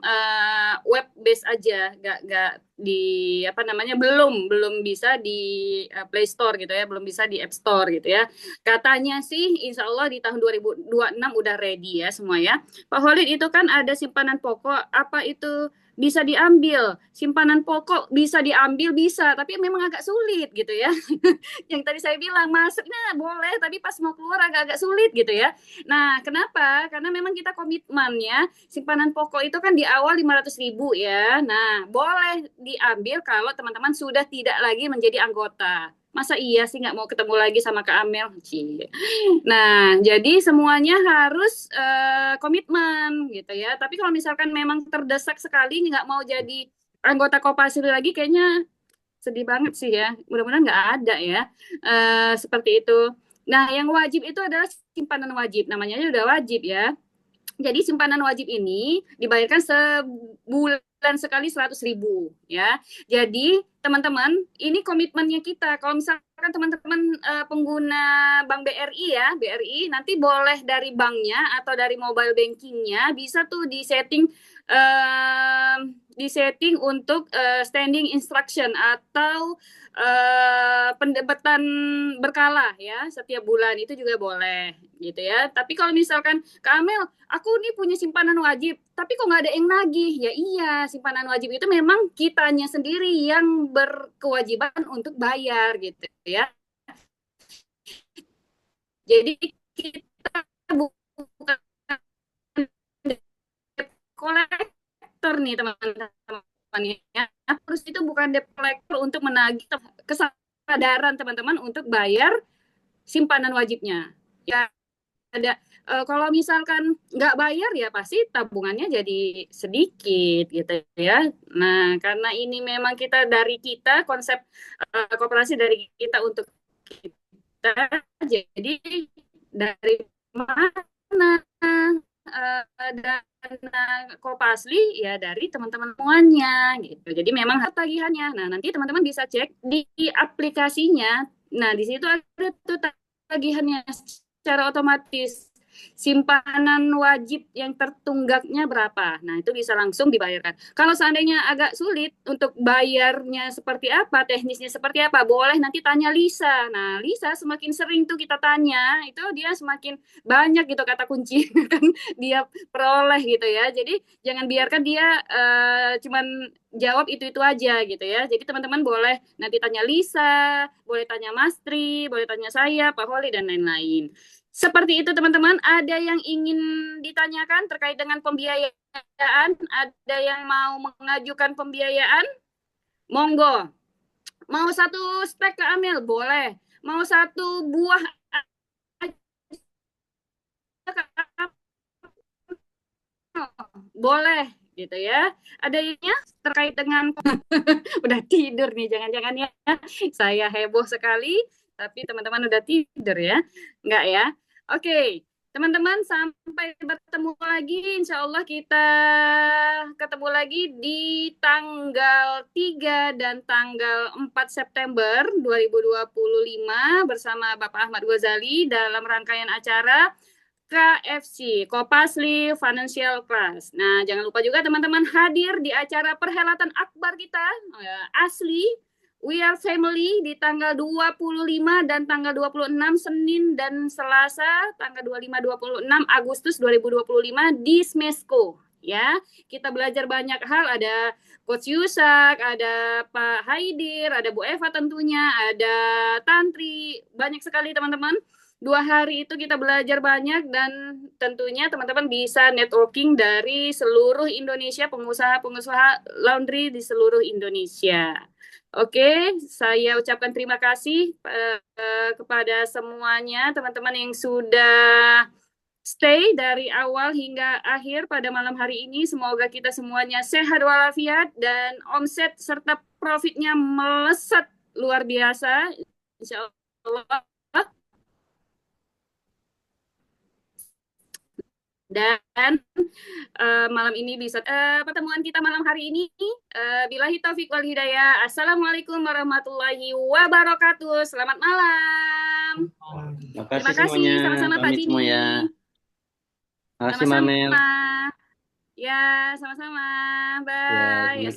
web based aja, nggak di apa namanya, belum bisa di Play Store gitu ya, belum bisa di App Store gitu ya. Katanya sih, Insya Allah di tahun 2026 udah ready ya semua ya. Pak Holid, itu kan ada simpanan pokok, apa itu bisa diambil? Simpanan pokok bisa diambil, bisa, tapi memang agak sulit gitu ya. Yang tadi saya bilang masuknya boleh tapi pas mau keluar agak-agak sulit gitu ya. Nah, kenapa? Karena memang kita komitmen ya, simpanan pokok itu kan di awal 500.000 ya. Nah, boleh diambil kalau teman-teman sudah tidak lagi menjadi anggota. Masa iya sih nggak mau ketemu lagi sama Kak Amel? Nah, jadi semuanya harus komitmen gitu ya. Tapi kalau misalkan memang terdesak sekali nggak mau jadi anggota Kopassus lagi, kayaknya sedih banget sih ya. Mudah-mudahan nggak ada ya seperti itu. Nah, yang wajib itu adalah simpanan wajib. Namanya udah wajib ya. Jadi simpanan wajib ini dibayarkan sebulan sekali 100.000 ya. Jadi teman-teman, ini komitmennya kita. Kalau misalkan teman-teman pengguna Bank BRI ya, BRI nanti boleh dari banknya atau dari mobile bankingnya bisa tuh disetting untuk standing instruction atau pendebetan berkala ya, setiap bulan itu juga boleh gitu ya. Tapi kalau misalkan Kak Amel, aku nih punya simpanan wajib, tapi kok nggak ada yang nagih? Ya iya, simpanan wajib itu memang kitanya sendiri yang berkewajiban untuk bayar gitu ya. Jadi kita bukan kolektor nih teman-teman ya. Terus itu bukan debt collector untuk menagih, kesadaran teman-teman untuk bayar simpanan wajibnya. Ya ada kalau misalkan nggak bayar ya pasti tabungannya jadi sedikit gitu ya. Nah, karena ini memang kita konsep koperasi dari kita untuk kita, jadi dari mana dana Kopasli ya dari teman-teman semuanya gitu. Jadi memang tagihannya. Nah, nanti teman-teman bisa cek di aplikasinya. Nah, di situ ada tuh tagihannya secara otomatis. Simpanan wajib yang tertunggaknya berapa. Nah, itu bisa langsung dibayarkan. Kalau seandainya agak sulit untuk bayarnya seperti apa, teknisnya seperti apa, boleh nanti tanya Lisa. Nah, Lisa semakin sering tuh kita tanya, itu dia semakin banyak gitu kata kunci kan dia peroleh gitu ya. Jadi jangan biarkan dia cuman jawab itu aja gitu ya. Jadi teman-teman boleh nanti tanya Lisa, boleh tanya Mas Tri, boleh tanya saya, Pak Holi, dan lain-lain. Seperti itu teman-teman. Ada yang ingin ditanyakan terkait dengan pembiayaan? Ada yang mau mengajukan pembiayaan? Monggo. Mau 1 stek ke Amel? Boleh. Mau 1 buah boleh gitu ya. Ada yang terkait dengan udah tidur nih, jangan-jangan ya. Saya heboh sekali. Tapi teman-teman udah tidur ya? Enggak ya? Oke, teman-teman sampai bertemu lagi. Insya Allah kita ketemu lagi di tanggal 3 dan tanggal 4 September 2025 bersama Bapak Ahmad Ghazali dalam rangkaian acara KFC, Kopasli Financial Class. Nah, jangan lupa juga teman-teman hadir di acara perhelatan akbar kita, asli We Are Family di tanggal 25 dan tanggal 26 Senin dan Selasa tanggal 25-26 Agustus 2025 di Smesco. Ya, kita belajar banyak hal, ada Coach Yusak, ada Pak Haidir, ada Bu Eva tentunya, ada Tantri, banyak sekali teman-teman. 2 hari itu kita belajar banyak dan tentunya teman-teman bisa networking dari seluruh Indonesia, pengusaha-pengusaha laundry di seluruh Indonesia. Oke, saya ucapkan terima kasih kepada semuanya teman-teman yang sudah stay dari awal hingga akhir pada malam hari ini. Semoga kita semuanya sehat walafiat dan omset serta profitnya melesat luar biasa. Insya Allah. Dan malam ini bisa pertemuan kita malam hari ini. Billahi taufiq wal hidayah. Assalamualaikum warahmatullahi wabarakatuh. Selamat malam. Terima kasih. Sama-sama Pak Pamit semua Jimmy. ya. Terima kasih Mamel. Sama-sama. Ya, sama-sama. Bye. Ya,